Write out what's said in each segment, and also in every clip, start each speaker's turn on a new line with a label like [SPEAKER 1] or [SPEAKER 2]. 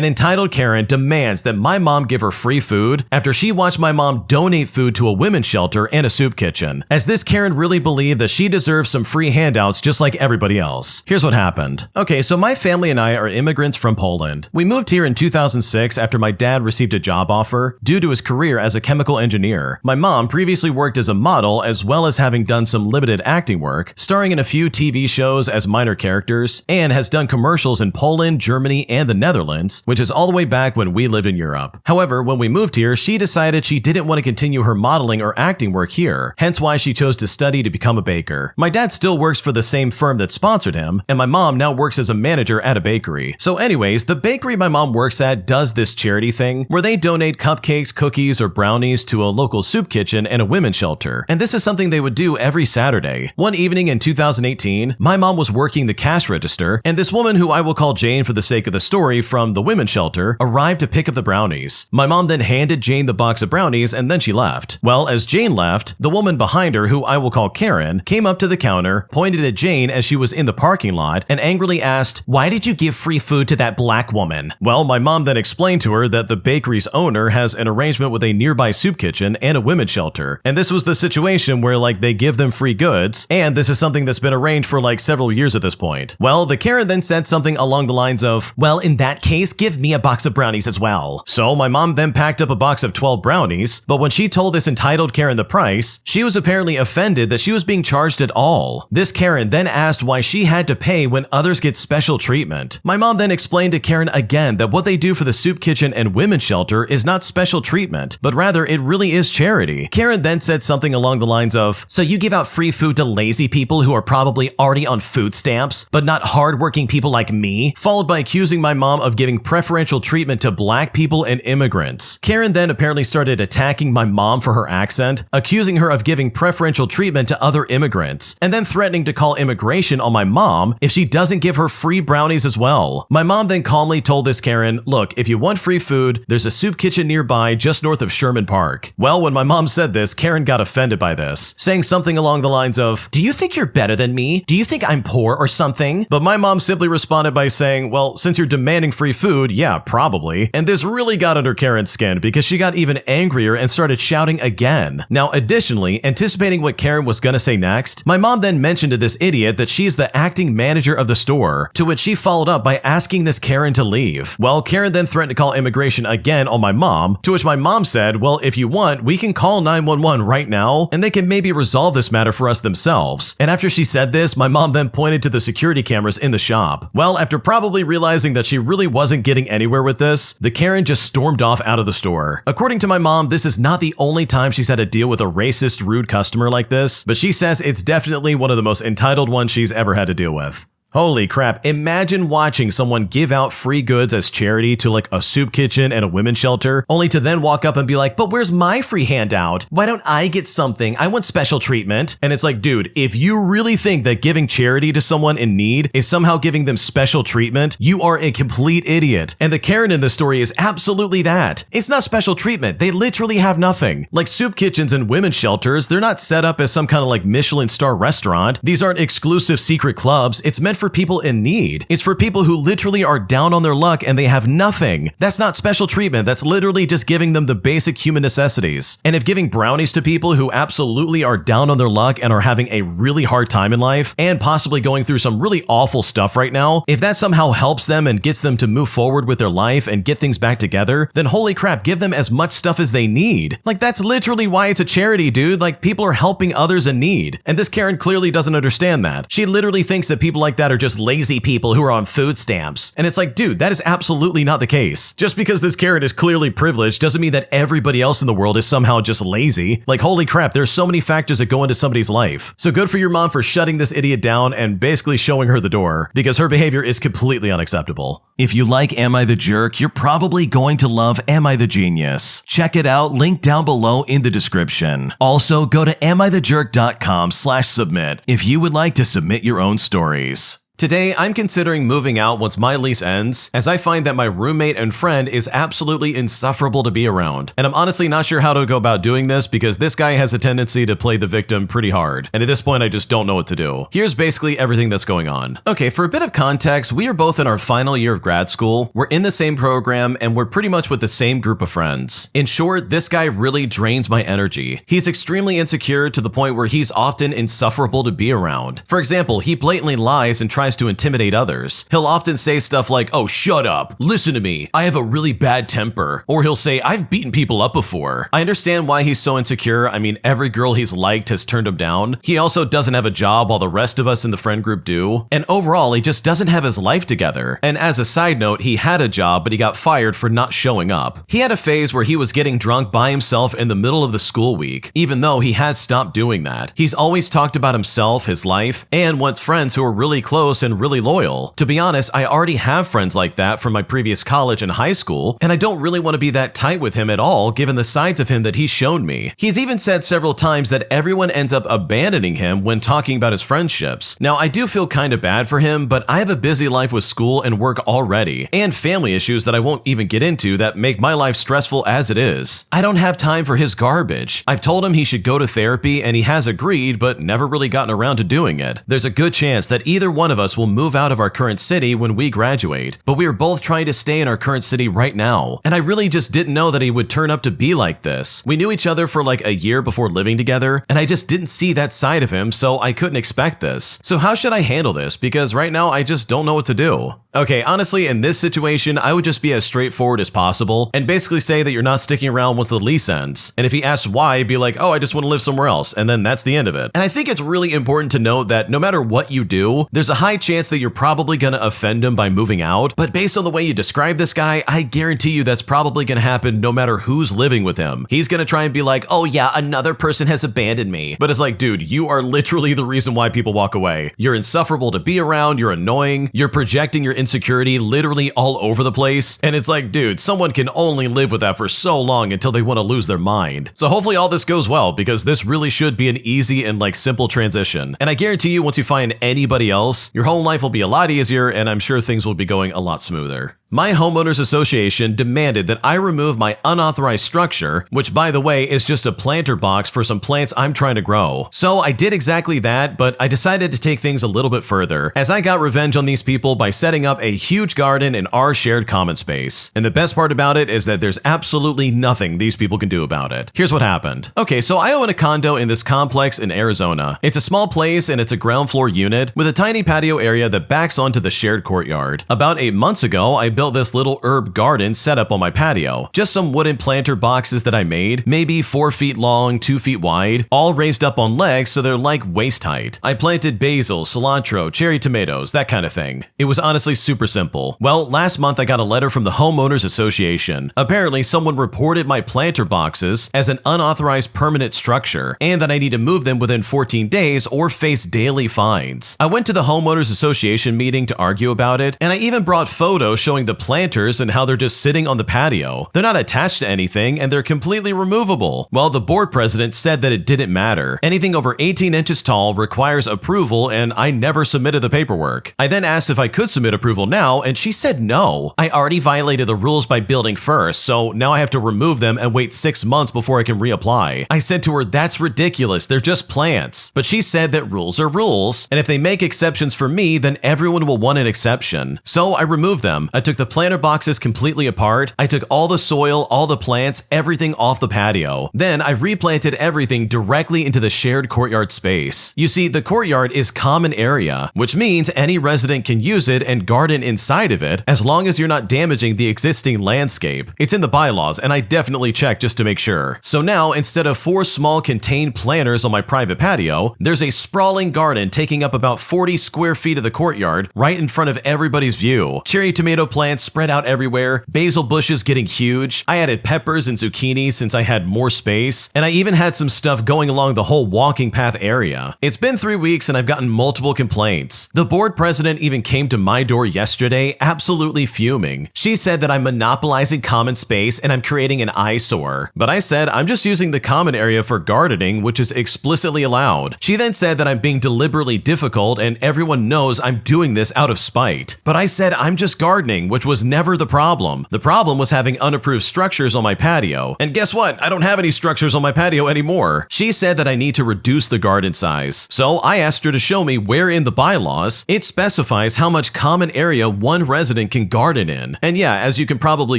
[SPEAKER 1] An entitled Karen demands that my mom give her free food after she watched my mom donate food to a women's shelter and a soup kitchen, as this Karen really believed that she deserves some free handouts just like everybody else. Here's what happened. Okay, so my family and I are immigrants from Poland. We moved here in 2006 after my dad received a job offer due to his career as a chemical engineer. My mom previously worked as a model as well as having done some limited acting work, starring in a few TV shows as minor characters, and has done commercials in Poland, Germany, and the Netherlands, which is all the way back when we lived in Europe. However, when we moved here, she decided she didn't want to continue her modeling or acting work here, hence why she chose to study to become a baker. My dad still works for the same firm that sponsored him, and my mom now works as a manager at a bakery. So anyways, the bakery my mom works at does this charity thing where they donate cupcakes, cookies, or brownies to a local soup kitchen and a women's shelter, and this is something they would do every Saturday. One evening in 2018, my mom was working the cash register, and this woman, who I will call Jane for the sake of the story, from the women's shelter, arrived to pick up the brownies. My mom then handed Jane the box of brownies and then she left. Well, as Jane left, the woman behind her, who I will call Karen, came up to the counter, pointed at Jane as she was in the parking lot, and angrily asked, "Why did you give free food to that black woman?" Well, my mom then explained to her that the bakery's owner has an arrangement with a nearby soup kitchen and a women's shelter, and this was the situation where they give them free goods, and this is something that's been arranged for several years at this point. Well, the Karen then said something along the lines of, "Well, in that case, give me a box of brownies as well." So my mom then packed up a box of 12 brownies, but when she told this entitled Karen the price, she was apparently offended that she was being charged at all. This Karen then asked why she had to pay when others get special treatment. My mom then explained to Karen again that what they do for the soup kitchen and women's shelter is not special treatment, but rather it really is charity. Karen then said something along the lines of, "So you give out free food to lazy people who are probably already on food stamps, but not hardworking people like me?" Followed by accusing my mom of giving preferential treatment to black people and immigrants. Karen then apparently started attacking my mom for her accent, accusing her of giving preferential treatment to other immigrants, and then threatening to call immigration on my mom if she doesn't give her free brownies as well. My mom then calmly told this Karen, "Look, if you want free food, there's a soup kitchen nearby just north of Sherman Park." Well, when my mom said this, Karen got offended by this, saying something along the lines of, "Do you think you're better than me? Do you think I'm poor or something?" But my mom simply responded by saying, "Well, since you're demanding free food, yeah, probably." And this really got under Karen's skin because she got even angrier and started shouting again. Now, additionally, anticipating what Karen was gonna say next, my mom then mentioned to this idiot that she's the acting manager of the store, to which she followed up by asking this Karen to leave. Well, Karen then threatened to call immigration again on my mom, to which my mom said, "Well, if you want, we can call 911 right now, and they can maybe resolve this matter for us themselves." And after she said this, my mom then pointed to the security cameras in the shop. Well, after probably realizing that she really wasn't getting anywhere with this, the Karen just stormed off out of the store. According to my mom, this is not the only time she's had to deal with a racist, rude customer like this, but she says it's definitely one of the most entitled ones she's ever had to deal with. Holy crap, imagine watching someone give out free goods as charity to a soup kitchen and a women's shelter, only to then walk up and be like, "But where's my free handout? Why don't I get something? I want special treatment." And it's like, dude, if you really think that giving charity to someone in need is somehow giving them special treatment, you are a complete idiot. And the Karen in this story is absolutely that. It's not special treatment. They literally have nothing. Like soup kitchens and women's shelters, they're not set up as some kind of Michelin star restaurant. These aren't exclusive secret clubs. It's meant for people in need. It's for people who literally are down on their luck and they have nothing. That's not special treatment. That's literally just giving them the basic human necessities. And if giving brownies to people who absolutely are down on their luck and are having a really hard time in life and possibly going through some really awful stuff right now, if that somehow helps them and gets them to move forward with their life and get things back together, then holy crap, give them as much stuff as they need. That's literally why it's a charity, dude. People are helping others in need. And this Karen clearly doesn't understand that. She literally thinks that people like that are just lazy people who are on food stamps. And it's like, dude, that is absolutely not the case. Just because this Karen is clearly privileged doesn't mean that everybody else in the world is somehow just lazy. Holy crap, there's so many factors that go into somebody's life. So good for your mom for shutting this idiot down and basically showing her the door, because her behavior is completely unacceptable. If you like Am I the Jerk, you're probably going to love Am I the Genius. Check it out, link down below in the description. Also, go to amithejerk.com/submit if you would like to submit your own stories. Today, I'm considering moving out once my lease ends, as I find that my roommate and friend is absolutely insufferable to be around. And I'm honestly not sure how to go about doing this because this guy has a tendency to play the victim pretty hard. And at this point, I just don't know what to do. Here's basically everything that's going on. Okay, for a bit of context, we are both in our final year of grad school. We're in the same program and we're pretty much with the same group of friends. In short, this guy really drains my energy. He's extremely insecure to the point where he's often insufferable to be around. For example, he blatantly lies and tries to intimidate others. He'll often say stuff like, "Oh, shut up. Listen to me. I have a really bad temper." Or he'll say, "I've beaten people up before." I understand why he's so insecure. I mean, every girl he's liked has turned him down. He also doesn't have a job while the rest of us in the friend group do. And overall, he just doesn't have his life together. And as a side note, he had a job, but he got fired for not showing up. He had a phase where he was getting drunk by himself in the middle of the school week, even though he has stopped doing that. He's always talked about himself, his life, and wants friends who are really close and really loyal. To be honest, I already have friends like that from my previous college and high school, and I don't really want to be that tight with him at all given the sides of him that he's shown me. He's even said several times that everyone ends up abandoning him when talking about his friendships. Now, I do feel kind of bad for him, but I have a busy life with school and work already, and family issues that I won't even get into that make my life stressful as it is. I don't have time for his garbage. I've told him he should go to therapy and he has agreed, but never really gotten around to doing it. There's a good chance that either one of us will move out of our current city when we graduate, but we are both trying to stay in our current city right now, and I really just didn't know that he would turn up to be like this. We knew each other for like a year before living together, and I just didn't see that side of him, so I couldn't expect this. So how should I handle this? Because right now I just don't know what to do. Okay, honestly, in this situation, I would just be as straightforward as possible and basically say that you're not sticking around once the lease ends. And if he asks why, be like, "Oh, I just want to live somewhere else," and then that's the end of it. And I think it's really important to note that no matter what you do, there's a high chance that you're probably going to offend him by moving out, but based on the way you describe this guy, I guarantee you that's probably going to happen no matter who's living with him. He's going to try and be like, "Oh yeah, another person has abandoned me." But it's like, dude, you are literally the reason why people walk away. You're insufferable to be around, you're annoying, you're projecting your insecurity literally all over the place, and it's like, dude, someone can only live with that for so long until they want to lose their mind. So hopefully all this goes well, because this really should be an easy and like simple transition. And I guarantee you, once you find anybody else, your home life will be a lot easier, and I'm sure things will be going a lot smoother. My homeowners association demanded that I remove my unauthorized structure, which by the way is just a planter box for some plants I'm trying to grow. So I did exactly that, but I decided to take things a little bit further, as I got revenge on these people by setting up a huge garden in our shared common space. And the best part about it is that there's absolutely nothing these people can do about it. Here's what happened. Okay, so I own a condo in this complex in Arizona. It's a small place and it's a ground floor unit with a tiny patio area that backs onto the shared courtyard. About 8 months ago, I built this little herb garden set up on my patio. Just some wooden planter boxes that I made, maybe 4 feet long, 2 feet wide, all raised up on legs so they're like waist height. I planted basil, cilantro, cherry tomatoes, that kind of thing. It was honestly super simple. Well, last month I got a letter from the homeowners association. Apparently someone reported my planter boxes as an unauthorized permanent structure and that I need to move them within 14 days or face daily fines. I went to the homeowners association meeting to argue about it, and I even brought photos showing the planters and how they're just sitting on the patio. They're not attached to anything and they're completely removable. Well, the board president said that it didn't matter. Anything over 18 inches tall requires approval, and I never submitted the paperwork. I then asked if I could submit approval now, and she said no. I already violated the rules by building first, so now I have to remove them and wait 6 months before I can reapply. I said to her, "That's ridiculous, they're just plants." But she said that rules are rules, and if they make exceptions for me, then everyone will want an exception. So I removed them. I took the planter boxes completely apart. I took all the soil, all the plants, everything off the patio. Then I replanted everything directly into the shared courtyard space. You see, the courtyard is common area, which means any resident can use it and garden inside of it as long as you're not damaging the existing landscape. It's in the bylaws, and I definitely checked just to make sure. So now, instead of 4 small contained planters on my private patio, there's a sprawling garden taking up about 40 square feet of the courtyard right in front of everybody's view. Cherry tomato plants plants spread out everywhere, basil bushes getting huge. I added peppers and zucchini since I had more space, and I even had some stuff going along the whole walking path area. It's been 3 weeks and I've gotten multiple complaints. The board president even came to my door yesterday, absolutely fuming. She said that I'm monopolizing common space and I'm creating an eyesore. But I said I'm just using the common area for gardening, which is explicitly allowed. She then said that I'm being deliberately difficult and everyone knows I'm doing this out of spite. But I said I'm just gardening, which was never the problem. The problem was having unapproved structures on my patio. And guess what? I don't have any structures on my patio anymore. She said that I need to reduce the garden size. So I asked her to show me where in the bylaws it specifies how much common area one resident can garden in. And yeah, as you can probably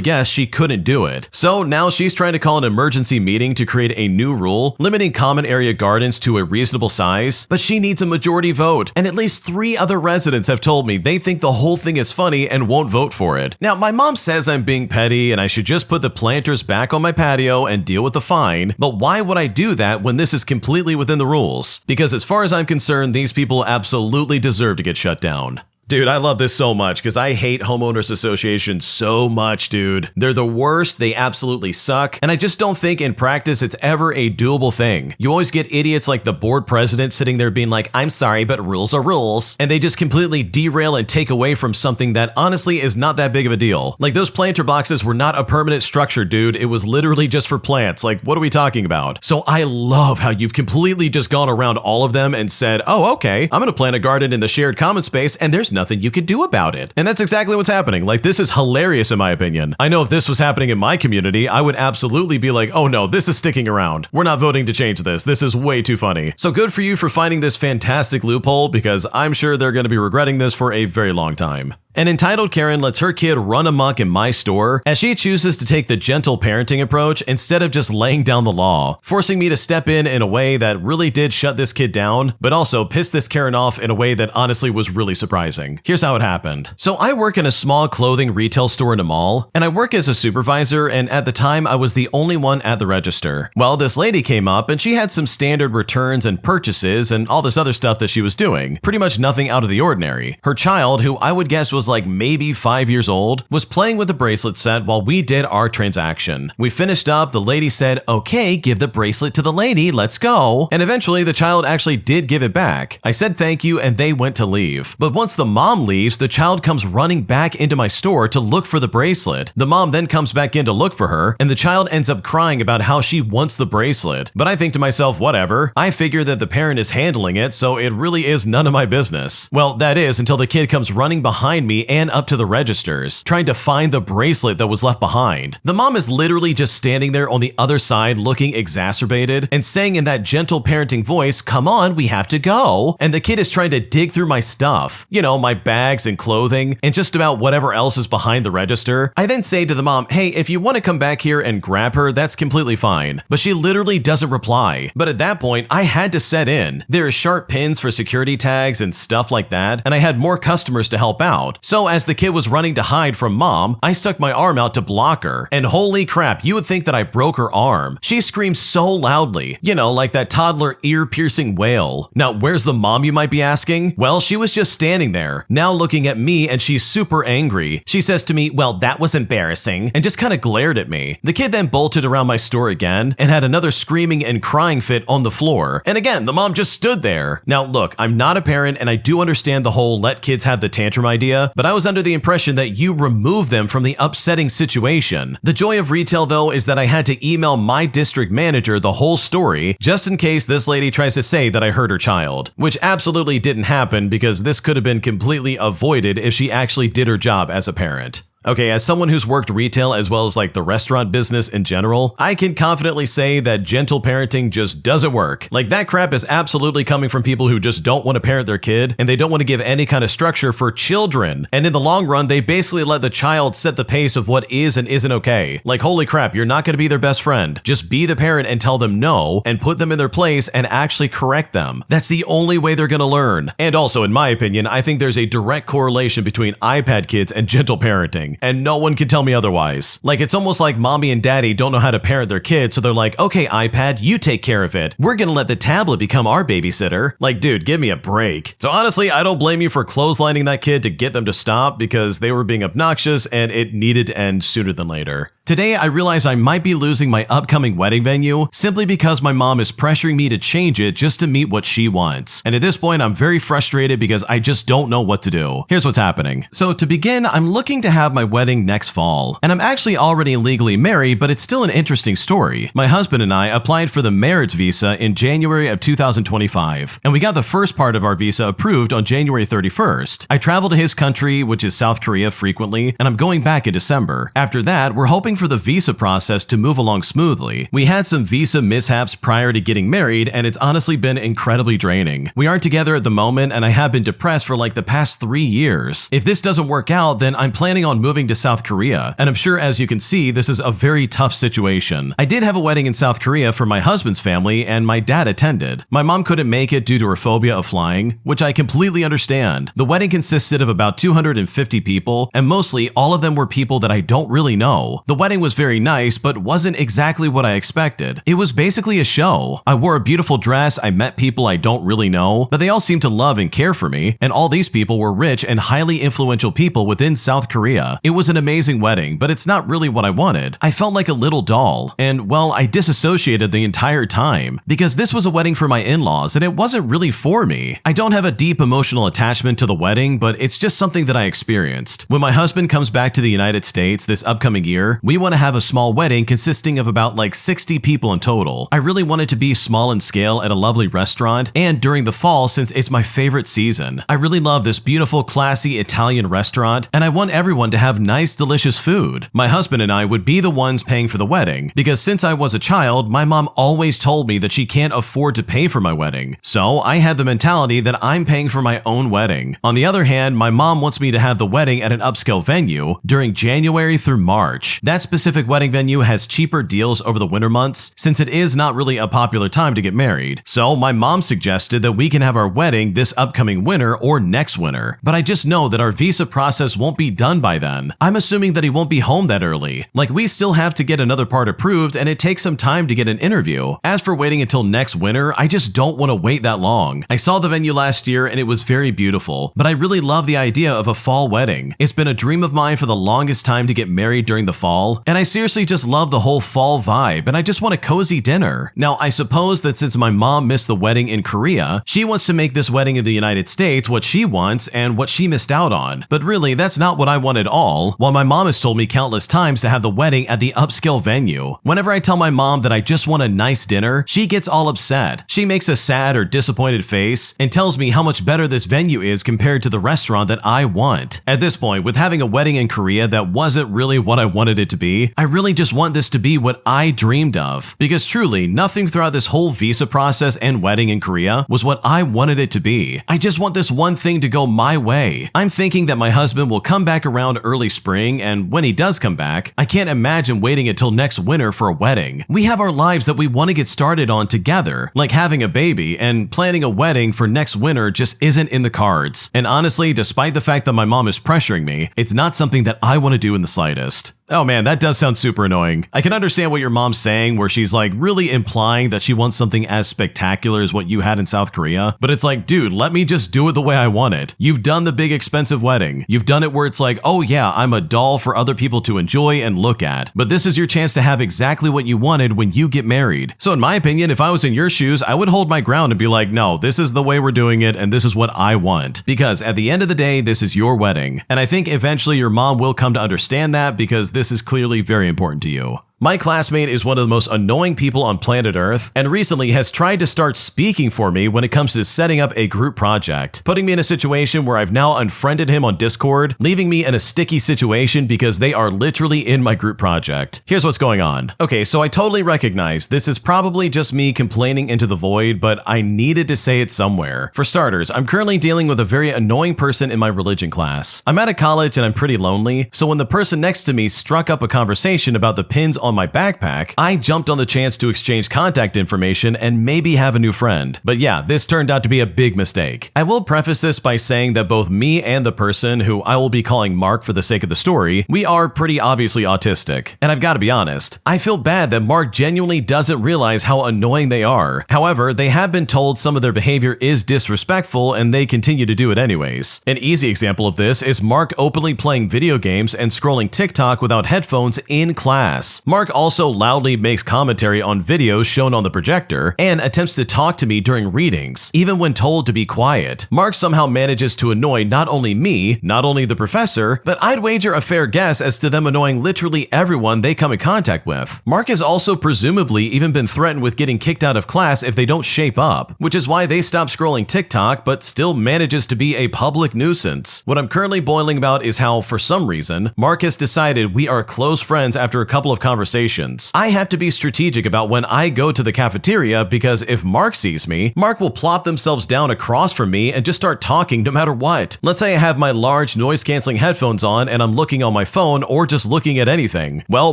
[SPEAKER 1] guess, she couldn't do it. So now she's trying to call an emergency meeting to create a new rule limiting common area gardens to a reasonable size, but she needs a majority vote, and at least 3 other residents have told me they think the whole thing is funny and won't vote for it. Now, my mom says I'm being petty and I should just put the planters back on my patio and deal with the fine, but why would I do that when this is completely within the rules? Because as far as I'm concerned, these people absolutely deserve to get shut down. Dude, I love this so much because I hate homeowners associations so much, dude. They're the worst, they absolutely suck, and I just don't think in practice it's ever a doable thing. You always get idiots like the board president sitting there being like, I'm sorry, but rules are rules, and they just completely derail and take away from something that honestly is not that big of a deal. Like those planter boxes were not a permanent structure, dude. It was literally just for plants. Like, what are we talking about? So I love how you've completely just gone around all of them and said, oh, okay, I'm gonna plant a garden in the shared common space and there's nothing you could do about it. And that's exactly what's happening. Like, this is hilarious in my opinion. I know if this was happening in my community, I would absolutely be like, oh no, this is sticking around. We're not voting to change this. This is way too funny. So good for you for finding this fantastic loophole, because I'm sure they're going to be regretting this for a very long time. An entitled Karen lets her kid run amok in my store as she chooses to take the gentle parenting approach instead of just laying down the law, forcing me to step in a way that really did shut this kid down, but also pissed this Karen off in a way that honestly was really surprising. Here's how it happened. So I work in a small clothing retail store in a mall, and I work as a supervisor, and at the time I was the only one at the register. Well, this lady came up and she had some standard returns and purchases and all this other stuff that she was doing. Pretty much nothing out of the ordinary. Her child, who I would guess was like maybe 5 years old, was playing with the bracelet set while we did our transaction. We finished up, the lady said, okay, give the bracelet to the lady, let's go. And eventually the child actually did give it back. I said thank you and they went to leave. But once the mom leaves, the child comes running back into my store to look for the bracelet. The mom then comes back in to look for her, and the child ends up crying about how she wants the bracelet. But I think to myself, whatever. I figure that the parent is handling it, so it really is none of my business. Well, that is until the kid comes running behind me and up to the registers, trying to find the bracelet that was left behind. The mom is literally just standing there on the other side looking exacerbated and saying in that gentle parenting voice, come on, we have to go. And the kid is trying to dig through my stuff. You know, my bags and clothing and just about whatever else is behind the register. I then say to the mom, hey, if you want to come back here and grab her, that's completely fine. But she literally doesn't reply. But at that point, I had to set in. There are sharp pins for security tags and stuff like that, and I had more customers to help out. So as the kid was running to hide from mom, I stuck my arm out to block her. And holy crap, you would think that I broke her arm. She screamed so loudly, you know, like that toddler ear-piercing wail. Now, where's the mom, you might be asking? Well, she was just standing there, now looking at me, and she's super angry. She says to me, well, that was embarrassing, and just kind of glared at me. The kid then bolted around my store again and had another screaming and crying fit on the floor. And again, the mom just stood there. Now, look, I'm not a parent, and I do understand the whole let kids have the tantrum idea, but I was under the impression that you remove them from the upsetting situation. The joy of retail, though, is that I had to email my district manager the whole story just in case this lady tries to say that I hurt her child, which absolutely didn't happen because this could have been completely avoided if she actually did her job as a parent. Okay, as someone who's worked retail as well as like the restaurant business in general, I can confidently say that gentle parenting just doesn't work. Like, that crap is absolutely coming from people who just don't want to parent their kid and they don't want to give any kind of structure for children. And in the long run, they basically let the child set the pace of what is and isn't okay. Like, holy crap, you're not going to be their best friend. Just be the parent and tell them no and put them in their place and actually correct them. That's the only way they're going to learn. And also, in my opinion, I think there's a direct correlation between iPad kids and gentle parenting. wedding, and no one can tell me otherwise. Like, it's almost like mommy and daddy don't know how to parent their kids, so they're like, okay, iPad, you take care of it. We're gonna let the tablet become our babysitter. Like, dude, give me a break. So honestly, I don't blame you for clotheslining that kid to get them to stop because they were being obnoxious and it needed to end sooner than later. Today, I realize I might be losing my upcoming wedding venue simply because my mom is pressuring me to change it just to meet what she wants. And at this point, I'm very frustrated because I just don't know what to do. Here's what's happening. So to begin, I'm looking to have my wedding next fall. And I'm actually already legally married, but it's still an interesting story. My husband and I applied for the marriage visa in January of 2025. And we got the first part of our visa approved on January 31st. I travel to his country, which is South Korea, frequently, and I'm going back in December. After that, we're hoping for the visa process to move along smoothly. We had some visa mishaps prior to getting married, and it's honestly been incredibly draining. We aren't together at the moment, and I have been depressed for like the past 3 years. If this doesn't work out, then I'm planning on moving to South Korea, and I'm sure as you can see, this is a very tough situation. I did have a wedding in South Korea for my husband's family, and my dad attended. My mom couldn't make it due to her phobia of flying, which I completely understand. The wedding consisted of about 250 people, and mostly all of them were people that I don't really know. The wedding was very nice, but wasn't exactly what I expected. It was basically a show. I wore a beautiful dress, I met people I don't really know, but they all seemed to love and care for me, and all these people were rich and highly influential people within South Korea. It was an amazing wedding, but it's not really what I wanted. I felt like a little doll, and well, I disassociated the entire time, because this was a wedding for my in-laws, and it wasn't really for me. I don't have a deep emotional attachment to the wedding, but it's just something that I experienced. When my husband comes back to the United States this upcoming year, we want to have a small wedding consisting of about like 60 people in total. I really want it to be small in scale at a lovely restaurant and during the fall since it's my favorite season. I really love this beautiful, classy Italian restaurant and I want everyone to have nice, delicious food. My husband and I would be the ones paying for the wedding because since I was a child, my mom always told me that she can't afford to pay for my wedding. So I had the mentality that I'm paying for my own wedding. On the other hand, my mom wants me to have the wedding at an upscale venue during January through March. That specific wedding venue has cheaper deals over the winter months since it is not really a popular time to get married. So my mom suggested that we can have our wedding this upcoming winter or next winter. But I just know that our visa process won't be done by then. I'm assuming that he won't be home that early. Like we still have to get another part approved and it takes some time to get an interview. As for waiting until next winter, I just don't want to wait that long. I saw the venue last year and it was very beautiful, but I really love the idea of a fall wedding. It's been a dream of mine for the longest time to get married during the fall, and I seriously just love the whole fall vibe and I just want a cozy dinner. Now, I suppose that since my mom missed the wedding in Korea, she wants to make this wedding in the United States what she wants and what she missed out on. But really, that's not what I want at all. While my mom has told me countless times to have the wedding at the upscale venue, whenever I tell my mom that I just want a nice dinner, she gets all upset. She makes a sad or disappointed face and tells me how much better this venue is compared to the restaurant that I want. At this point, with having a wedding in Korea that wasn't really what I wanted it to be, I really just want this to be what I dreamed of. Because truly, nothing throughout this whole visa process and wedding in Korea was what I wanted it to be. I just want this one thing to go my way. I'm thinking that my husband will come back around early spring, and when he does come back, I can't imagine waiting until next winter for a wedding. We have our lives that we want to get started on together, like having a baby, and planning a wedding for next winter just isn't in the cards. And honestly, despite the fact that my mom is pressuring me, it's not something that I want to do in the slightest. Oh man, that does sound super annoying. I can understand what your mom's saying where she's like really implying that she wants something as spectacular as what you had in South Korea, but it's like, dude, let me just do it the way I want it. You've done the big expensive wedding. You've done it where it's like, oh yeah, I'm a doll for other people to enjoy and look at, but this is your chance to have exactly what you wanted when you get married. So in my opinion, if I was in your shoes, I would hold my ground and be like, no, this is the way we're doing it and this is what I want. Because at the end of the day, this is your wedding. And I think eventually your mom will come to understand that because this is clearly very important to you. My classmate is one of the most annoying people on planet Earth and recently has tried to start speaking for me when it comes to setting up a group project, putting me in a situation where I've now unfriended him on Discord, leaving me in a sticky situation because they are literally in my group project. Here's what's going on. Okay, so I totally recognize this is probably just me complaining into the void, but I needed to say it somewhere. For starters, I'm currently dealing with a very annoying person in my religion class. I'm at a college and I'm pretty lonely, so when the person next to me struck up a conversation about the pins on on my backpack, I jumped on the chance to exchange contact information and maybe have a new friend. But yeah, this turned out to be a big mistake. I will preface this by saying that both me and the person, who I will be calling Mark for the sake of the story, we are pretty obviously autistic. And I've got to be honest, I feel bad that Mark genuinely doesn't realize how annoying they are. However, they have been told some of their behavior is disrespectful and they continue to do it anyways. An easy example of this is Mark openly playing video games and scrolling TikTok without headphones in class. Mark also loudly makes commentary on videos shown on the projector and attempts to talk to me during readings, even when told to be quiet. Mark somehow manages to annoy not only me, not only the professor, but I'd wager a fair guess as to them annoying literally everyone they come in contact with. Mark has also presumably even been threatened with getting kicked out of class if they don't shape up, which is why they stop scrolling TikTok but still manages to be a public nuisance. What I'm currently boiling about is how, for some reason, Mark has decided we are close friends after a couple of conversations. I have to be strategic about when I go to the cafeteria because if Mark sees me, Mark will plop themselves down across from me and just start talking no matter what. Let's say I have my large noise-canceling headphones on and I'm looking on my phone or just looking at anything. Well,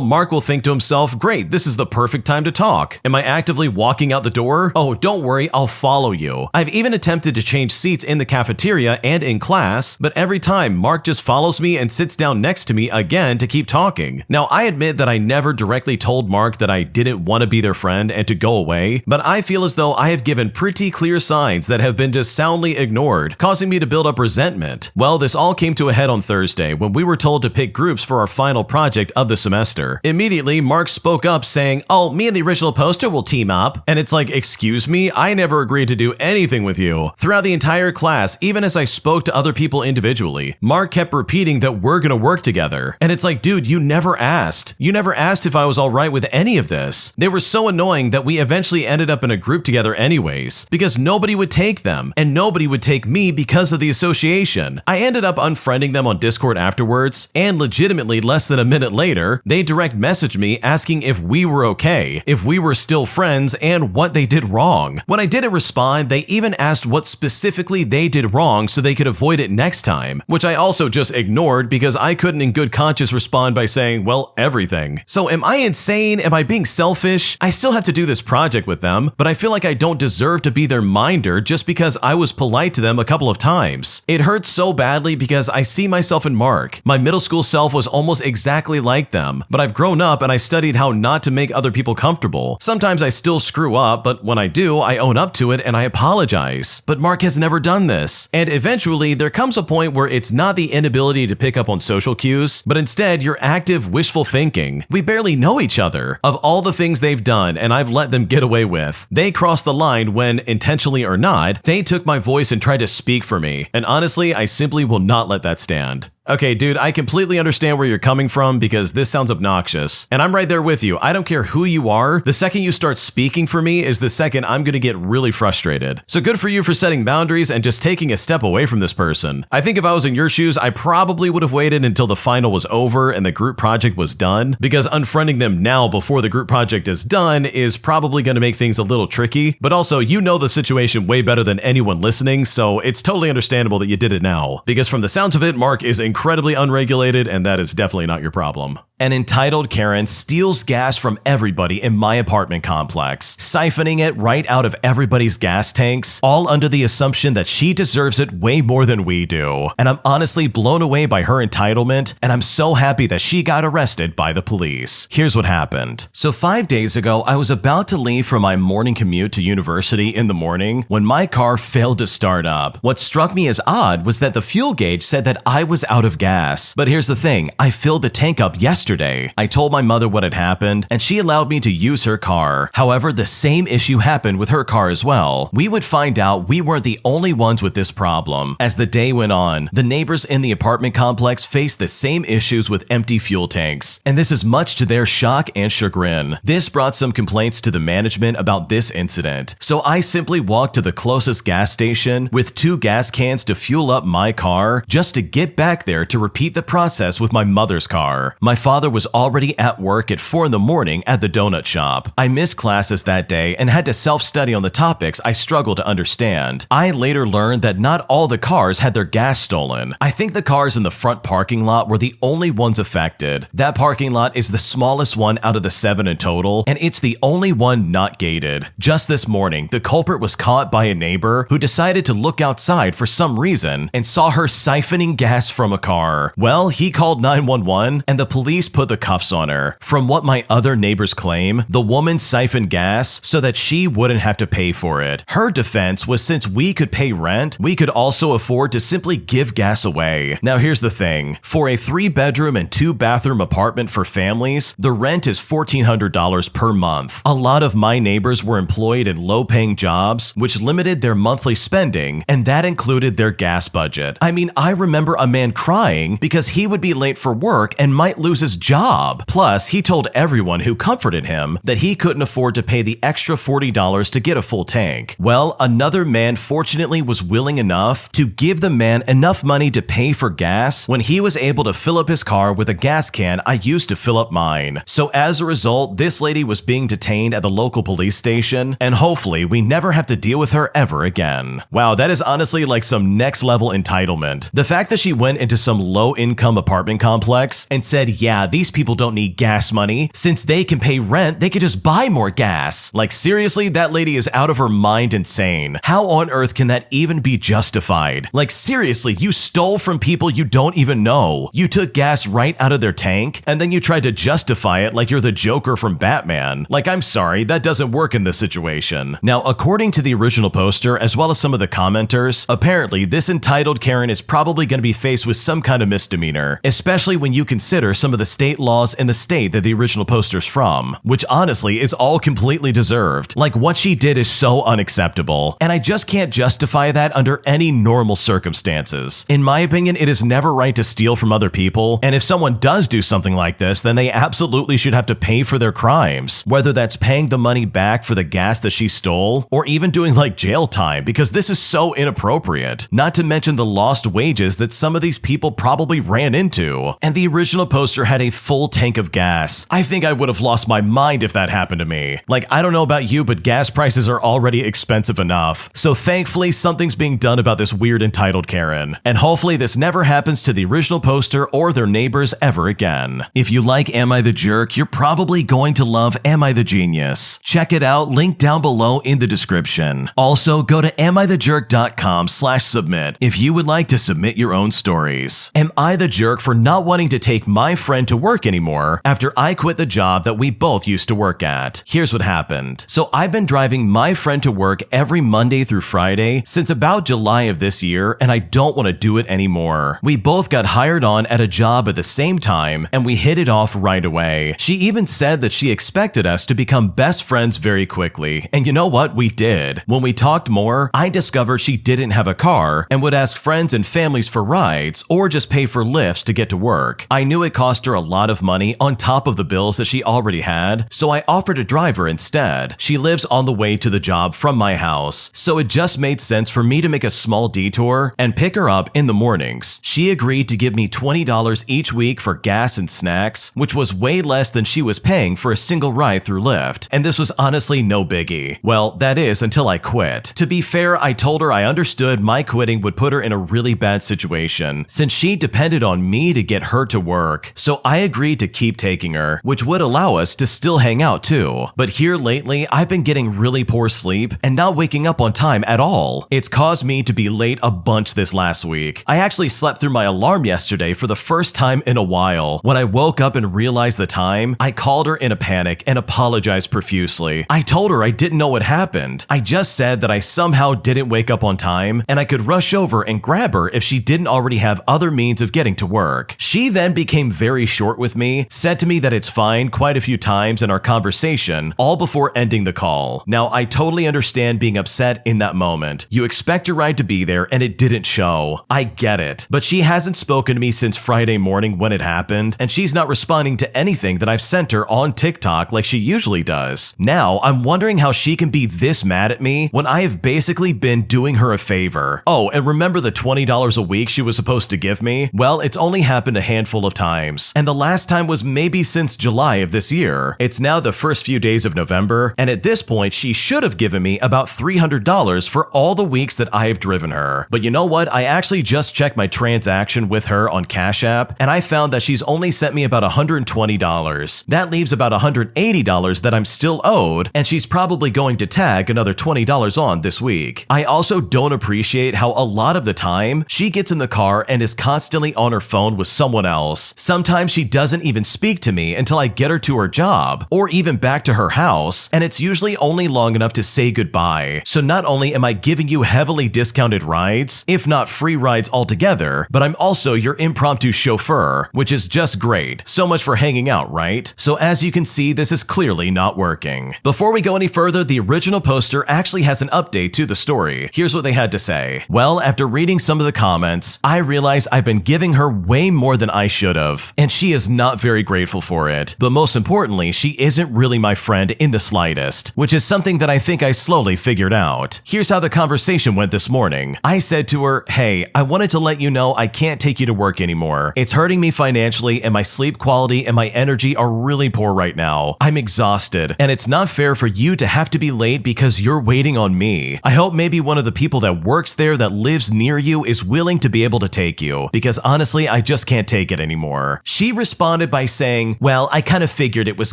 [SPEAKER 1] Mark will think to himself, great, this is the perfect time to talk. Am I actively walking out the door? Oh, don't worry, I'll follow you. I've even attempted to change seats in the cafeteria and in class, but every time Mark just follows me and sits down next to me again to keep talking. Now, I admit that I never directly told Mark that I didn't want to be their friend and to go away, but I feel as though I have given pretty clear signs that have been just soundly ignored, causing me to build up resentment. Well, this all came to a head on Thursday when we were told to pick groups for our final project of the semester. Immediately, Mark spoke up saying, oh, me and the original poster will team up. And it's like, excuse me, I never agreed to do anything with you. Throughout the entire class, even as I spoke to other people individually, Mark kept repeating that we're gonna work together. And it's like, dude, you never asked. You never asked if I was alright with any of this. They were so annoying that we eventually ended up in a group together anyways, because nobody would take them, and nobody would take me because of the association. I ended up unfriending them on Discord afterwards, and legitimately less than a minute later, they direct messaged me asking if we were okay, if we were still friends, and what they did wrong. When I didn't respond, they even asked what specifically they did wrong so they could avoid it next time, which I also just ignored because I couldn't in good conscience respond by saying, well, everything. So am I insane? Am I being selfish? I still have to do this project with them, but I feel like I don't deserve to be their minder just because I was polite to them a couple of times. It hurts so badly because I see myself in Mark. My middle school self was almost exactly like them, but I've grown up and I studied how not to make other people comfortable. Sometimes I still screw up, but when I do, I own up to it and I apologize. But Mark has never done this. And eventually, there comes a point where it's not the inability to pick up on social cues, but instead your active, wishful thinking. We barely know each other. Of all the things they've done and I've let them get away with, they crossed the line when, intentionally or not, they took my voice and tried to speak for me. And honestly, I simply will not let that stand. Okay, dude, I completely understand where you're coming from because this sounds obnoxious. And I'm right there with you. I don't care who you are. The second you start speaking for me is the second I'm gonna get really frustrated. So good for you for setting boundaries and just taking a step away from this person. I think if I was in your shoes, I probably would have waited until the final was over and the group project was done, because unfriending them now before the group project is done is probably gonna make things a little tricky. But also, you know the situation way better than anyone listening, so it's totally understandable that you did it now. Because from the sounds of it, Mark is incredibly unregulated, and that is definitely not your problem. An entitled Karen steals gas from everybody in my apartment complex, siphoning it right out of everybody's gas tanks, all under the assumption that she deserves it way more than we do. And I'm honestly blown away by her entitlement, and I'm so happy that she got arrested by the police. Here's what happened. So 5 days ago, I was about to leave for my morning commute to university in the morning when my car failed to start up. What struck me as odd was that the fuel gauge said that I was out of gas. But here's the thing, I filled the tank up yesterday. I told my mother what had happened, and she allowed me to use her car. However, the same issue happened with her car as well. We would find out we weren't the only ones with this problem. As the day went on, the neighbors in the apartment complex faced the same issues with empty fuel tanks, and this is much to their shock and chagrin. This brought some complaints to the management about this incident, so I simply walked to the closest gas station with 2 gas cans to fuel up my car just to get back there there to repeat the process with my mother's car. My father was already at work at 4 in the morning at the donut shop. I missed classes that day and had to self-study on the topics I struggled to understand. I later learned that not all the cars had their gas stolen. I think the cars in the front parking lot were the only ones affected. That parking lot is the smallest one out of the 7 in total, and it's the only one not gated. Just this morning, the culprit was caught by a neighbor who decided to look outside for some reason and saw her siphoning gas from a car. Well, he called 911 and the police put the cuffs on her. From what my other neighbors claim, the woman siphoned gas so that she wouldn't have to pay for it. Her defense was since we could pay rent, we could also afford to simply give gas away. Now here's the thing. For a 3-bedroom and 2-bathroom apartment for families, the rent is $1,400 per month. A lot of my neighbors were employed in low-paying jobs, which limited their monthly spending, and that included their gas budget. I mean, I remember a man crying because he would be late for work and might lose his job. Plus, he told everyone who comforted him that he couldn't afford to pay the extra $40 to get a full tank. Well, another man fortunately was willing enough to give the man enough money to pay for gas when he was able to fill up his car with a gas can I used to fill up mine. So as a result, this lady was being detained at the local police station, and hopefully we never have to deal with her ever again. Wow, that is honestly like some next level entitlement. The fact that she went into some low income apartment complex and said, yeah, these people don't need gas money. Since they can pay rent, they could just buy more gas. Like seriously, that lady is out of her mind insane. How on earth can that even be justified? Like seriously, you stole from people you don't even know. You took gas right out of their tank, and then you tried to justify it like you're the Joker from Batman. Like, I'm sorry, that doesn't work in this situation. Now, according to the original poster, as well as some of the commenters, apparently this entitled Karen is probably going to be faced with some kind of misdemeanor, especially when you consider some of the state laws in the state that the original poster's from, which honestly is all completely deserved. Like, what she did is so unacceptable, and I just can't justify that under any normal circumstances. In my opinion, it is never right to steal from other people, and if someone does do something like this, then they absolutely should have to pay for their crimes, whether that's paying the money back for the gas that she stole, or even doing like jail time, because this is so inappropriate. Not to mention the lost wages that some of these people probably ran into. And the original poster had a full tank of gas. I think I would have lost my mind if that happened to me. Like, I don't know about you, but gas prices are already expensive enough. So thankfully, something's being done about this weird entitled Karen. And hopefully this never happens to the original poster or their neighbors ever again. If you like Am I the Jerk, you're probably going to love Am I the Genius. Check it out, link down below in the description. Also, go to amithejerk.com/submit if you would like to submit your own stories. Am I the jerk for not wanting to take my friend to work anymore after I quit the job that we both used to work at? Here's what happened. So I've been driving my friend to work every Monday through Friday since about July of this year, and I don't want to do it anymore. We both got hired on at a job at the same time, and we hit it off right away. She even said that she expected us to become best friends very quickly, and you know what? We did. When we talked more, I discovered she didn't have a car and would ask friends and families for rides or just pay for lifts to get to work. I knew it cost her a lot of money on top of the bills that she already had, so I offered to drive her instead. She lives on the way to the job from my house, so it just made sense for me to make a small detour and pick her up in the mornings. She agreed to give me $20 each week for gas and snacks, which was way less than she was paying for a single ride through Lyft, and this was honestly no biggie. Well, that is until I quit. To be fair, I told her I understood my quitting would put her in a really bad situation, since she depended on me to get her to work, so I agreed to keep taking her, which would allow us to still hang out too. But here lately, I've been getting really poor sleep and not waking up on time at all. It's caused me to be late a bunch this last week. I actually slept through my alarm yesterday for the first time in a while. When I woke up and realized the time, I called her in a panic and apologized profusely. I told her I didn't know what happened. I just said that I somehow didn't wake up on time and I could rush over and grab her if she didn't already have other means of getting to work. She then became very short with me, said to me that it's fine quite a few times in our conversation, all before ending the call. Now, I totally understand being upset in that moment. You expect your ride to be there and it didn't show. I get it. But she hasn't spoken to me since Friday morning when it happened, and she's not responding to anything that I've sent her on TikTok like she usually does. Now, I'm wondering how she can be this mad at me when I have basically been doing her a favor. Oh, and remember the $20 a week she was supposed to give me? Well, it's only happened a handful of times, and the last time was maybe since July of this year. It's now the first few days of November, and at this point, she should have given me about $300 for all the weeks that I have driven her. But you know what? I actually just checked my transaction with her on Cash App, and I found that she's only sent me about $120. That leaves about $180 that I'm still owed, and she's probably going to tag another $20 on this week. I also don't appreciate how a lot of the time, she gets in the car and is constantly on her phone with someone else. Sometimes she doesn't even speak to me until I get her to her job, or even back to her house, and it's usually only long enough to say goodbye. So not only am I giving you heavily discounted rides, if not free rides altogether, but I'm also your impromptu chauffeur, which is just great. So much for hanging out, right? So as you can see, this is clearly not working. Before we go any further, the original poster actually has an update to the story. Here's what they had to say. Well, after reading some of the comments, I realize I've been giving her way more than I should have, and she is not very grateful for it. But most importantly, she isn't really my friend in the slightest, which is something that I think I slowly figured out. Here's how the conversation went this morning. I said to her, "Hey, I wanted to let you know I can't take you to work anymore. It's hurting me financially, and my sleep quality and my energy are really poor right now. I'm exhausted, and it's not fair for you to have to be late because you're waiting on me. I hope maybe one of the people that works there that lives near you is willing to be able to take you, because honestly, I just can't take it anymore." She responded by saying, "Well, I kind of figured it was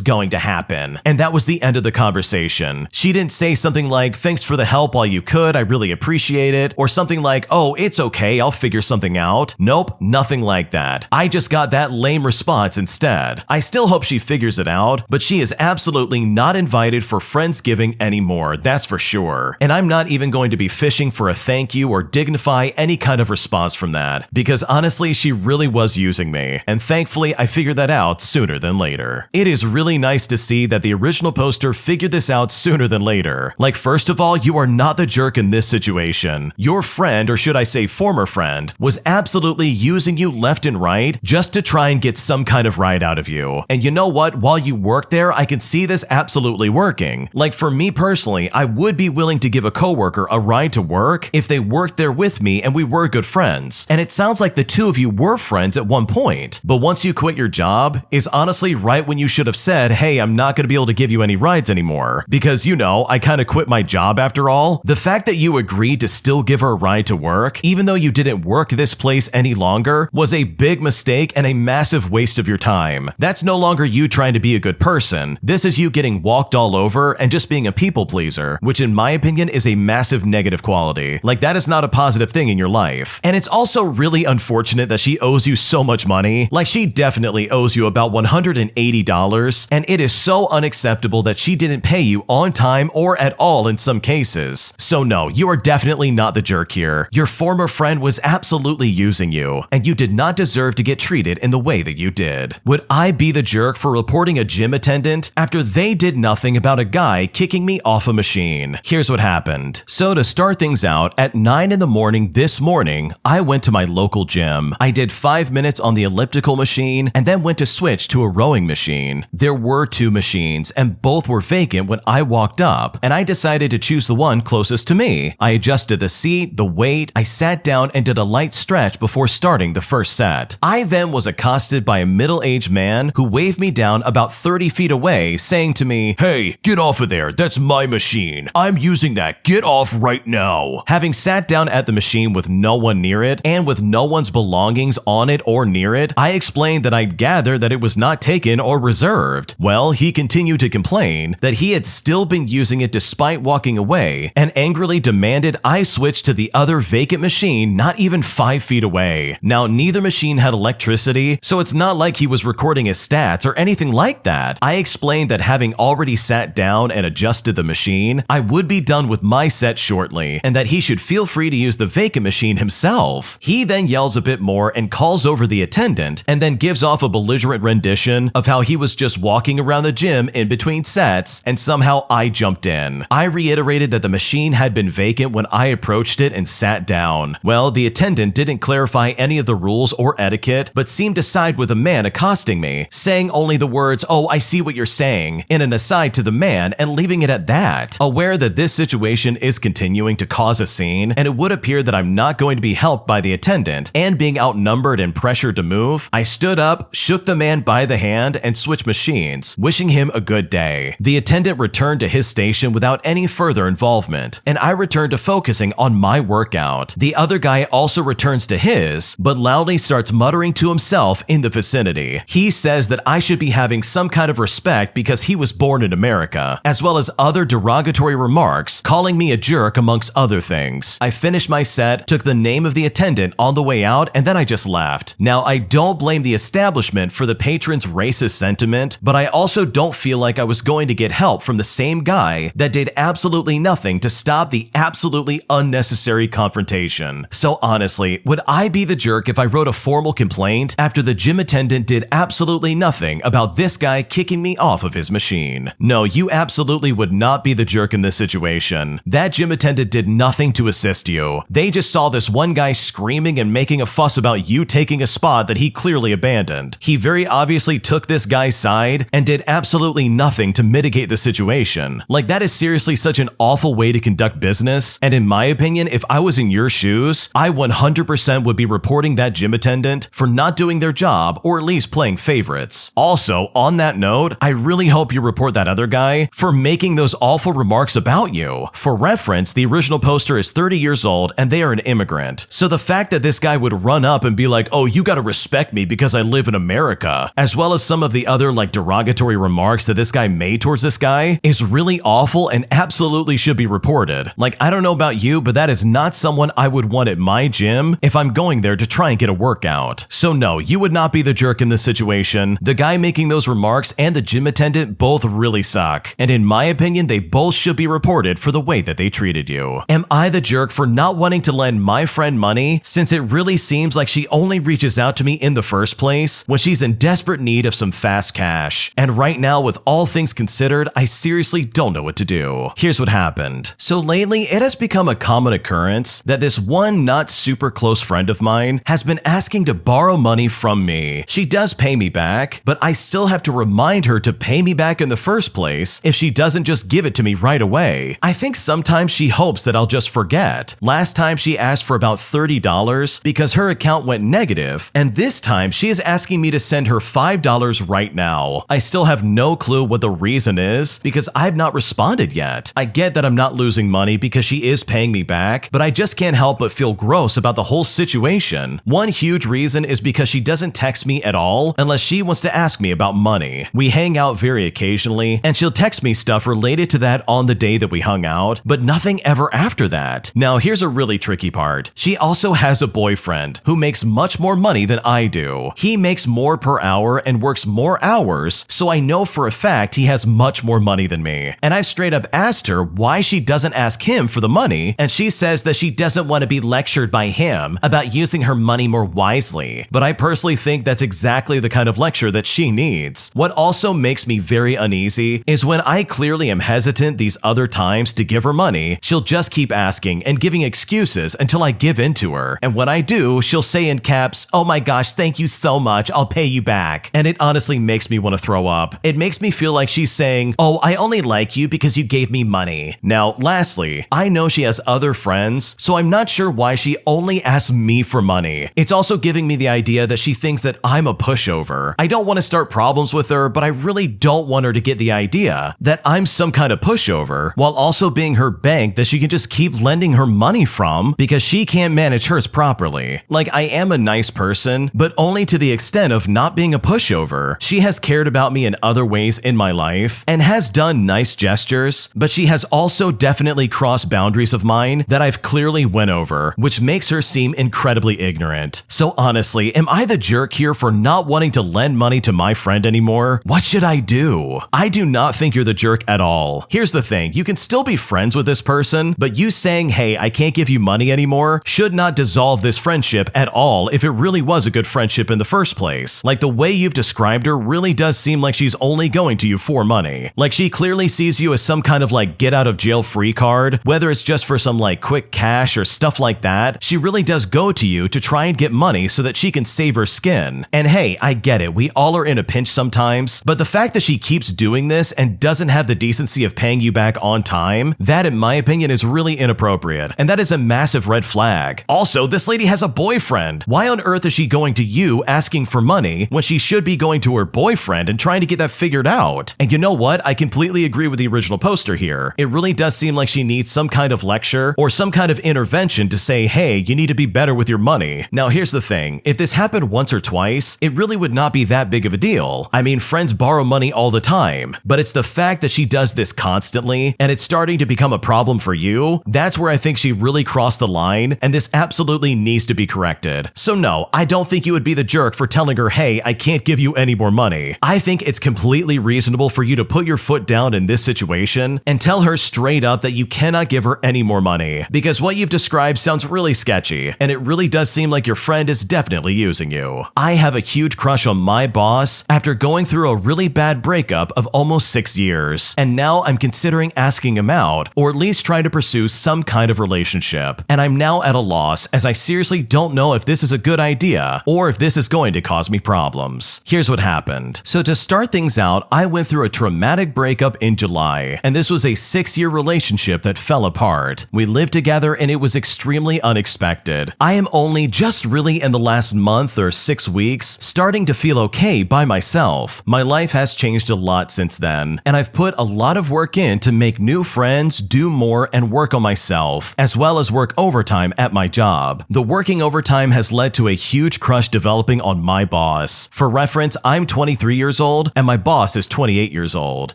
[SPEAKER 1] going to happen." And that was the end of the conversation. She didn't say something like, "Thanks for the help while you could, I really appreciate it," or something like, "Oh, it's okay, I'll figure something out." Nope, nothing like that. I just got that lame response instead. I still hope she figures it out, but she is absolutely not invited for Friendsgiving anymore, that's for sure. And I'm not even going to be fishing for a thank you or dignify any kind of response from that, because honestly, she really was using me, and thankfully I figured that out sooner than later. It is really nice to see that the original poster figured this out sooner than later. Like, first of all, you are not the jerk in this situation. Your friend, or should I say former friend, was absolutely using you left and right just to try and get some kind of ride out of you. And you know what? While you work there, I can see this absolutely working. Like, for me personally, I would be willing to give a coworker a ride to work if they worked there with me and we were good friends. And it sounds like the two of you were friends at one point. But once you quit your job is honestly right when you should have said, "Hey, I'm not going to be able to give you any rides anymore." Because, you know, I kind of quit my job after all. The fact that you agreed to still give her a ride to work, even though you didn't work this place any longer, was a big mistake and a massive waste of your time. That's no longer you trying to be a good person. This is you getting walked all over and just being a people pleaser, which in my opinion is a massive negative quality. Like, that is not a positive thing in your life. And it's also really unfortunate that she owes you so much money. Like, she definitely owes you about $180, and it is so unacceptable that she didn't pay you on time or at all in some cases. So no, you are definitely not the jerk here. Your former friend was absolutely using you, and you did not deserve to get treated in the way that you did. Would I be the jerk for reporting a gym attendant after they did nothing about a guy kicking me off a machine? Here's what happened. So to start things out, at 9 in the morning this morning, I went to my local gym. I did 5 minutes on the elliptical machine and then went to switch to a rowing machine. There were 2 machines and both were vacant when I walked up, and I decided to choose the one closest to me. I adjusted the seat, the weight, I sat down and did a light stretch before starting the first set. I then was accosted by a middle-aged man who waved me down about 30 feet away, saying to me, "Hey, get off of there, that's my machine. I'm using that, get off right now." Having sat down at the machine with no one near it, and with no one's belongings on it or near it, I explained that I'd gathered that it was not taken or reserved. Well, he continued to complain that he had still been using it despite walking away, and angrily demanded I switch to the other vacant machine not even 5 feet away. Now, neither machine had electricity, so it's not like he was recording his stats or anything like that. I explained that having already sat down and adjusted the machine, I would be done with my set shortly, and that he should feel free to use the vacant machine himself. He then yells a bit more and calls over the attendant, and then gives off a belligerent rendition of how he was just walking around the gym in between sets, and somehow I jumped in. I reiterated that the machine had been vacant when I approached it and sat down. Well, the attendant didn't clarify any of the rules or etiquette, but seemed to side with the man accosting me, saying only the words, "Oh, I see what you're saying," in an aside to the man, and leaving it at that. Aware that this situation is continuing to cause a scene, and it would appear that I'm not going to be helped by the attendant, second, and being outnumbered and pressured to move, I stood up, shook the man by the hand, and switched machines, wishing him a good day. The attendant returned to his station without any further involvement, and I returned to focusing on my workout. The other guy also returns to his, but loudly starts muttering to himself in the vicinity. He says that I should be having some kind of respect because he was born in America, as well as other derogatory remarks, calling me a jerk amongst other things. I finished my set, took the name of the attendant on the way out, and then I just left. Now, I don't blame the establishment for the patron's racist sentiment, but I also don't feel like I was going to get help from the same guy that did absolutely nothing to stop the absolutely unnecessary confrontation. So honestly, would I be the jerk if I wrote a formal complaint after the gym attendant did absolutely nothing about this guy kicking me off of his machine? No, you absolutely would not be the jerk in this situation. That gym attendant did nothing to assist you. They just saw this one guy screaming and making a fuss about you taking a spot that he clearly abandoned. He very obviously took this guy's side and did absolutely nothing to mitigate the situation. Like, that is seriously such an awful way to conduct business, and in my opinion, if I was in your shoes, I 100% would be reporting that gym attendant for not doing their job or at least playing favorites. Also, on that note, I really hope you report that other guy for making those awful remarks about you. For reference, the original poster is 30 years old and they are an immigrant. So the fact that this guy would run up and be like, oh, you gotta respect me because I live in America, as well as some of the other derogatory remarks that this guy made towards this guy, is really awful and absolutely should be reported. I don't know about you, but that is not someone I would want at my gym if I'm going there to try and get a workout. So no, you would not be the jerk in this situation. The guy making those remarks and the gym attendant both really suck, and in my opinion, they both should be reported for the way that they treated you. Am I the jerk for not wanting to lend my friend money, since it really seems like she only reaches out to me in the first place when she's in desperate need of some fast cash? And right now, with all things considered, I seriously don't know what to do. Here's what happened. So lately, it has become a common occurrence that this one not super close friend of mine has been asking to borrow money from me. She does pay me back, but I still have to remind her to pay me back in the first place if she doesn't just give it to me right away. I think sometimes she hopes that I'll just forget. Last time she asked for about $30 because her account went negative, and this time she is asking me to send her $5 right now. I still have no clue what the reason is because I've not responded yet. I get that I'm not losing money because she is paying me back, but I just can't help but feel gross about the whole situation. One huge reason is because she doesn't text me at all unless she wants to ask me about money. We hang out very occasionally, and she'll text me stuff related to that on the day that we hung out, but nothing ever after that. Now, here's a really tricky part. She also has a boyfriend who makes much more money than I do. He makes more per hour and works more hours, so I know for a fact he has much more money than me. And I've straight up asked her why she doesn't ask him for the money, and she says that she doesn't want to be lectured by him about using her money more wisely. But I personally think that's exactly the kind of lecture that she needs. What also makes me very uneasy is when I clearly am hesitant these other times to give her money, she'll just keep asking and giving excuses until I give in to her. And when I do, she'll say in caps, "Oh my gosh, thank you so much, I'll pay you back." And it honestly makes me want to throw up. It makes me feel like she's saying, "Oh, I only like you because you gave me money." Now, lastly, I know she has other friends, so I'm not sure why she only asks me for money. It's also giving me the idea that she thinks that I'm a pushover. I don't want to start problems with her, but I really don't want her to get the idea that I'm some kind of pushover, while also being her bank that she can just keep lending her money from because she can't manage hers properly. I am a nice person, but only to the extent of not being a pushover. She has cared about me in other ways in my life and has done nice gestures, but she has also definitely crossed boundaries of mine that I've clearly went over, which makes her seem incredibly ignorant. So honestly, am I the jerk here for not wanting to lend money to my friend anymore? What should I do? I do not think you're the jerk at all. Here's the thing, you can still be friends with this person, but you saying, "Hey, I can't give you money anymore," should not dissolve this friendship at all if it really was a good friendship in the first place. The way you've described her really does seem like she's only going to you for money. She clearly sees you as some kind of get out of jail free card, whether it's just for some quick cash or stuff like that. She really does go to you to try and get money so that she can save her skin. And hey, I get it, we all are in a pinch sometimes, but the fact that she keeps doing this and doesn't have the decency of paying you back on time, that in my opinion is really inappropriate, and that is a massive red flag. Also, this lady has a boyfriend. Why on earth is she going to you asking for money when she should be going to her boyfriend and trying to get that figured out? And you know what? I completely agree with the original poster here. It really does seem like she needs some kind of lecture or some kind of intervention to say, hey, you need to be better with your money. Now, here's the thing. If this happened once or twice, it really would not be that big of a deal. I mean, friends borrow money all the time, but it's the fact that she does this constantly and it's starting to become a problem for you. That's where I think she really crossed the line, and this absolutely needs to be corrected. So no, I don't think you would be the jerk for telling her, hey, I can't give you any more money. I think it's completely reasonable for you to put your foot down in this situation and tell her straight up that you cannot give her any more money, because what you've described sounds really sketchy, and it really does seem like your friend is definitely using you. I have a huge crush on my boss after going through a really bad breakup of almost 6 years, and now I'm considering asking him out, or at least try to pursue some kind of relationship, and I'm now at a loss as I seriously don't know if this is a good idea or if this is going to cause me problems. Here's what happened. So to start things out, I went through a traumatic breakup in July, and this was a 6-year relationship that fell apart. We lived together and it was extremely unexpected. I am only just really in the last month or 6 weeks starting to feel okay by myself. My life has changed a lot since then, and I've put a lot of work in to make new friends, do more, and work on myself, as well as work overtime at my job. The working overtime has led to a huge crush developing on my boss. For reference, I'm 23 years old and my boss is 28 years old.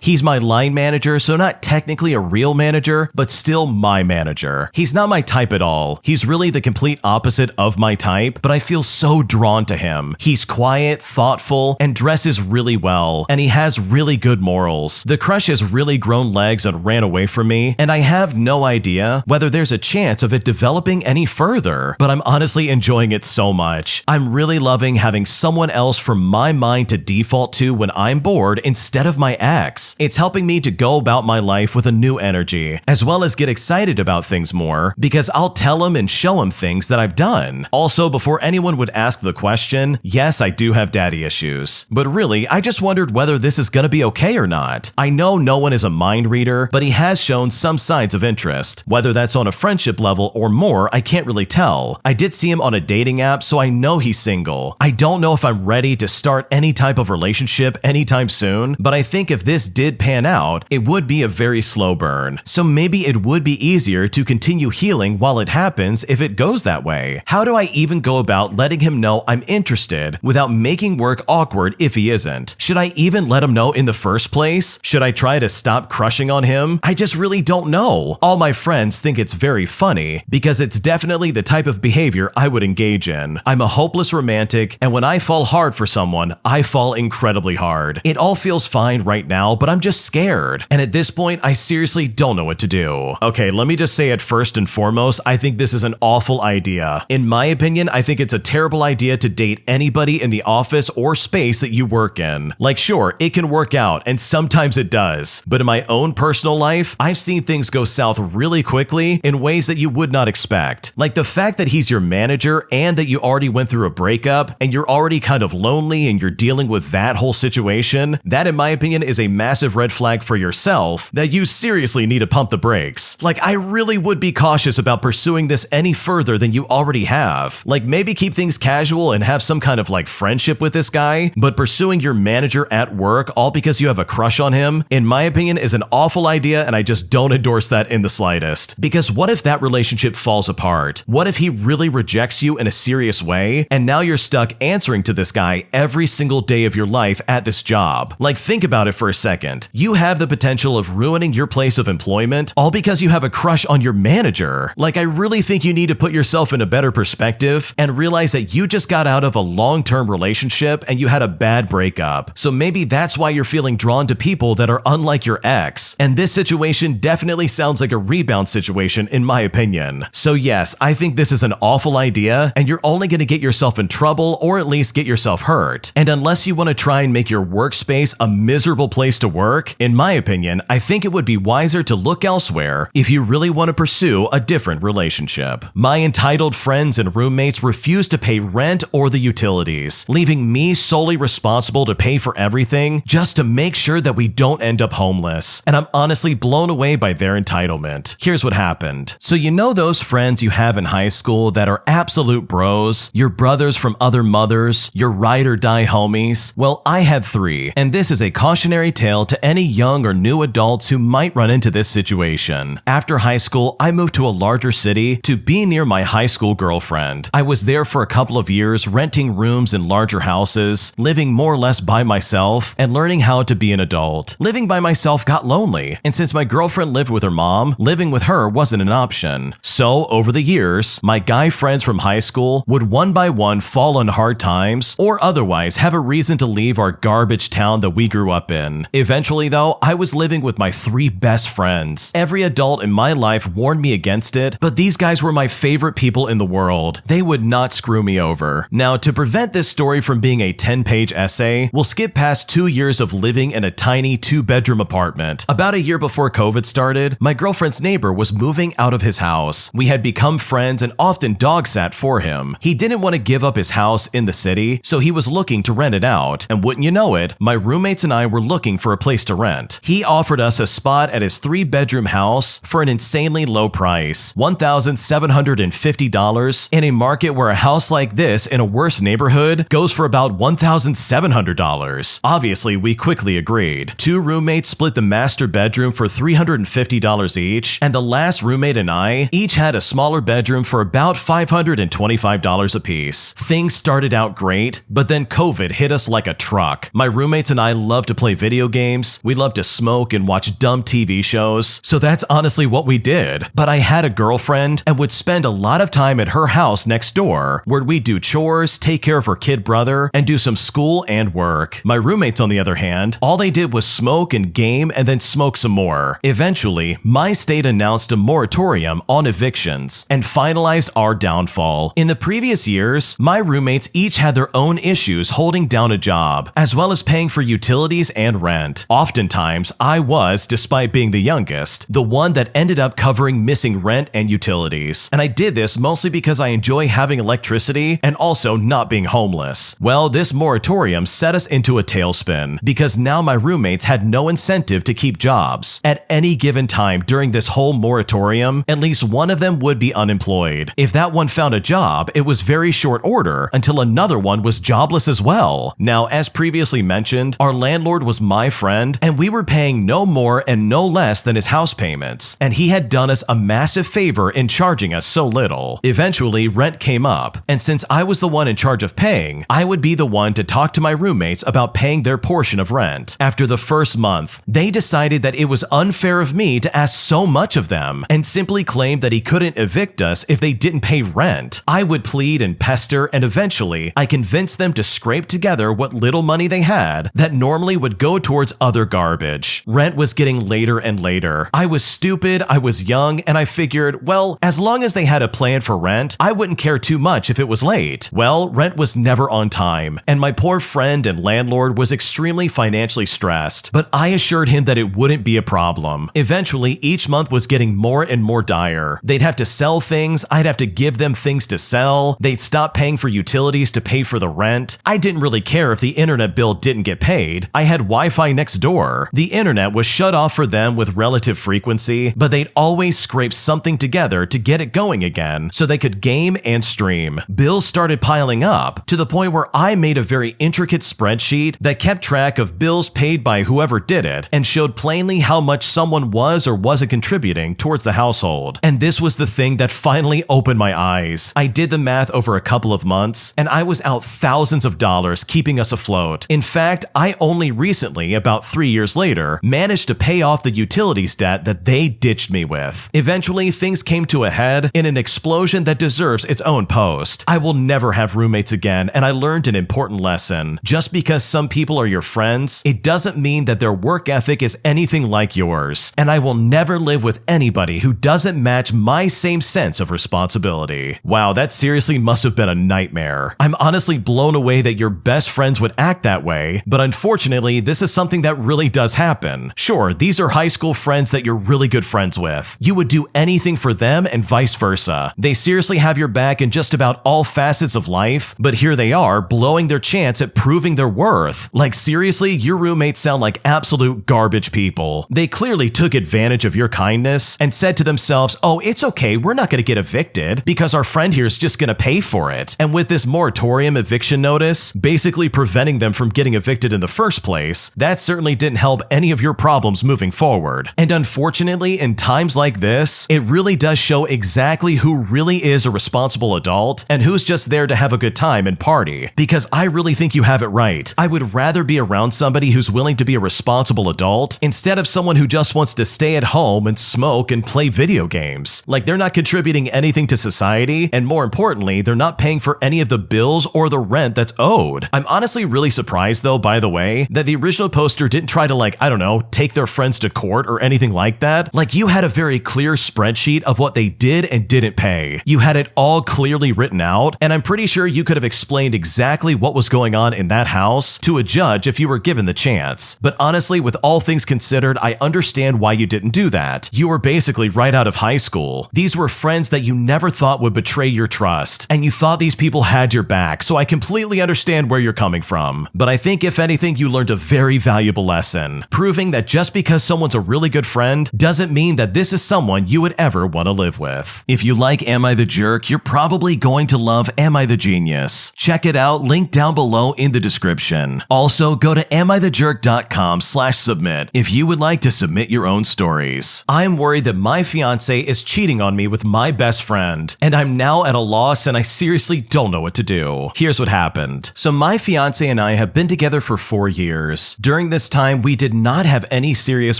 [SPEAKER 1] He's my line manager, so not technically a real manager, but still my manager. He's not my type at all. He's really the complete opposite of my type, but I feel so drawn to him. He's quiet, thoughtful, and dresses really well, and he has really good morals. The crush has really grown legs and ran away from me, and I have no idea whether there's a chance of it developing any further, but I'm honestly enjoying it so much. I'm really loving having someone else from my mind to default to when I'm bored instead of my ex. It's helping me to go about my life with a new energy, as well as get excited about things more, because I'll tell him and show him things that I've done. Also, before anyone would ask the question, yes, I do have daddy issues. But really, I just wondered whether this is gonna be okay or not. I know no one is a mind reader, but he has shown some signs of interest. Whether that's on a friendship level or more, I can't really tell. I did see him on a dating app, so I know he's single. I don't know if I'm ready to start any type of relationship anytime soon, but I think if this did pan out, it would be a very slow burn. So maybe it would be easier to continue healing while it happens if it goes that way. How do I even go about letting him know I'm interested without making work awkward if he isn't? Should I even let him know in the first place? Should I try to stop crushing on him? I just really don't know. All my friends think it's very funny because it's definitely the type of behavior I would engage in. I'm a hopeless romantic, and when I fall hard for someone, I fall incredibly hard. It all feels fine right now, but I'm just scared. And at this point, I seriously don't know what to do. Okay, let me just say it first and foremost, I think this is an awful idea. In my opinion, I think it's a terrible idea to date anybody in the office or space that you work in. Like, sure, it can work out, and sometimes it does. But in my own personal life, I've seen things go south really quickly in ways that you would not expect. Like the fact that he's your manager and that you already went through a breakup and you're already kind of lonely and you're dealing with that whole situation, that in my opinion is a massive red flag for yourself that you seriously need to pump the brakes. Like, I really would be cautious about pursuing this any further than you already have. Like, maybe keep things casual and have some kind of like friendship with this guy, but pursuing your manager at work all because you have a crush on him, in my opinion, is an awful idea, and I just don't endorse that in the slightest. Because what if that relationship falls apart? What if he really rejects you in a serious way, and now you're stuck answering to this guy every single day of your life at this job? Like, think about it for a second. You have the potential of ruining your place of employment all because you have a crush on your manager. Like, I really think you need to put yourself in a better perspective and realize that you just got out of a long-term relationship and you had a bad breakup. So maybe that's why you're feeling drawn to people that are unlike your ex. And this situation definitely sounds like a rebound situation in my opinion. So yes, I think this is an awful idea, and you're only going to get yourself in trouble or at least get yourself hurt. And unless you want to try and make your workspace a miserable place to work, in my opinion, I think it would be wiser to look elsewhere if you really want to pursue a different relationship. My entitled friends and roommates refuse to pay rent or the utilities, leaving me solely responsible to pay for everything just to make sure that we don't end up homeless. And I'm honestly blown away by their entitlement. Here's what happened. So you know those friends you have in high school that that are absolute bros, your brothers from other mothers, your ride or die homies? Well, I had 3, and this is a cautionary tale to any young or new adults who might run into this situation. After high school, I moved to a larger city to be near my high school girlfriend. I was there for a couple of years, renting rooms in larger houses, living more or less by myself, and learning how to be an adult. Living by myself got lonely, and since my girlfriend lived with her mom, living with her wasn't an option. So, over the years, my guy friends from high school would one by one fall on hard times or otherwise have a reason to leave our garbage town that we grew up in. Eventually, though, I was living with my 3 best friends. Every adult in my life warned me against it, but these guys were my favorite people in the world. They would not screw me over. Now, to prevent this story from being a 10-page essay, we'll skip past 2 years of living in a tiny 2-bedroom apartment. About a year before COVID started, my girlfriend's neighbor was moving out of his house. We had become friends and often dog sat for him. He didn't want to give up his house in the city, so he was looking to rent it out. And wouldn't you know it, my roommates and I were looking for a place to rent. He offered us a spot at his 3-bedroom house for an insanely low price, $1,750, in a market where a house like this in a worse neighborhood goes for about $1,700. Obviously, we quickly agreed. 2 roommates split the master bedroom for $350 each, and the last roommate and I each had a smaller bedroom for about $525 apiece. Things started out great, but then COVID hit us like a truck. My roommates and I love to play video games, we love to smoke and watch dumb TV shows, so that's honestly what we did. But I had a girlfriend and would spend a lot of time at her house next door, where we'd do chores, take care of her kid brother, and do some school and work. My roommates, on the other hand, all they did was smoke and game and then smoke some more. Eventually, my state announced a moratorium on evictions and finalized our downfall. In the previous years, my roommates each had their own issues holding down a job, as well as paying for utilities and rent. Oftentimes, I was, despite being the youngest, the one that ended up covering missing rent and utilities. And I did this mostly because I enjoy having electricity and also not being homeless. Well, this moratorium set us into a tailspin, because now my roommates had no incentive to keep jobs. At any given time during this whole moratorium, at least one of them would be unemployed. If that one found a job, it was very short order until another one was jobless as well. Now, as previously mentioned, our landlord was my friend, and we were paying no more and no less than his house payments, and he had done us a massive favor in charging us so little. Eventually, rent came up, and since I was the one in charge of paying, I would be the one to talk to my roommates about paying their portion of rent. After the first month, they decided that it was unfair of me to ask so much of them, and simply claimed that he couldn't evict us if they didn't pay rent. I would plead and pester, and eventually, I convinced them to scrape together what little money they had that normally would go towards other garbage. Rent was getting later and later. I was stupid, I was young, and I figured, well, as long as they had a plan for rent, I wouldn't care too much if it was late. Well, rent was never on time, and my poor friend and landlord was extremely financially stressed, but I assured him that it wouldn't be a problem. Eventually, each month was getting more and more dire. They'd have to sell things, I'd have to give them things to sell, they'd stop paying for utilities to pay for the rent. I didn't really care if the internet bill didn't get paid. I had Wi-Fi next door. The internet was shut off for them with relative frequency, but they'd always scrape something together to get it going again so they could game and stream. Bills started piling up to the point where I made a very intricate spreadsheet that kept track of bills paid by whoever did it and showed plainly how much someone was or wasn't contributing towards the household. And this was the thing that finally opened my eyes. I did the math over a couple of months, and I was out thousands of dollars keeping us afloat. In fact, I only recently, about 3 years later, managed to pay off the utilities debt that they ditched me with. Eventually, things came to a head in an explosion that deserves its own post. I will never have roommates again, and I learned an important lesson. Just because some people are your friends, it doesn't mean that their work ethic is anything like yours. And I will never live with anybody who doesn't match my same sense of responsibility. Wow, that seriously must have been a nightmare. I'm honestly blown away that your best friends would act that way, but unfortunately, this is something that really does happen. Sure, these are high school friends that you're really good friends with. You would do anything for them and vice versa. They seriously have your back in just about all facets of life, but here they are blowing their chance at proving their worth. Like seriously, your roommates sound like absolute garbage people. They clearly took advantage of your kindness and said to themselves, oh, it's okay, we're not gonna get evicted. because our friend here is just gonna pay for it. And with this moratorium eviction notice, basically preventing them from getting evicted in the first place, that certainly didn't help any of your problems moving forward. And unfortunately, in times like this, it really does show exactly who really is a responsible adult and who's just there to have a good time and party. Because I really think you have it right. I would rather be around somebody who's willing to be a responsible adult instead of someone who just wants to stay at home and smoke and play video games. Like, they're not contributing anything to society, and more importantly, they're not paying for any of the bills or the rent that's owed. I'm honestly really surprised though, by the way, that the original poster didn't try to, like, I don't know, take their friends to court or anything like that. Like, you had a very clear spreadsheet of what they did and didn't pay. You had it all clearly written out, and I'm pretty sure you could have explained exactly what was going on in that house to a judge if you were given the chance. But honestly, with all things considered, I understand why you didn't do that. You were basically right out of high school. These were friends that you never thought would betray your trust, and you thought these people had your back, so I completely understand where you're coming from. But I think if anything, you learned a very valuable lesson, proving that just because someone's a really good friend doesn't mean that this is someone you would ever want to live with. If you like Am I the Jerk, you're probably going to love Am I the Genius. Check it out, link down below in the description. Also, go to AmITheJerk.com/submit if you would like to submit your own stories. I'm worried that my fiance is cheating on me with my best friend, and I'm now at a loss and I seriously don't know what to do. Here's what happened. So my fiance and I have been together for 4 years. During this time, we did not have any serious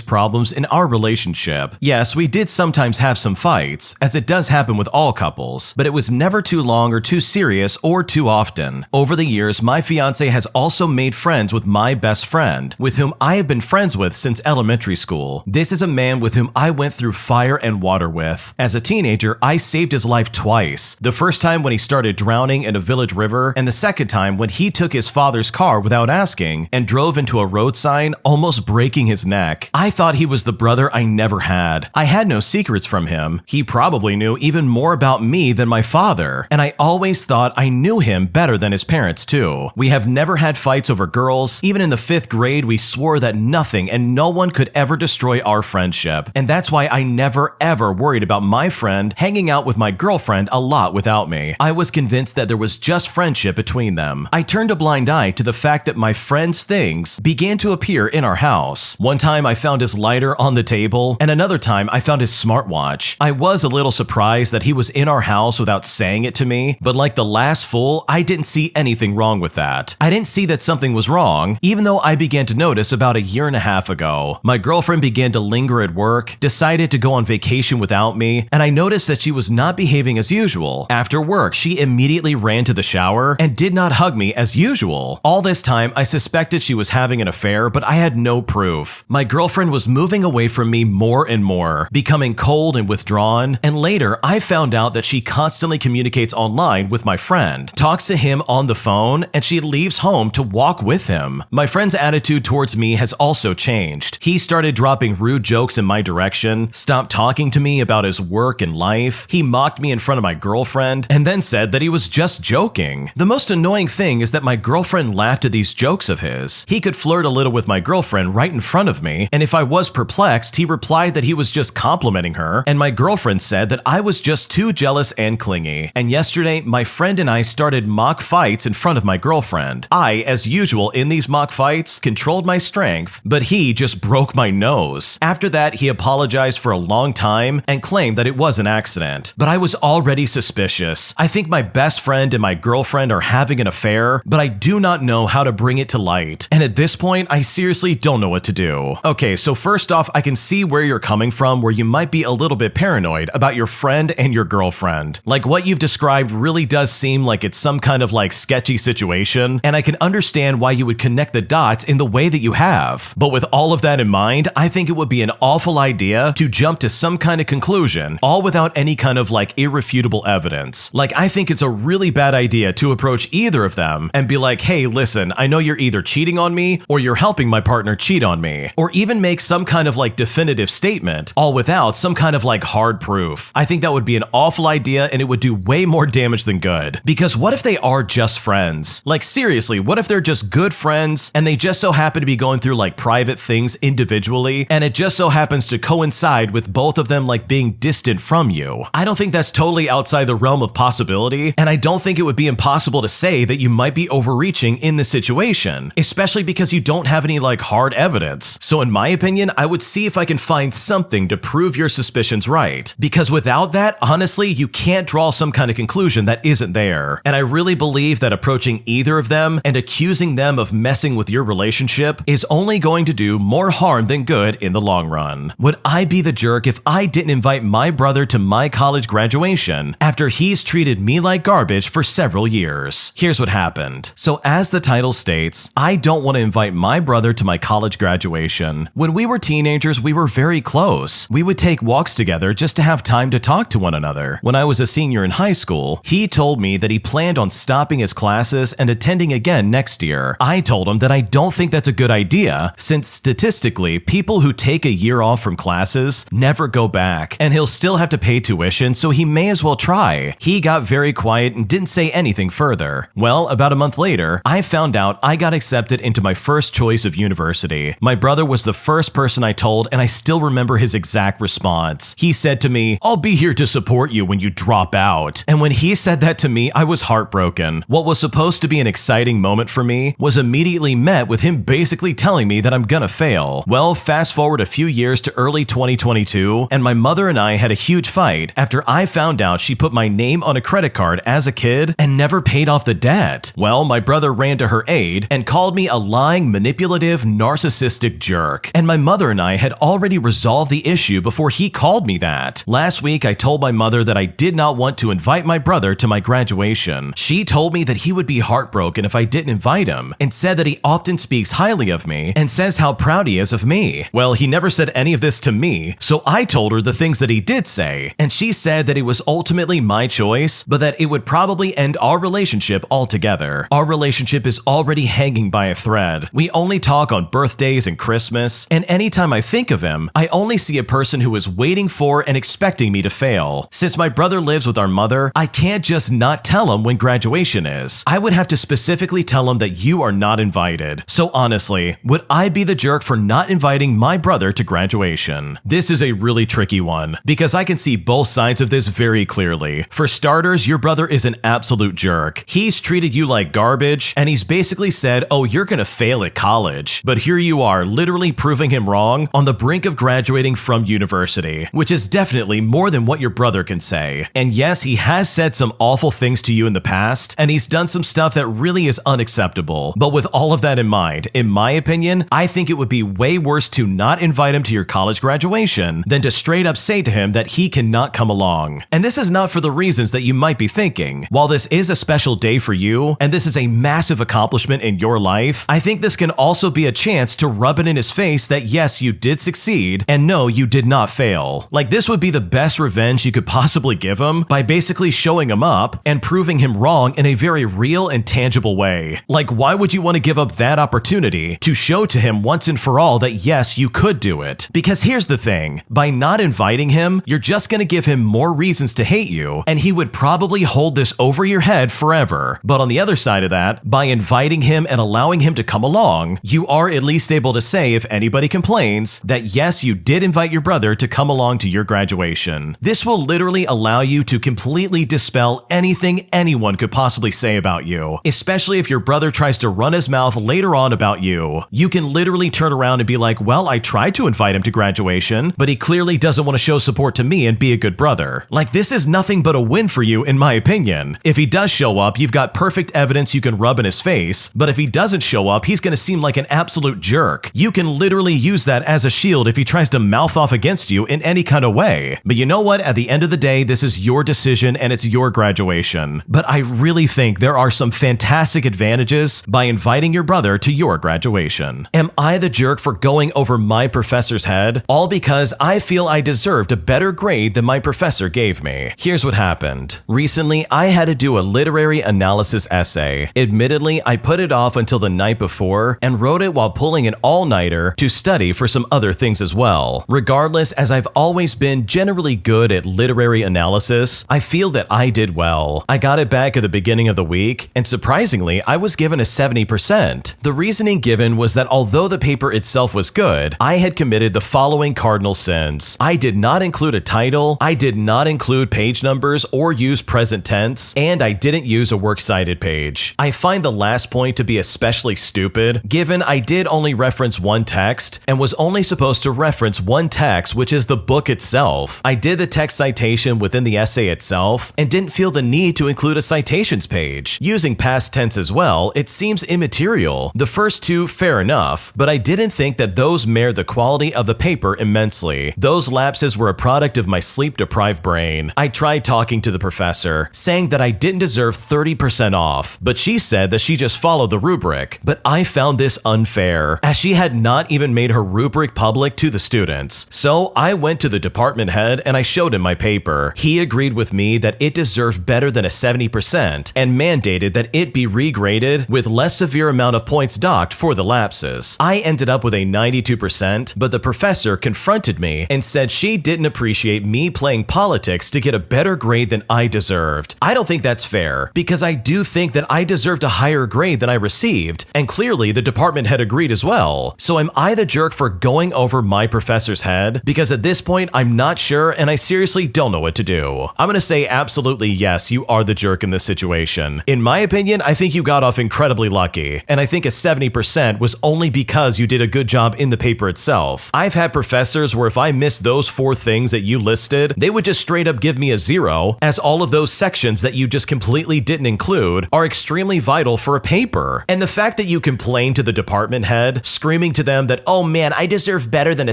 [SPEAKER 1] problems in our relationship. Yes, we did sometimes have some fights, as it does happen with all couples, but it was never too long or too serious or too often. Over the years, my fiance has also made friends with my best friend, with whom I have been friends with since elementary school. This is a man with whom I went through fire and water with. As a teenager, I saved his life twice. The first time when he started drowning in a village river, and the second time when he took his father's car without asking and drove into a road sign, almost breaking his neck. I thought he was the brother I never had. I had no secrets from him. He probably knew even more about me than my father, and I always thought I knew him better than his parents too. We have never had fights over girls. Even in the 5th grade, we swore that nothing and no one could ever destroy our friendship, and that's why I never ever worried about my friend hanging out with my girlfriend a lot without me. I was convinced that there was just friendship between them. I turned a blind eye to the fact that my friend's things began to appear in our house. One time I found his lighter on the table, and another time I found his smartwatch. I was a little surprised that he was in our house without saying it to me, but like the last fool, I didn't see anything wrong with that. I didn't see that something was wrong, even though I began to notice about a year and a half ago. My girlfriend began to linger at work, decided to go on vacation without me, and I noticed that she was not behaving as usual. After work, she immediately ran to the shower and did not hug me as usual. All this time, I suspected she was having an affair, but I had no proof. My girlfriend was moving away from me more and more, becoming cold and withdrawn, and later I found out that she constantly communicates online with my friend, talks to him on the phone, and she leaves home to walk with him. My friend's attitude towards me has also changed. He started dropping rude jokes in my direction, stopped talking to me about his work and life. He mocked me in front of my girlfriend, and then said that he was just joking. The most annoying thing is that my girlfriend laughed at these jokes of his. He could flirt a little with my girlfriend right in front of me, and if I was perplexed, he replied that he was just complimenting her, and my girlfriend said that I was just too jealous and clingy. And yesterday, my friend and I started mock fights in front of my girlfriend. I, as usual in these mock fights, controlled my strength, but he just broke my nose. After that, he apologized for a long time and claimed that it was an accident. But I was already suspicious. I think my best friend and my girlfriend are having an affair, but I do not know how to bring it to light. And at this point, I seriously don't know what to do. Okay, so first off, I can see where you're coming from, where you might be a little bit paranoid about your friend and your girlfriend. Like, what you've described really does seem like it's some kind of like sketchy situation, and I can understand why you would connect the dots in the way that you have. But with all of that in mind, I think it would be an awful idea to jump to some kind of conclusion, all without any kind of like irrefutable evidence. Like, I think it's a really bad idea to approach either of them and be like, hey, listen, I know you're either cheating on me or you're helping my partner cheat on me, or even make some kind of like definitive statement, all without some kind of like hard proof. I think that would be an awful idea, and it would do way more damage than good. Because what if they are just friends? Like, seriously, what if they're just good friends and they just so happen to be going through like private things individually, and it just so happens to coincide with both of them like being distant from you? I don't think that's totally outside the realm of possibility, and I don't think it would be impossible to say that you might be overreaching in this situation, especially because you don't have any hard evidence. So in my opinion, I would see if I can find something to prove your suspicions right, because without that, honestly, you can't draw some kind of conclusion that isn't there. And I really believe that approaching either of them and accusing them of messing with your relationship is only going to do more harm than good in the long run. Would I be the jerk if I didn't invite my brother to my college graduation after he's treated me like garbage for several years? Here's what happened. So as the title states, I don't want to invite my brother to my college graduation. When we were teenagers, we were very close. We would take walks together just to have time to talk to one another. When I was a senior in high school, he told me that he planned on stopping his classes and attending again next year. I told him that I don't think that's a good idea, since statistically, people who take a year off from classes never go back, and he'll still have to pay tuition, so he may as well try. He got very quiet and didn't say anything further. Well, about a month later, I found out I got accepted into my first choice of university. My brother was the first person I told, and I still remember his exact response. He said to me, "I'll be here to support you when you drop out." And when he said that to me, I was heartbroken. What was supposed to be an exciting moment for me was immediately met with him basically telling me that I'm gonna fail. Well, fast forward a few years to early 2022, and my mother and I had a huge fight after I found out she put my name on a credit card as a kid and never paid off the debt. Well, my brother ran to her aid and called me a lying, manipulative, narcissistic jerk. And my mother and I had already resolved the issue before he called me that. Last week, I told my mother that I did not want to invite my brother to my graduation. She told me that he would be heartbroken if I didn't invite him, and said that he often speaks highly of me and says how proud he is of me. Well, he never said any of this to me, so I told her the things that he did say, and she said that it was ultimately my choice, but that it would probably end our relationship altogether. Our relationship is already hanging by a thread. We only talk on birthdays and Christmas, and anytime I think of him, I only see a person who is waiting for and expecting me to fail. Since my brother lives with our mother, I can't just not tell him when graduation is. I would have to specifically tell him that you are not invited. So honestly, would I be the jerk for not inviting my brother to graduation? This is a really tricky one, because I can see both sides of this very clearly. For starters, your brother is an absolute jerk. He's treated you like garbage, and he's basically said, "Oh, you're gonna fail at college." But here you are, literally proving him wrong on the brink of graduating from university, which is definitely more than what your brother can say. And yes, he has said some awful things to you in the past, and he's done some stuff that really is unacceptable. But with all of that in mind, in my opinion, I think it would be way worse to not invite him to your college graduation than to straight up say to him that he cannot come along. And this is not for the reasons that you might be thinking. While this is a special day for you, and this is a massive accomplishment in your life, I think this can also be a chance to rub it in his face that yes, you did succeed, and no, you did not fail. Like, this would be the best revenge you could possibly give him, by basically showing him up and proving him wrong in a very real and tangible way. Like, why would you want to give up that opportunity to show to him once and for all that yes, you could do it? Because here's the thing, by not inviting him, you're just gonna give him more reasons to hate you, and he would probably hold this over your head forever. But on the other side of that, by inviting him and allowing him to come along, you are at least able to say, if anybody complains, that yes, you did invite your brother to come along to your graduation. This will literally allow you to completely dispel anything anyone could possibly say about you, especially if your brother tries to run his mouth later on about you. You can literally turn around and be like, well, I tried to invite him to graduation, but he clearly doesn't want to show support to me and be a good brother. Like, this is nothing but a win for you, in my opinion. If he does show up, you've got perfect evidence you can rub in his face, but if he doesn't show up, he's gonna seem like an absolute jerk. You can literally use that as a shield if he tries to mouth off against you in any kind of way. But you know what? At the end of the day, this is your decision and it's your graduation. But I really think there are some fantastic advantages by inviting your brother to your graduation. Am I the jerk for going over my professor's head? All because I feel I deserved a better grade than my professor gave me. Here's what happened. Recently, I had to do a literary analysis essay. Admittedly, I put it off until the night before and wrote it while pulling an all-nighter to study for some other things as well. Regardless, as I've always been generally good at literary analysis, I feel that I did well. I got it back at the beginning of the week, and surprisingly, I was given a 70%. The reasoning given was that although the paper itself was good, I had committed the following cardinal sins. I did not include a title, I did not include include page numbers or use present tense, and I didn't use a works cited page. I find the last point to be especially stupid, given I did only reference one text and was only supposed to reference one text, which is the book itself. I did the text citation within the essay itself and didn't feel the need to include a citations page. Using past tense as well, it seems immaterial. The first two, fair enough, but I didn't think that those marred the quality of the paper immensely. Those lapses were a product of my sleep-deprived brain. I tried talking to the professor, saying that I didn't deserve 30% off, but she said that she just followed the rubric. But I found this unfair, as she had not even made her rubric public to the students. So I went to the department head and I showed him my paper. He agreed with me that it deserved better than a 70% and mandated that it be regraded with less severe amount of points docked for the lapses. I ended up with a 92%, but the professor confronted me and said she didn't appreciate me playing politics to get a better grade than I deserved. I don't think that's fair, because I do think that I deserved a higher grade than I received, and clearly the department head agreed as well. So am I the jerk for going over my professor's head? Because at this point, I'm not sure and I seriously don't know what to do. I'm gonna say absolutely yes, you are the jerk in this situation. In my opinion, I think you got off incredibly lucky, and I think a 70% was only because you did a good job in the paper itself. I've had professors where if I missed those 4 things that you listed, they would just straight up give me a 0, as all of those sections that you just completely didn't include are extremely vital for a paper. And the fact that you complained to the department head, screaming to them that, oh man, I deserve better than a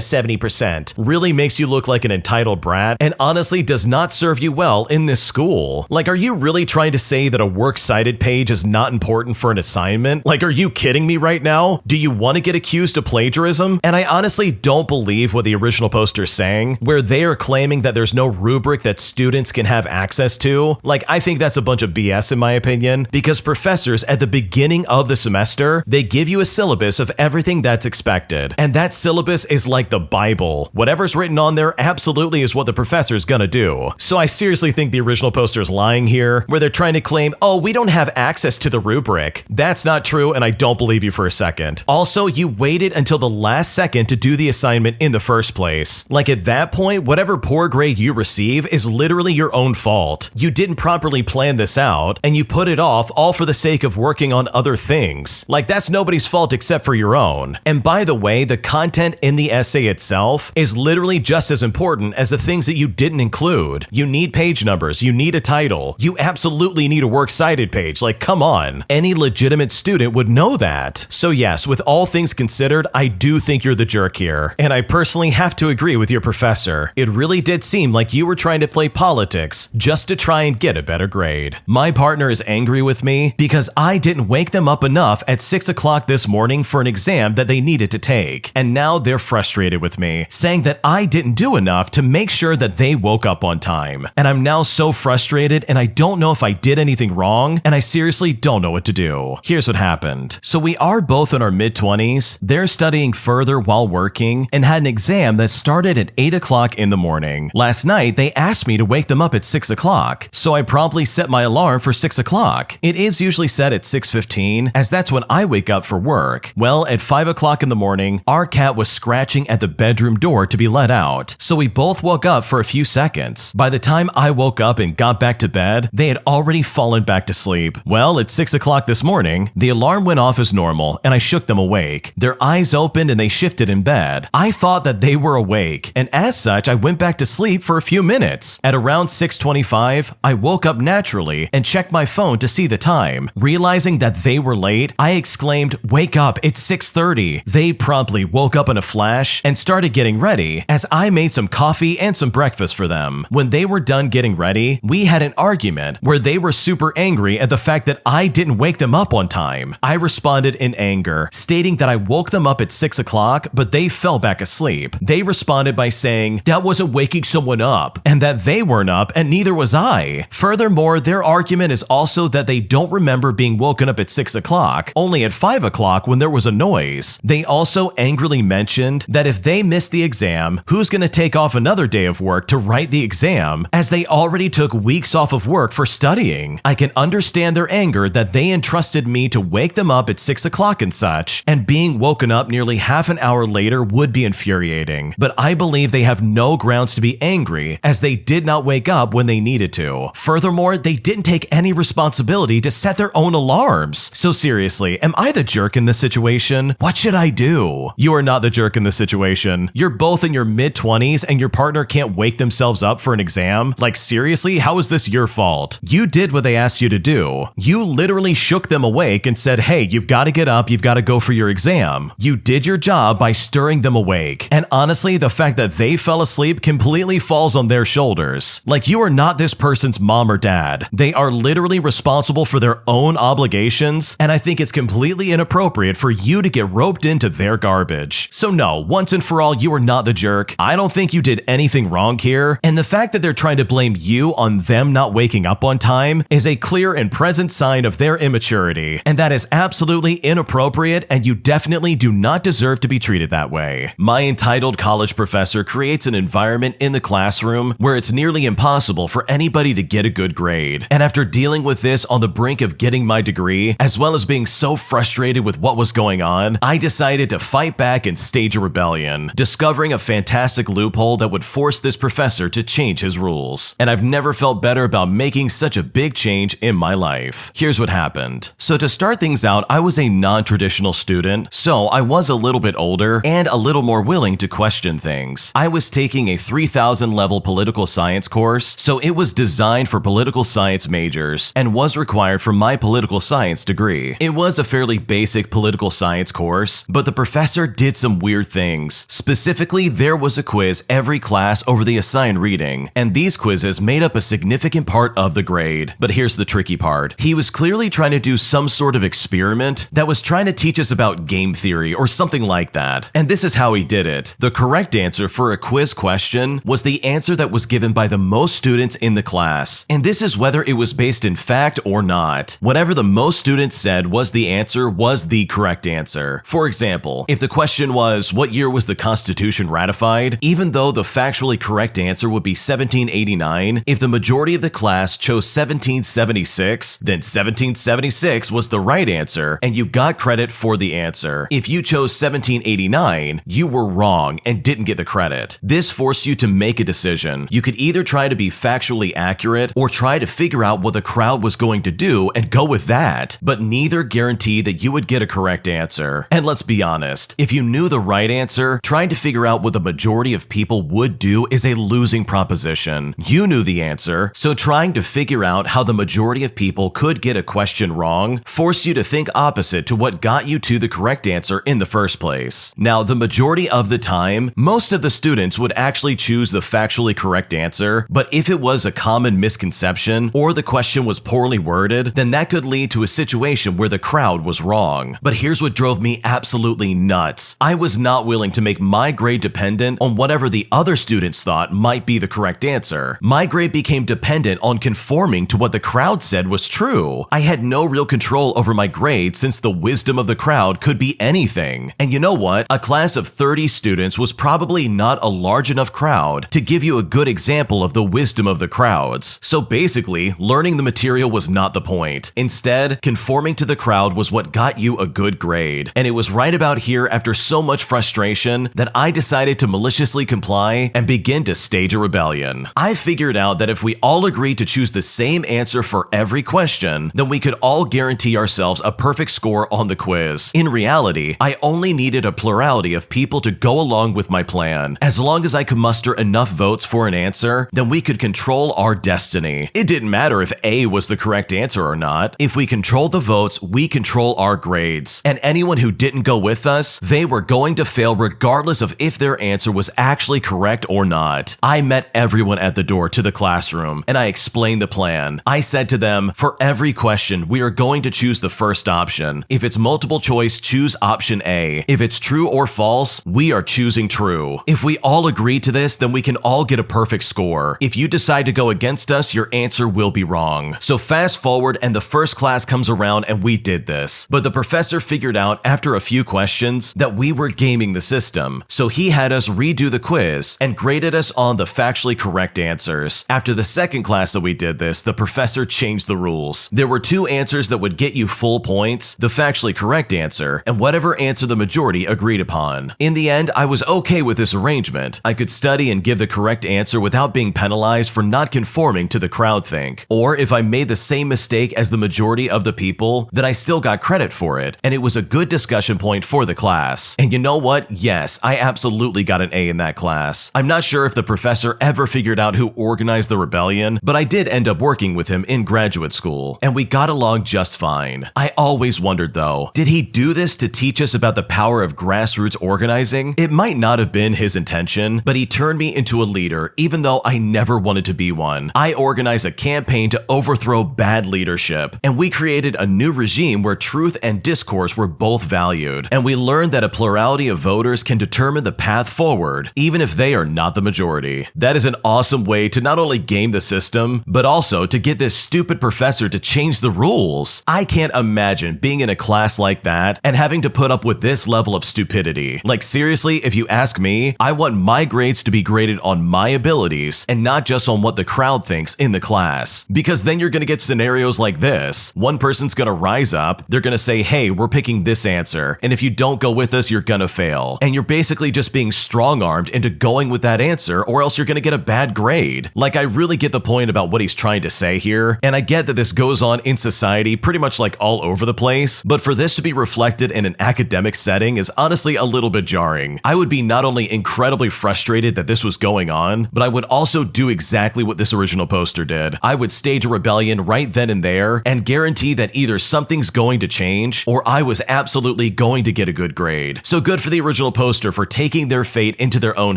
[SPEAKER 1] 70%, really makes you look like an entitled brat, and honestly does not serve you well in this school. Like, are you really trying to say that a works cited page is not important for an assignment? Like, are you kidding me right now? Do you want to get accused of plagiarism? And I honestly don't believe what the original poster's saying, where they are claiming that there's no rubric that students can have access to. Like, I think that's a bunch of BS in my opinion, because professors at the beginning of the semester, they give you a syllabus of everything that's expected. And that syllabus is like the Bible. Whatever's written on there absolutely is what the professor's gonna do. So I seriously think the original poster's lying here, where they're trying to claim, oh, we don't have access to the rubric. That's not true, and I don't believe you for a second. Also, you waited until the last second to do the assignment in the first place. Like, at that point, whatever poor grade you receive is literally your own fault. You didn't properly plan this out, and you put it off all for the sake of working on other things. Like, that's nobody's fault except for your own. And by the way, the content in the essay itself is literally just as important as the things that you didn't include. You need page numbers, you need a title, you absolutely need a works cited page. Like, come on. Any legitimate student would know that. So yes, with all things considered, I do think you're the jerk here. And I personally have to agree with your professor. It really did seem like you were trying to play politics just to try and get a better grade. My partner is angry with me because I didn't wake them up enough at 6 o'clock this morning for an exam that they needed to take. And now they're frustrated with me, saying that I didn't do enough to make sure that they woke up on time. And I'm now so frustrated, and I don't know if I did anything wrong, and I seriously don't know what to do. Here's what happened. So we are both in our mid-20s. They're studying further while working and had an exam that started at 8 o'clock in the morning. Last night, they asked me to wake them up at 6 o'clock, so I promptly set my alarm for 6 o'clock. It is usually set at 6:15, as that's when I wake up for work. Well, at 5 o'clock in the morning, our cat was scratching at the bedroom door to be let out, so we both woke up for a few seconds. By the time I woke up and got back to bed, they had already fallen back to sleep. Well, at 6 o'clock this morning, the alarm went off as normal, and I shook them awake. Their eyes opened and they shifted in bed. I thought that they were awake, and as such, I went back to sleep for a few minutes. At around 6:25, I woke up naturally and checked my phone to see the time. Realizing that they were late, I exclaimed, "Wake up, it's 6:30. They promptly woke up in a flash and started getting ready, as I made some coffee and some breakfast for them. When they were done getting ready, we had an argument where they were super angry at the fact that I didn't wake them up on time. I responded in anger, stating that I woke them up at 6 o'clock, but they fell back asleep. They responded by saying that wasn't waking someone up, and that they weren't up and neither was I. Furthermore, their argument is also that they don't remember being woken up at 6 o'clock, only at 5 o'clock when there was a noise. They also angrily mentioned that if they missed the exam, who's gonna take off another day of work to write the exam, as they already took weeks off of work for studying. I can understand their anger that they entrusted me to wake them up at 6 o'clock and such, and being woken up nearly half an hour later would be infuriating. But I believe they have no grounds to be angry, as they did not wake up when they needed to. Furthermore, they didn't take any responsibility to set their own alarms. So seriously, am I the jerk in this situation? What should I do? You are not the jerk in this situation. You're both in your mid-20s and your partner can't wake themselves up for an exam? Like seriously, how is this your fault? You did what they asked you to do. You literally shook them awake and said, hey, you've got to get up, you've got to go for your exam. You did your job by stirring them awake. And honestly, the fact that they fell asleep completely falls on their shoulders. Like, you are not this person's mom or dad. They are literally responsible for their own obligations, and I think it's completely inappropriate for you to get roped into their garbage. So no, once and for all, you are not the jerk. I don't think you did anything wrong here, and the fact that they're trying to blame you on them not waking up on time is a clear and present sign of their immaturity, and that is absolutely inappropriate, and you definitely do not deserve to be treated that way. My entitled college professor creates an environment in the classroom where it's nearly impossible for anybody to get a good grade. And after dealing with this on the brink of getting my degree, as well as being so frustrated with what was going on, I decided to fight back and stage a rebellion, discovering a fantastic loophole that would force this professor to change his rules. And I've never felt better about making such a big change in my life. Here's what happened. So to start things out, I was a non-traditional student, so I was a little bit older and a little more willing to question things. I was taking a 3000 level political science course, so it was designed for political science majors and was required for my political science degree. It was a fairly basic political science course, but the professor did some weird things. Specifically, there was a quiz every class over the assigned reading, and these quizzes made up a significant part of the grade. But here's the tricky part. He was clearly trying to do some sort of experiment that was trying to teach us about game theory or something like that. And this is how he did it. The correct answer for a quiz question was the answer that was given by the most students in the class. And this is whether it was based in fact or not. Whatever the most students said was the answer was the correct answer. For example, if the question was, what year was the Constitution ratified? Even though the factually correct answer would be 1789, if the majority of the class chose 1776, then 1776 was the right answer, and you got credit for the answer. If you chose 1789, you were wrong and didn't get the credit. This forced you to make a decision. You could either try to be factually accurate or try to figure out what the crowd was going to do and go with that, but neither guaranteed that you would get a correct answer. And let's be honest, if you knew the right answer, trying to figure out what the majority of people would do is a losing proposition. You knew the answer, so trying to figure out how the majority of people could get a question wrong forced you to think opposite to what got you to the correct answer in the first place. Now, the majority of the time, most of the students would actually choose the factually correct answer, but if it was a common misconception or the question was poorly worded, then that could lead to a situation where the crowd was wrong. But here's what drove me absolutely nuts. I was not willing to make my grade dependent on whatever the other students thought might be the correct answer. My grade became dependent on conforming to what the crowd said was true. I had no real control over my grade since the wisdom of the crowd could be anything. And you know what? A class of 30 students was probably not a large enough crowd to give you a good example of the wisdom of the crowds. So basically, learning the material was not the point. Instead, conforming to the crowd was what got you a good grade. And it was right about here, after so much frustration, that I decided to maliciously comply and begin to stage a rebellion. I figured out that if we all agreed to choose the same answer for every question, then we could all guarantee ourselves a perfect score on the quiz. In reality, I only needed a plurality of people to go along with my plan. As long as I could muster enough votes for an answer, then we could control our destiny. It didn't matter if A was the correct answer or not. If we control the votes, we control our grades. And anyone who didn't go with us, they were going to fail regardless of if their answer was actually correct or not. I met everyone at the door to the classroom, and I explained the plan. I said to them, for every question, we are going to choose the first option. If it's multiple choice, choose option A. If it's true or false, we are choosing true. If we all agree to this, then we can all get a perfect score. If you decide to go against us, your answer will be wrong. So fast forward and the first class comes around and we did this. But the professor figured out after a few questions that we were gaming the system. So he had us redo the quiz and graded us on the factually correct answers. After the second class that we did this, the professor changed the rules. There were two answers that would get you full points, the factually correct answer and whatever answer the majority agreed upon. In the end, I was okay with this arrangement. I could study and give the correct answer without without being penalized for not conforming to the crowd think. Or if I made the same mistake as the majority of the people, that I still got credit for it, and it was a good discussion point for the class. And you know what? Yes, I absolutely got an A in that class. I'm not sure if the professor ever figured out who organized the rebellion, but I did end up working with him in graduate school, and we got along just fine. I always wondered though, did he do this to teach us about the power of grassroots organizing? It might not have been his intention, but he turned me into a leader even though I never wanted to be one. I organized a campaign to overthrow bad leadership, and we created a new regime where truth and discourse were both valued, and we learned that a plurality of voters can determine the path forward, even if they are not the majority. That is an awesome way to not only game the system, but also to get this stupid professor to change the rules. I can't imagine being in a class like that and having to put up with this level of stupidity. Like seriously, if you ask me, I want my grades to be graded on my abilities and not just on what the crowd thinks in the class. Because then you're gonna get scenarios like this. One person's gonna rise up, they're gonna say, hey, we're picking this answer, and if you don't go with us, you're gonna fail. And you're basically just being strong-armed into going with that answer, or else you're gonna get a bad grade. Like, I really get the point about what he's trying to say here, and I get that this goes on in society pretty much like all over the place, but for this to be reflected in an academic setting is honestly a little bit jarring. I would be not only incredibly frustrated that this was going on, but I would also do exactly what this original poster did. I would stage a rebellion right then and there and guarantee that either something's going to change or I was absolutely going to get a good grade. So good for the original poster for taking their fate into their own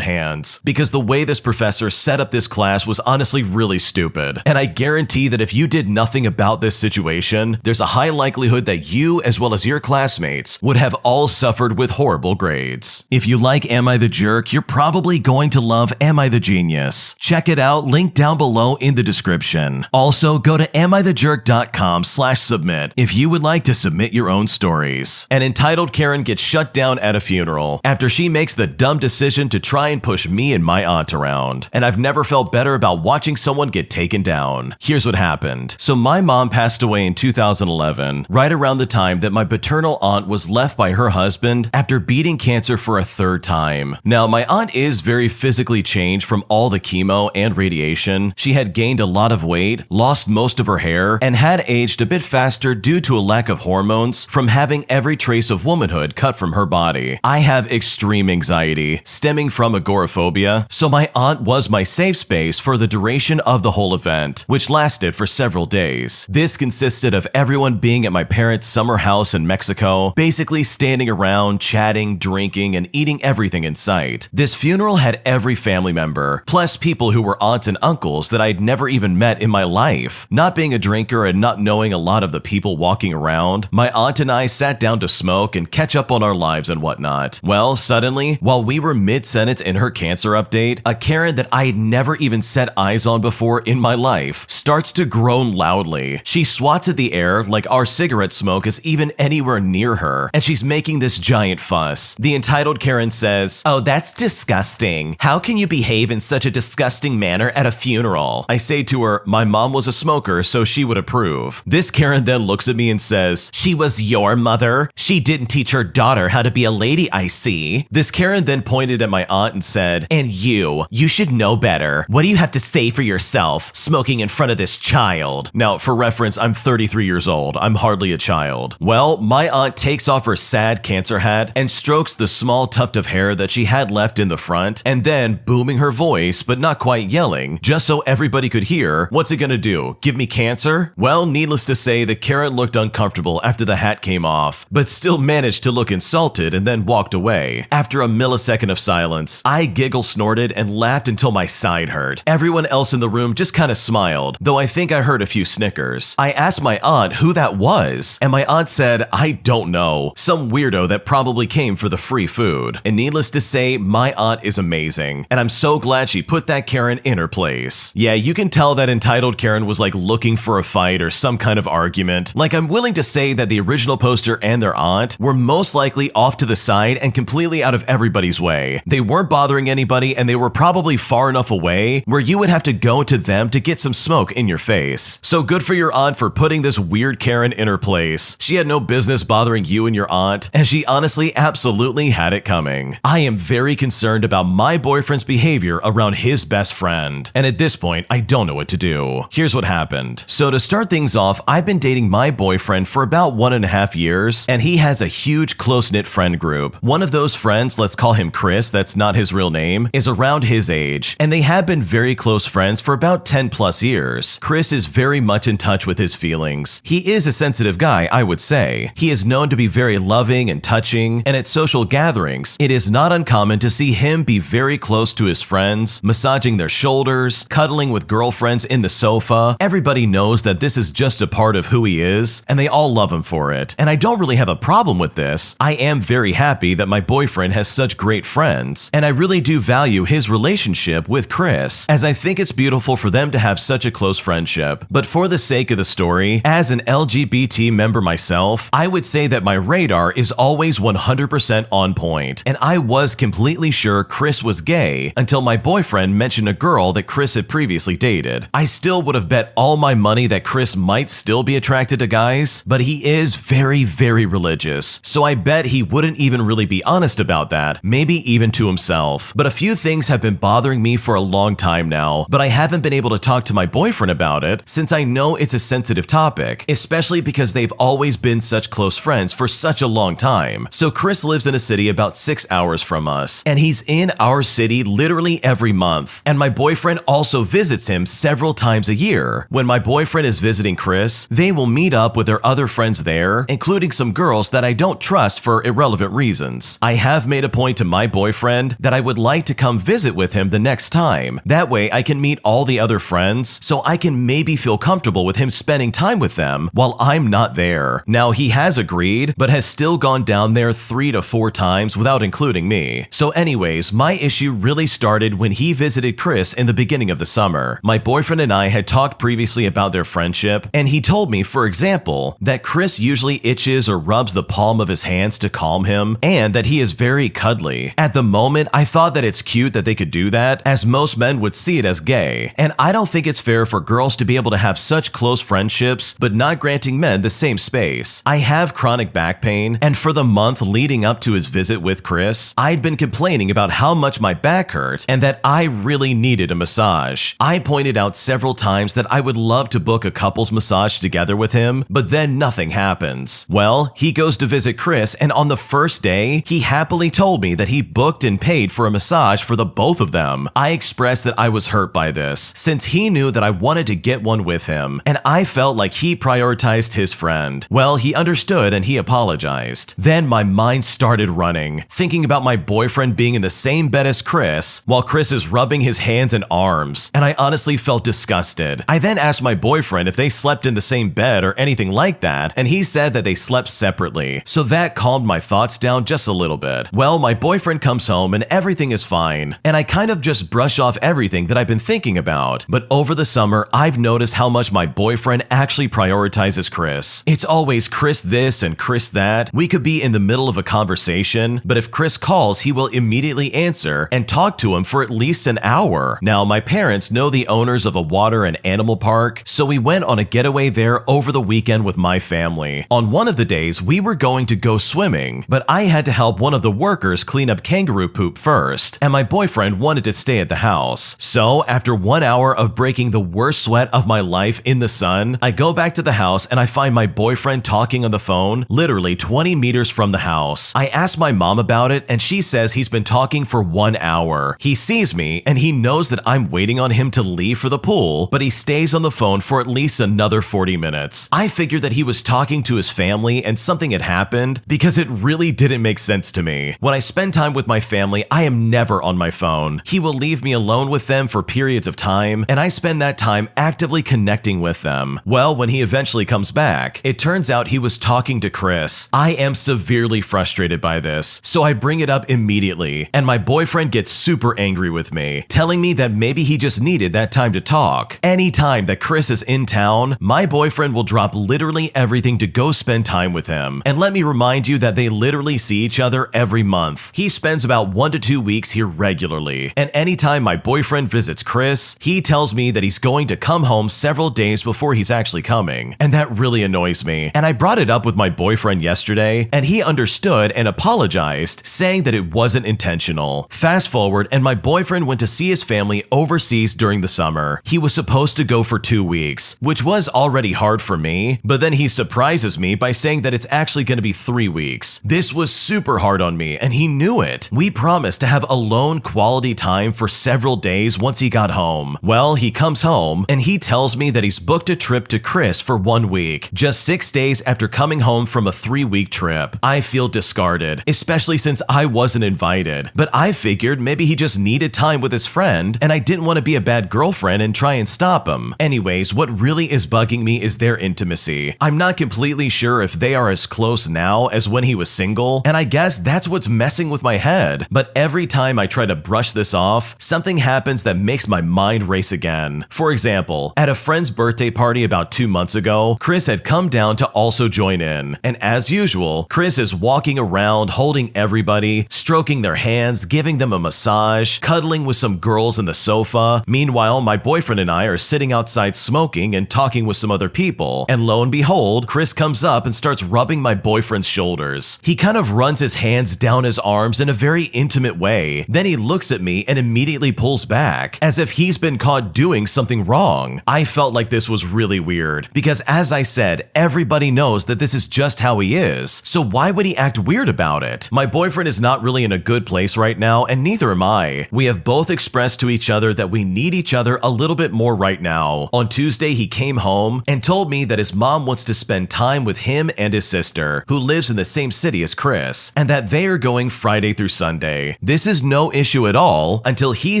[SPEAKER 1] hands, because the way this professor set up this class was honestly really stupid. And I guarantee that if you did nothing about this situation, there's a high likelihood that you, as well as your classmates, would have all suffered with horrible grades. If you like Am I the Jerk, you're probably going to love Am I the Genius. Check it out, link down below in the description. Also, go to AmITheJerk.com/submit if you would like to submit your own stories. An entitled Karen gets shut down at a funeral after she makes the dumb decision to try and push me and my aunt around. And I've never felt better about watching someone get taken down. Here's what happened. So my mom passed away in 2011, right around the time that my paternal aunt was left by her husband after beating cancer for a third time. Now, my aunt is very physically changed from all the chemo and radiation. She had gained a lot of weight, lost most of her hair, and had aged a bit faster due to a lack of hormones from having every trace of womanhood cut from her body. I have extreme anxiety stemming from agoraphobia, so my aunt was my safe space for the duration of the whole event, which lasted for several days. This consisted of everyone being at my parents' summer house in Mexico, basically standing around, chatting, drinking, and eating everything in sight. This funeral had every family member, plus people who were aunts and uncles that I'd never even met in my life. Not being a drinker and not knowing a lot of the people walking around, my aunt and I sat down to smoke and catch up on our lives and whatnot. Well, suddenly, while we were mid-sentence in her cancer update, a Karen that I had never even set eyes on before in my life starts to groan loudly. She swats at the air like our cigarette smoke is even anywhere near her, and she's making this giant fuss. The entitled Karen says, "Oh, that's disgusting. How can you behave in such a disgusting manner at a funeral?" I say to her, my mom was a smoker, so she would approve. This Karen then looks at me and says, "She was your mother? She didn't teach her daughter how to be a lady, I see." This Karen then pointed at my aunt and said, "And you should know better. What do you have to say for yourself, smoking in front of this child?" Now, for reference, I'm 33 years old. I'm hardly a child. Well, my aunt takes off her sad cancer hat and strokes the small tuft of hair that she had left in the front, and then, booming her voice, but not quite yelling, just so everybody could hear, "What's it gonna do? Give me cancer?" Well, needless to say, the Karen looked uncomfortable after the hat came off, but still managed to look insulted and then walked away. After a millisecond of silence, I giggle snorted and laughed until my side hurt. Everyone else in the room just kind of smiled, though I think I heard a few snickers. I asked my aunt who that was, and my aunt said, "I don't know. Some weirdo that probably came for the free food." And needless to say, my aunt is amazing, and I'm so glad she put that Karen in her place. Yeah, you can tell that entitled Karen was like looking for a fight or some kind of argument. Like, I'm willing to say that the original poster and their aunt were most likely off to the side and completely out of everybody's way. They weren't bothering anybody, and they were probably far enough away where you would have to go to them to get some smoke in your face. So good for your aunt for putting this weird Karen in her place. She had no business bothering you and your aunt, and she honestly absolutely had it coming. I am very concerned about my boyfriend's behavior around around his best friend. And at this point, I don't know what to do. Here's what happened. So to start things off, I've been dating my boyfriend for about 1.5 years, and he has a huge close-knit friend group. One of those friends, let's call him Chris, that's not his real name, is around his age, and they have been very close friends for about 10 plus years. Chris is very much in touch with his feelings. He is a sensitive guy, I would say. He is known to be very loving and touching, and at social gatherings, it is not uncommon to see him be very close to his friends, massaging their shoulders, cuddling with girlfriends in the sofa. Everybody knows that this is just a part of who he is, and they all love him for it. And I don't really have a problem with this. I am very happy that my boyfriend has such great friends, and I really do value his relationship with Chris, as I think it's beautiful for them to have such a close friendship. But for the sake of the story, as an LGBT member myself, I would say that my radar is always 100% on point, and I was completely sure Chris was gay until my boyfriend mentioned a girl that Chris had previously dated. I still would have bet all my money that Chris might still be attracted to guys, but he is very, very religious, so I bet he wouldn't even really be honest about that, maybe even to himself. But a few things have been bothering me for a long time now, but I haven't been able to talk to my boyfriend about it since I know it's a sensitive topic, especially because they've always been such close friends for such a long time. So Chris lives in a city about 6 hours from us, and he's in our city literally every month, and my boyfriend also visits him several times a year. When my boyfriend is visiting Chris, they will meet up with their other friends there, including some girls that I don't trust for irrelevant reasons. I have made a point to my boyfriend that I would like to come visit with him the next time. That way I can meet all the other friends, so I can maybe feel comfortable with him spending time with them while I'm not there. Now he has agreed, but has still gone down there 3 to 4 times without including me. So anyways, my issue really started when he visited Chris in the beginning of the summer. My boyfriend and I had talked previously about their friendship, and he told me, for example, that Chris usually itches or rubs the palm of his hands to calm him, and that he is very cuddly. At the moment, I thought that it's cute that they could do that, as most men would see it as gay, and I don't think it's fair for girls to be able to have such close friendships, but not granting men the same space. I have chronic back pain, and for the month leading up to his visit with Chris, I'd been complaining about how much my back hurt and that I really needed a massage. I pointed out several times that I would love to book a couples massage together with him, but then nothing happens. Well, he goes to visit Chris, and on the first day, he happily told me that he booked and paid for a massage for the both of them. I expressed that I was hurt by this, since he knew that I wanted to get one with him, and I felt like he prioritized his friend. Well, he understood and he apologized. Then my mind started running, thinking about my boyfriend being in the same bed as Chris, while Chris is rubbing his hands and arms, and I honestly felt disgusted. I then asked my boyfriend if they slept in the same bed or anything like that, and he said that they slept separately, so that calmed my thoughts down just a little bit. Well, my boyfriend comes home and everything is fine, and I kind of just brush off everything that I've been thinking about. But over the summer, I've noticed how much my boyfriend actually prioritizes Chris. It's always Chris this and Chris that. We could be in the middle of a conversation, but if Chris calls, he will immediately answer and talk to him for at least an hour. Now, my parents know the owners of a water and animal park, so we went on a getaway there over the weekend with my family. On one of the days, we were going to go swimming, but I had to help one of the workers clean up kangaroo poop first, and my boyfriend wanted to stay at the house. So, after 1 hour of breaking the worst sweat of my life in the sun, I go back to the house and I find my boyfriend talking on the phone, literally 20 meters from the house. I asked my mom about it, and she says he's been talking for 1 hour. He sees me, and he knows that I'm waiting on him to leave for the pool, but he stays on the phone for at least another 40 minutes. I figured that he was talking to his family and something had happened, because it really didn't make sense to me. When I spend time with my family, I am never on my phone. He will leave me alone with them for periods of time, and I spend that time actively connecting with them. Well, when he eventually comes back, it turns out he was talking to Chris. I am severely frustrated by this, so I bring it up immediately, and my boyfriend gets super angry with me, telling me that maybe he just needed that time to talk. Anytime that Chris is in town, my boyfriend will drop literally everything to go spend time with him. And let me remind you that they literally see each other every month. He spends about 1 to 2 weeks here regularly, and anytime my boyfriend visits Chris, he tells me that he's going to come home several days before he's actually coming, and that really annoys me. And I brought it up with my boyfriend yesterday, and he understood and apologized, saying that it wasn't intentional. Fast forward, and my boyfriend boyfriend went to see his family overseas during the summer. He was supposed to go for 2 weeks, which was already hard for me, but then he surprises me by saying that it's actually going to be 3 weeks. This was super hard on me, and he knew it. We promised to have alone quality time for several days once he got home. Well, he comes home, and he tells me that he's booked a trip to Chris for 1 week, just 6 days after coming home from a 3-week trip. I feel discarded, especially since I wasn't invited, but I figured maybe he just needed time with his friend, and I didn't want to be a bad girlfriend and try and stop him. Anyways, what really is bugging me is their intimacy. I'm not completely sure if they are as close now as when he was single, and I guess that's what's messing with my head. But every time I try to brush this off, something happens that makes my mind race again. For example, at a friend's birthday party about 2 months ago, Chris had come down to also join in, and as usual, Chris is walking around holding everybody, stroking their hands, giving them a massage, cuddling with some girls in the sofa. Meanwhile, my boyfriend and I are sitting outside smoking and talking with some other people, and lo and behold, Chris comes up and starts rubbing my boyfriend's shoulders. He kind of runs his hands down his arms in a very intimate way. Then he looks at me and immediately pulls back, as if he's been caught doing something wrong. I felt like this was really weird, because as I said, everybody knows that this is just how he is, so why would he act weird about it? My boyfriend is not really in a good place right now, and neither am I. We have both expressed to each other that we need each other a little bit more right now. On Tuesday, he came home and told me that his mom wants to spend time with him and his sister, who lives in the same city as Chris, and that they are going Friday through Sunday. This is no issue at all until he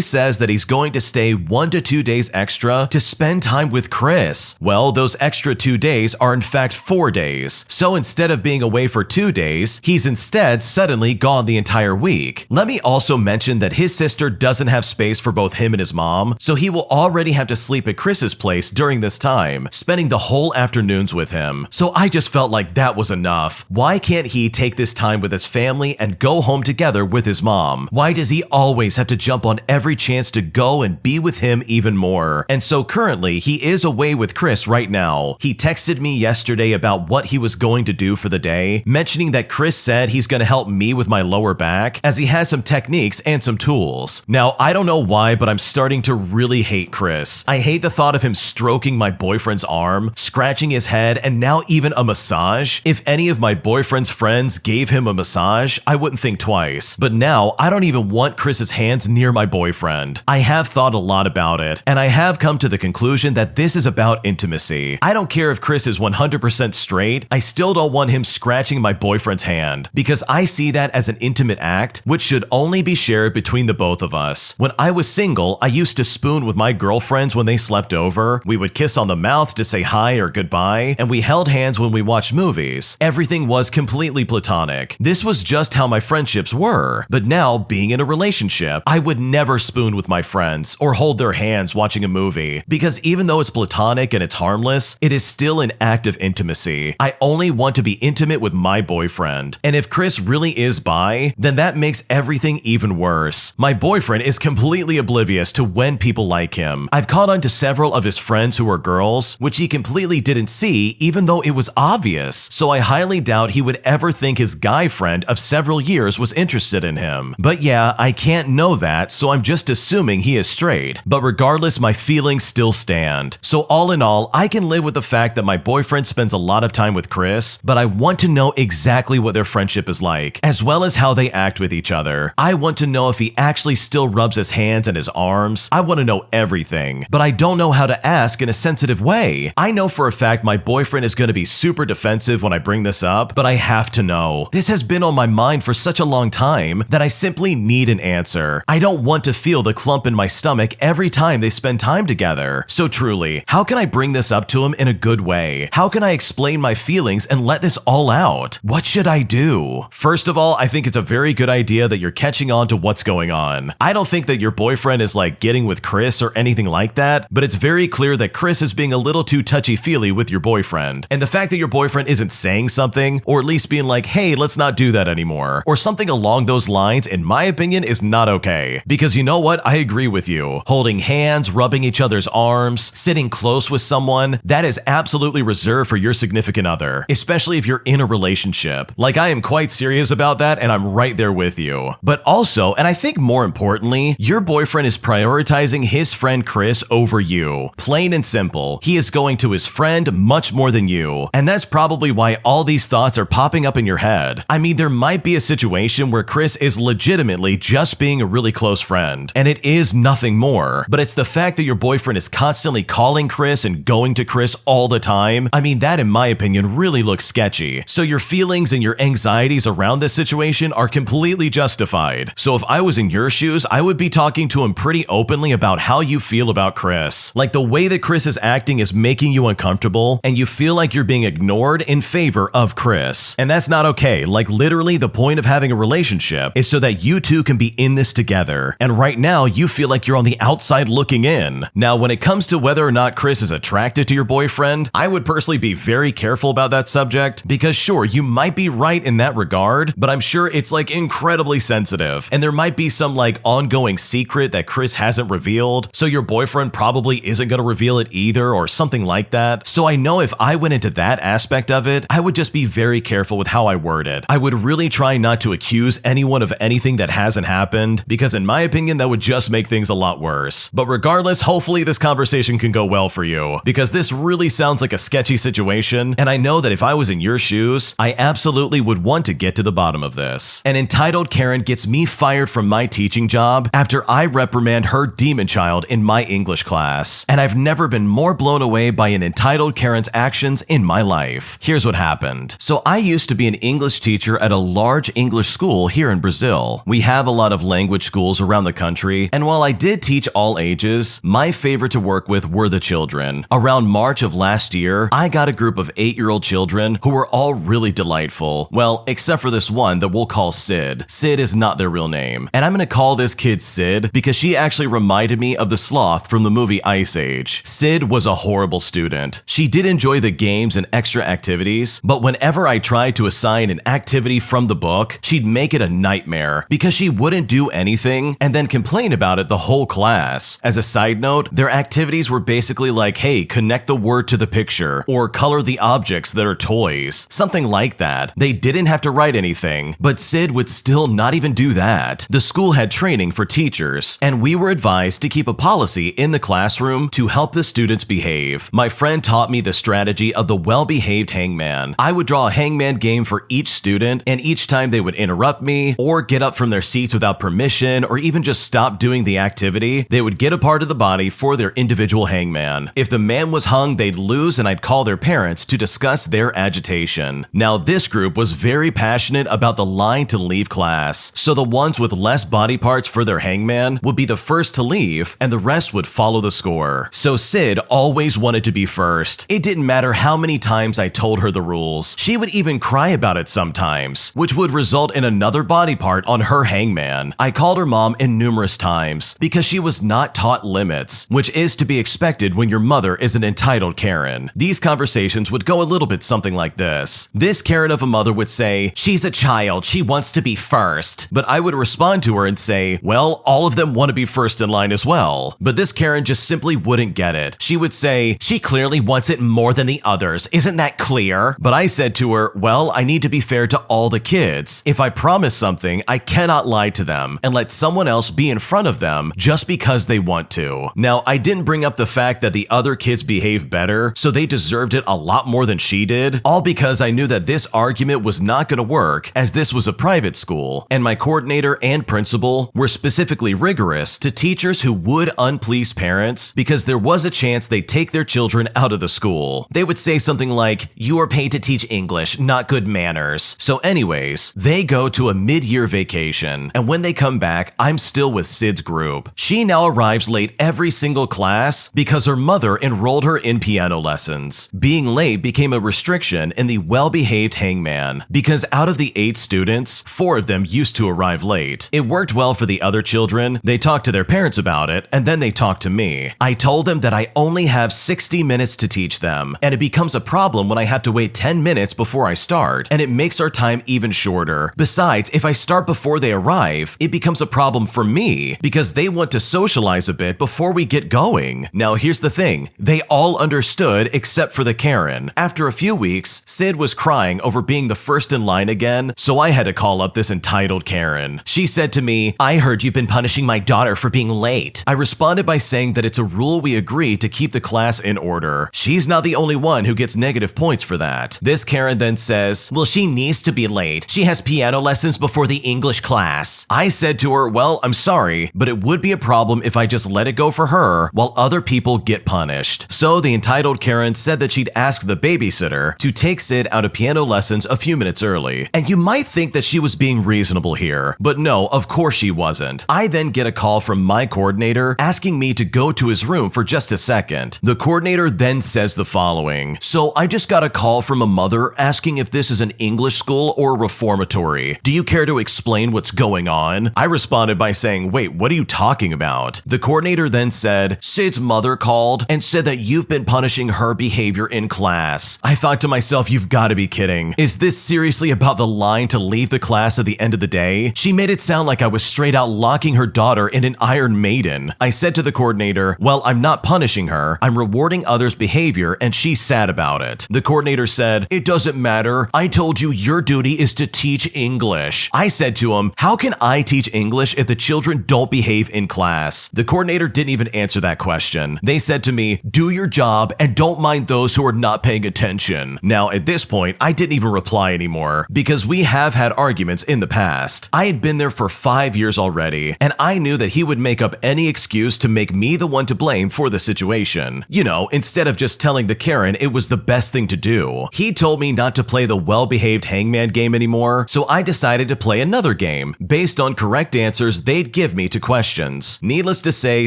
[SPEAKER 1] says that he's going to stay 1 to 2 days extra to spend time with Chris. Well, those extra 2 days are in fact 4 days. So instead of being away for 2 days, he's instead suddenly gone the entire week. Let me also mention that his sister doesn't have space for both him and his mom, so he will already have to sleep at Chris's place during this time, spending the whole afternoons with him. So I just felt like that was enough. Why can't he take this time with his family and go home together with his mom? Why does he always have to jump on every chance to go and be with him even more? And so currently, he is away with Chris right now. He texted me yesterday about what he was going to do for the day, mentioning that Chris said he's going to help me with my lower back, as he has some techniques and some tools. Now, I don't know why, but I'm starting to really hate Chris. I hate the thought of him stroking my boyfriend's arm, scratching his head, and now even a massage. If any of my boyfriend's friends gave him a massage, I wouldn't think twice. But now, I don't even want Chris's hands near my boyfriend. I have thought a lot about it, and I have come to the conclusion that this is about intimacy. I don't care if Chris is 100% straight, I still don't want him scratching my boyfriend's hand, because I see that as an intimate act, which should only be shared between the both of us. When I was single, I used to spoon with my girlfriends when they slept over, we would kiss on the mouth to say hi or goodbye, and we held hands when we watched movies. Everything was completely platonic. This was just how my friendships were. But now, being in a relationship, I would never spoon with my friends or hold their hands watching a movie, because even though it's platonic and it's harmless, it is still an act of intimacy. I only want to be intimate with my boyfriend. And if Chris really is bi, then that makes everything even worse. My boyfriend is completely oblivious to when people like him. I've caught on to several of his friends who are girls, which he completely didn't see, even though it was obvious. So I highly doubt he would ever think his guy friend of several years was interested in him. But yeah, I can't know that, so I'm just assuming he is straight. But regardless, my feelings still stand. So all in all, I can live with the fact that my boyfriend spends a lot of time with Chris, but I want to know exactly what their friendship is like, as well as how they act with each other. I want to know if he actually still rubs his hands and his arms. I want to know everything, but I don't know how to ask in a sensitive way. I know for a fact my boyfriend is going to be super defensive when I bring this up, but I have to know. This has been on my mind for such a long time that I simply need an answer. I don't want to feel the clump in my stomach every time they spend time together. So truly, how can I bring this up to him in a good way? How can I explain my feelings and let this all out? What should I do? First of all, I think it's a very good idea that you're catching on to what's going on. I don't think that your boyfriend is like getting with Chris or anything like that, but it's very clear that Chris is being a little too touchy-feely with your boyfriend. And the fact that your boyfriend isn't saying something, or at least being like, hey, let's not do that anymore, or something along those lines, in my opinion, is not okay. Because you know what? I agree with you. Holding hands, rubbing each other's arms, sitting close with someone, that is absolutely reserved for your significant other, especially if you're in a relationship. Like, I am quite serious about that, and I'm right there with you. But also, and I think more importantly, Currently, your boyfriend is prioritizing his friend Chris over you. Plain and simple. He is going to his friend much more than you. And that's probably why all these thoughts are popping up in your head. I mean, there might be a situation where Chris is legitimately just being a really close friend, and it is nothing more. But it's the fact that your boyfriend is constantly calling Chris and going to Chris all the time. I mean, that in my opinion really looks sketchy. So your feelings and your anxieties around this situation are completely justified. So if I was in your shoes, I would be talking to him pretty openly about how you feel about Chris. Like, the way that Chris is acting is making you uncomfortable, and you feel like you're being ignored in favor of Chris. And that's not okay. Like, literally, the point of having a relationship is so that you two can be in this together. And right now, you feel like you're on the outside looking in. Now, when it comes to whether or not Chris is attracted to your boyfriend, I would personally be very careful about that subject, because sure, you might be right in that regard, but I'm sure it's like incredibly sensitive, and there might be some like ongoing secret that Chris hasn't revealed, so your boyfriend probably isn't going to reveal it either, or something like that. So I know if I went into that aspect of it, I would just be very careful with how I word it. I would really try not to accuse anyone of anything that hasn't happened, because in my opinion, that would just make things a lot worse. But regardless, hopefully this conversation can go well for you, because this really sounds like a sketchy situation, and I know that if I was in your shoes, I absolutely would want to get to the bottom of this. An entitled Karen gets me fired from my teaching job after I reprimand her demon child in my English class, and I've never been more blown away by an entitled Karen's actions in my life. Here's what happened. So I used to be an English teacher at a large English school here in Brazil. We have a lot of language schools around the country, and while I did teach all ages, my favorite to work with were the children. Around March of last year, I got a group of 8-year-old children who were all really delightful. Well, except for this one that we'll call Sid. Sid is not their real name. And I'm gonna call this kid Sid because she actually reminded me of the sloth from the movie Ice Age. Sid was a horrible student. She did enjoy the games and extra activities, but whenever I tried to assign an activity from the book, she'd make it a nightmare because she wouldn't do anything and then complain about it the whole class. As a side note, their activities were basically like, hey, connect the word to the picture, or color the objects that are toys, something like that. They didn't have to write anything, but Sid would still not even do that. The school had training for teachers, and we were advised to keep a policy in the classroom to help the students behave. My friend taught me the strategy of the well-behaved hangman. I would draw a hangman game for each student, and each time they would interrupt me, or get up from their seats without permission, or even just stop doing the activity, they would get a part of the body for their individual hangman. If the man was hung, they'd lose, and I'd call their parents to discuss their agitation. Now, this group was very passionate about the line to leave class, so the ones with less body parts for their hangman would be the first to leave, and the rest would follow the score. So Sid always wanted to be first. It didn't matter how many times I told her the rules. She would even cry about it sometimes, which would result in another body part on her hangman. I called her mom in numerous times because she was not taught limits, which is to be expected when your mother is an entitled Karen. These conversations would go a little bit something like this. This Karen of a mother would say, "She's a child, she wants to be first." But I would respond to her and say, well, all of them want to be first in line as well. But this Karen just simply wouldn't get it. She would say, "She clearly wants it more than the others, isn't that clear?" But I said to her, well, I need to be fair to all the kids. If I promise something, I cannot lie to them and let someone else be in front of them just because they want to. Now, I didn't bring up the fact that the other kids behaved better, so they deserved it a lot more than she did, all because I knew that this argument was not going to work, as this was a private school, and my coordinator and principal were specifically rigorous to teachers who would unplease parents because there was a chance they'd take their children out of the school. They would say something like, "You are paid to teach English, not good manners." So anyways, they go to a mid-year vacation, and when they come back, I'm still with Sid's group. She now arrives late every single class because her mother enrolled her in piano lessons. Being late became a restriction in the well-behaved hangman, because out of the 8 students, 4 of them used to arrive late. It worked well for the other children. They talked to their parents about it, and then they talked to me. I told them that I only have 60 minutes to teach them, and it becomes a problem when I have to wait 10 minutes before I start, and it makes our time even shorter. Besides, if I start before they arrive, it becomes a problem for me because they want to socialize a bit before we get going. Now, here's the thing. They all understood except for the Karen. After a few weeks, Sid was crying over being the first in line again, so I had to call up this entitled Karen. She said to me, "I heard you've been punishing my daughter for being late." I responded by saying that it's a rule we agreed to keep the class in order. She's not the only one who gets negative points for that. This Karen then says, "Well, she needs to be late. She has piano lessons before the English class." I said to her, "Well, I'm sorry, but it would be a problem if I just let it go for her while other people get punished." So the entitled Karen said that she'd ask the babysitter to take Sid out of piano lessons a few minutes early. And you might think that she was being reasonable here, but no, of course she wasn't. I then get a call from my coordinator asking me to go to his room for just a second. The coordinator then says the following: "So I just got a call from a mother asking if this is an English school or reformatory. Do you care to explain what's going on?" I responded by saying, "Wait, what are you talking about?" The coordinator then said, "Sid's mother called and said that you've been punishing her behavior in class." I thought to myself, you've got to be kidding. Is this seriously about the line to leave the class at the end of the day? She made it sound like I was straight out locking her daughter in an Iron Maiden. I said to the coordinator, "Well, I'm not punishing her. I'm rewarding others' behavior, and she's sad about it." The coordinator said, "It doesn't matter. I told you your duty is to teach English." I said to him, "How can I teach English if the children don't behave in class?" The coordinator didn't even answer that question. They said to me, "Do your job and don't mind those who are not paying attention." Now, at this point, I didn't even reply anymore because we have had arguments in the past. I had been there for 5 years already, and I knew that he would make up any excuse to make me the one to blame for the situation. You know, instead of just telling the Karen it was the best thing to do. He told me not to play the well-behaved hangman game anymore, so I decided to play another game based on correct answers they'd give me to questions. Needless to say,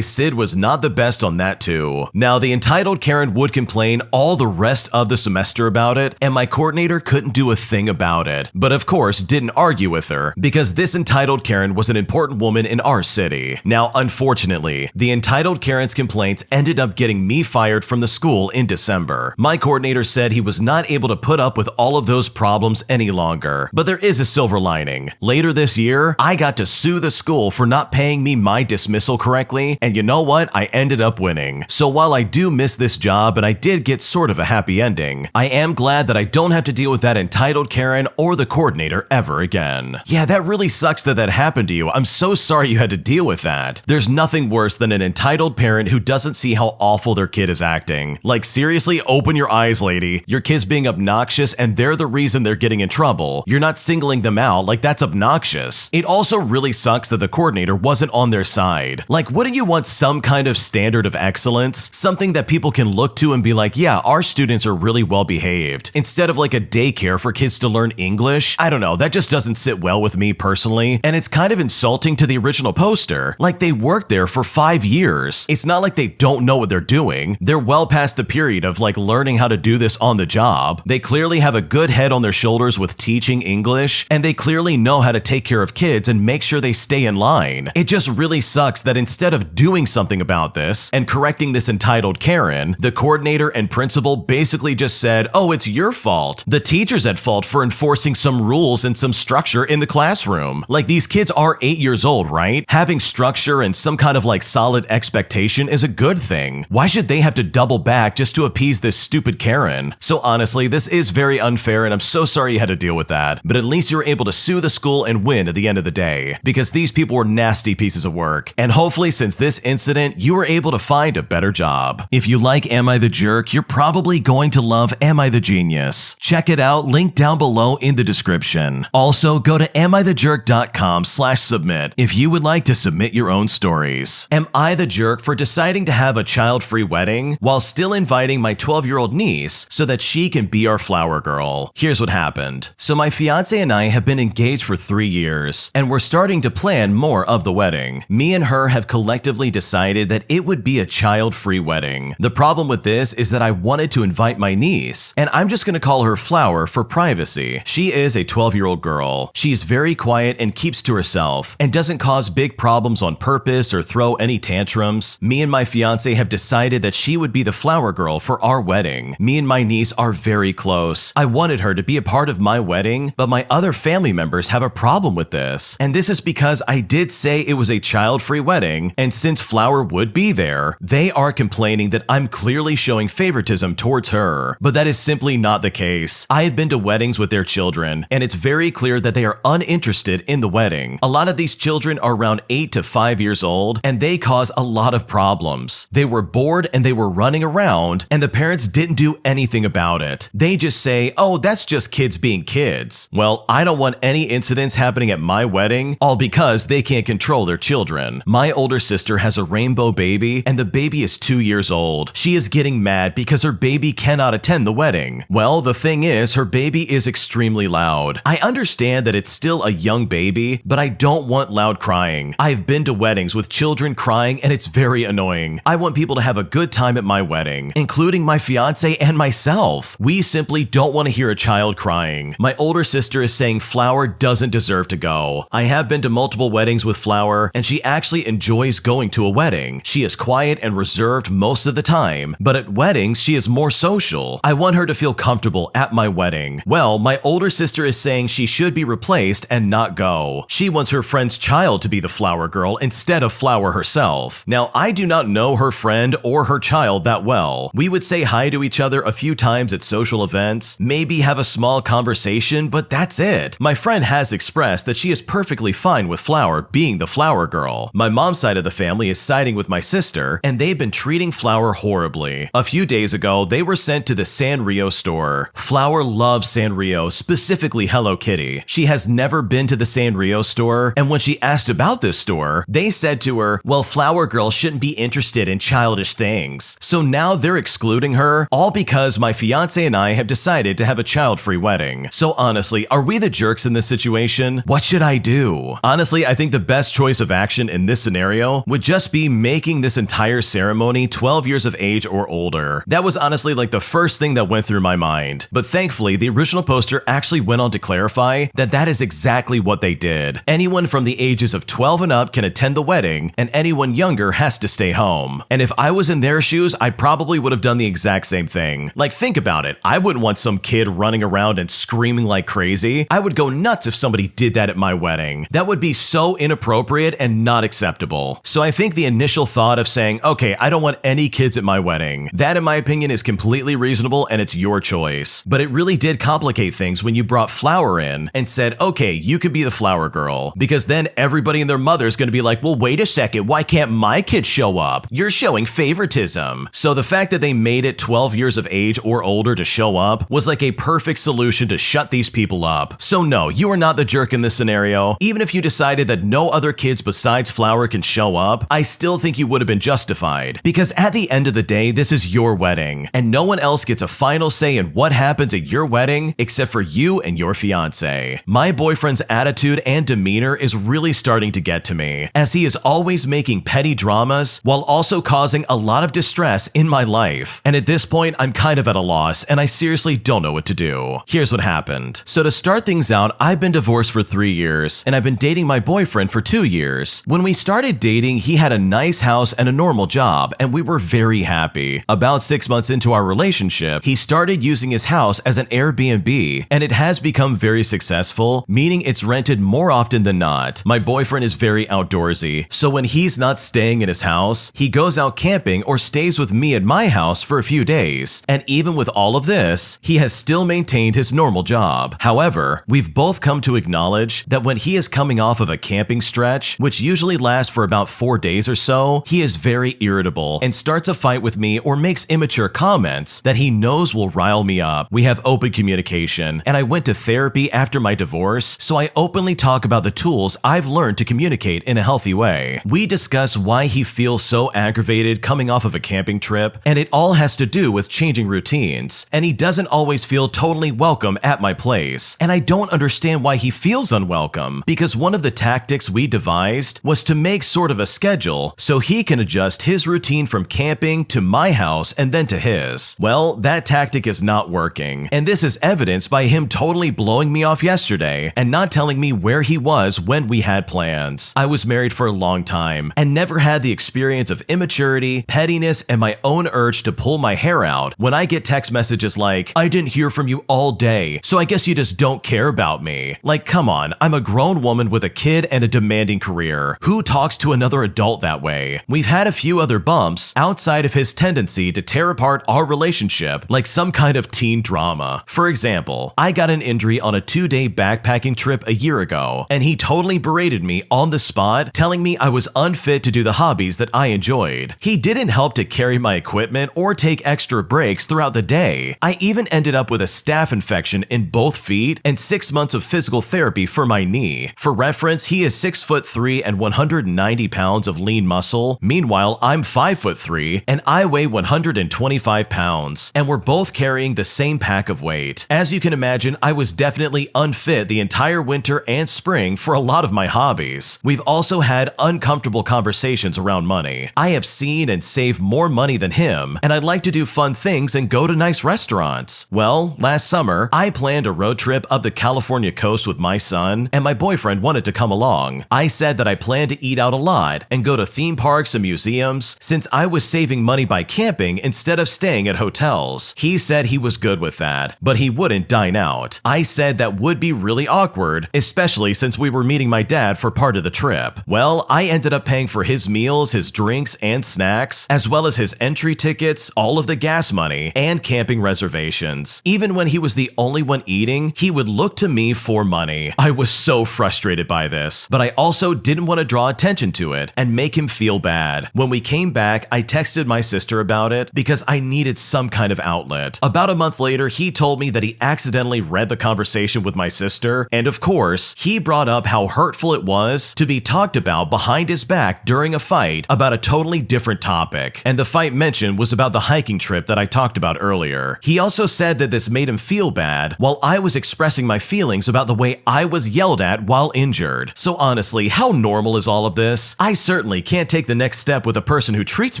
[SPEAKER 1] Sid was not the best on that too. Now, the entitled Karen would complain all the rest of the semester about it, and my coordinator couldn't do a thing about it, but of course didn't argue with her because this entitled Karen was an important woman in our city. Now, unfortunately, the entitled Karen's complaints ended up getting me fired from the school in December. My coordinator said he was not able to put up with all of those problems any longer, but there is a silver lining. Later this year, I got to sue the school for not paying me my dismissal correctly, and you know what? I ended up winning. So while I do miss this job and I did get sort of a happy ending, I am glad that I don't have to deal with that entitled Karen or the coordinator ever again. Yeah, that really sucks that that happened to you. I'm so sorry you had to deal with that. There's nothing worse than an entitled parent who doesn't see how awful their kid is acting. Like, seriously, open your eyes, lady. Your kid's being obnoxious and they're the reason they're getting in trouble. You're not singling them out, like that's obnoxious. It also really sucks that the coordinator wasn't on their side. Like, wouldn't you want some kind of standard of excellence? Something that people can look to and be like, yeah, our students are really well behaved. Instead of like a daycare for kids to learn English. I don't know, that just doesn't sit well with me personally. And it's kind of insulting to the original poster. Like, they worked there for 5 years. It's not like they don't know what they're doing. They're well past the period of like learning how to do this on the job. They clearly have a good head on their shoulders with teaching English, and they clearly know how to take care of kids and make sure they stay in line. It just really sucks that instead of doing something about this and correcting this entitled Karen, the coordinator and principal basically just said, "Oh, it's your fault. The teacher's at fault for enforcing some rules and some structure in the classroom." Like, these kids are 8 years old, right? Having structure and some kind of like solid expectation is a good thing. Why should they have to double back just to appease this stupid Karen? So honestly, this is very unfair, and I'm so sorry you had to deal with that. But at least you were able to sue the school and win at the end of the day, because these people were nasty pieces of work. And hopefully, since this incident, you were able to find a better job. If you like Am I the Jerk, you're probably going to love Am I the Genius. Check it out, link down below in the description. Also, go to amithejerk.com/submit if you would like to submit your own stories. Am I the jerk for deciding to have a child-free wedding while still inviting my 12-year-old niece so that she can be our flower girl? Here's what happened. So my fiance and I have been engaged for 3 years, and we're starting to plan more of the wedding. Me and her have collectively decided that it would be a child-free wedding. The problem with this is that I wanted to invite my niece, and I'm just gonna call her Flower for privacy. She is a 12-year-old girl. She's very quiet and keeps to herself, and doesn't cause big problems on purpose or throw any tantrums. Me and my fiance have decided that she would be the flower girl for our wedding. Me and my niece are very close. I wanted her to be a part of my wedding, but my other family members have a problem with this. And this is because I did say it was a child-free wedding, and since Flower would be there, they are complaining that I'm clearly showing favoritism towards her. But that is simply not the case. I have been to weddings with their children, and it's very clear that they are uninterested in the wedding. A lot of these children children are around 8 to 5 years old, and they cause a lot of problems. They were bored and they were running around, and the parents didn't do anything about it. They just say, oh, that's just kids being kids. Well, I don't want any incidents happening at my wedding, all because they can't control their children. My older sister has a rainbow baby, and the baby is 2 years old. She is getting mad because her baby cannot attend the wedding. Well, the thing is, her baby is extremely loud. I understand that it's still a young baby, but I don't want loud crying. I've been to weddings with children crying, and it's very annoying. I want people to have a good time at my wedding, including my fiance and myself. We simply don't want to hear a child crying. My older sister is saying Flower doesn't deserve to go. I have been to multiple weddings with Flower, and she actually enjoys going to a wedding. She is quiet and reserved most of the time, but at weddings, she is more social. I want her to feel comfortable at my wedding. Well, my older sister is saying she should be replaced and not go. She wants her friend's child to be the flower girl instead of Flower herself. Now, I do not know her friend or her child that well. We would say hi to each other a few times at social events, maybe have a small conversation, but that's it. My friend has expressed that she is perfectly fine with Flower being the flower girl. My mom's side of the family is siding with my sister, and they've been treating Flower horribly. A few days ago, they were sent to the Sanrio store. Flower loves Sanrio, specifically Hello Kitty. She has never been to the Sanrio store, and when she asked about this store, they said to her, well, Flower Girl shouldn't be interested in childish things. So now they're excluding her, all because my fiance and I have decided to have a child-free wedding. So honestly, are we the jerks in this situation? What should I do? Honestly, I think the best choice of action in this scenario would just be making this entire ceremony 12 years of age or older. That was honestly like the first thing that went through my mind. But thankfully, the original poster actually went on to clarify that that is exactly what they did. Anyone from the ages of 12 and up can attend the wedding, and anyone younger has to stay home. And if I was in their shoes, I probably would have done the exact same thing. Like, think about it. I wouldn't want some kid running around and screaming like crazy. I would go nuts if somebody did that at my wedding. That would be so inappropriate and not acceptable. So I think the initial thought of saying, okay, I don't want any kids at my wedding, that in my opinion is completely reasonable and it's your choice. But it really did complicate things when you brought Flower in and said, okay, you could be the flower girl, because then everybody and their mother's gonna be like, well, wait a second, why can't my kid show up? You're showing favoritism. So the fact that they made it 12 years of age or older to show up was like a perfect solution to shut these people up. So no, you are not the jerk in this scenario. Even if you decided that no other kids besides Flower can show up, I still think you would have been justified. Because at the end of the day, this is your wedding, and no one else gets a final say in what happens at your wedding except for you and your fiance. My boyfriend's attitude and demeanor is really starting to get to me, as he is always making petty dramas while also causing a lot of distress in my life. And at this point, I'm kind of at a loss, and I seriously don't know what to do. Here's what happened. So to start things out, I've been divorced for 3 years, and I've been dating my boyfriend for 2 years. When we started dating, he had a nice house and a normal job, and we were very happy. About 6 months into our relationship, he started using his house as an Airbnb, and it has become very successful, meaning it's rented more often than not. My boyfriend is very outdoorsy, so when he's not staying in his house, he goes out camping or stays with me at my house for a few days. And even with all of this, he has still maintained his normal job. However, we've both come to acknowledge that when he is coming off of a camping stretch, which usually lasts for about 4 days or so, he is very irritable and starts a fight with me or makes immature comments that he knows will rile me up. We have open communication, and I went to therapy after my divorce, so I openly talk about the tools I've learned to communicate in a healthy way. We discuss why he feels so aggravated coming off of a camping trip, and it all has to do with changing routines, and he doesn't always feel totally welcome at my place. And I don't understand why he feels unwelcome, because one of the tactics we devised was to make sort of a schedule so he can adjust his routine from camping to my house and then to his. Well, that tactic is not working, and this is evidenced by him totally blowing me off yesterday and not telling me where he was when we had plans. I was married for a long time and never had the experience of immaturity, pettiness, and my own urge to pull my hair out when I get text messages like, I didn't hear from you all day, so I guess you just don't care about me. Like, come on, I'm a grown woman with a kid and a demanding career. Who talks to another adult that way? We've had a few other bumps outside of his tendency to tear apart our relationship like some kind of teen drama. For example, I got an injury on a 2-day backpacking trip a year ago, and he totally berated berated me on the spot, telling me I was unfit to do the hobbies that I enjoyed. He didn't help to carry my equipment or take extra breaks throughout the day. I even ended up with a staph infection in both feet and 6 months of physical therapy for my knee. For reference, he is 6'3" and 190 pounds of lean muscle. Meanwhile, I'm 5'3" and I weigh 125 pounds, and we're both carrying the same pack of weight. As you can imagine, I was definitely unfit the entire winter and spring for a lot of my hobbies. We've also had uncomfortable conversations around money. I have seen and saved more money than him, and I'd like to do fun things and go to nice restaurants. Well, last summer, I planned a road trip up the California coast with my son, and my boyfriend wanted to come along. I said that I planned to eat out a lot and go to theme parks and museums since I was saving money by camping instead of staying at hotels. He said he was good with that, but he wouldn't dine out. I said that would be really awkward, especially since we were meeting my dad for part of the trip. Well, I ended up paying for his meals, his drinks and snacks, as well as his entry tickets, all of the gas money, and camping reservations. Even when he was the only one eating, he would look to me for money. I was so frustrated by this, but I also didn't want to draw attention to it and make him feel bad. When we came back, I texted my sister about it because I needed some kind of outlet. About a month later, he told me that he accidentally read the conversation with my sister, and of course, he brought up how hurtful it was to be talked about behind his back during a fight about a totally different topic. And the fight mentioned was about the hiking trip that I talked about earlier. He also said that this made him feel bad while I was expressing my feelings about the way I was yelled at while injured. So honestly, how normal is all of this? I certainly can't take the next step with a person who treats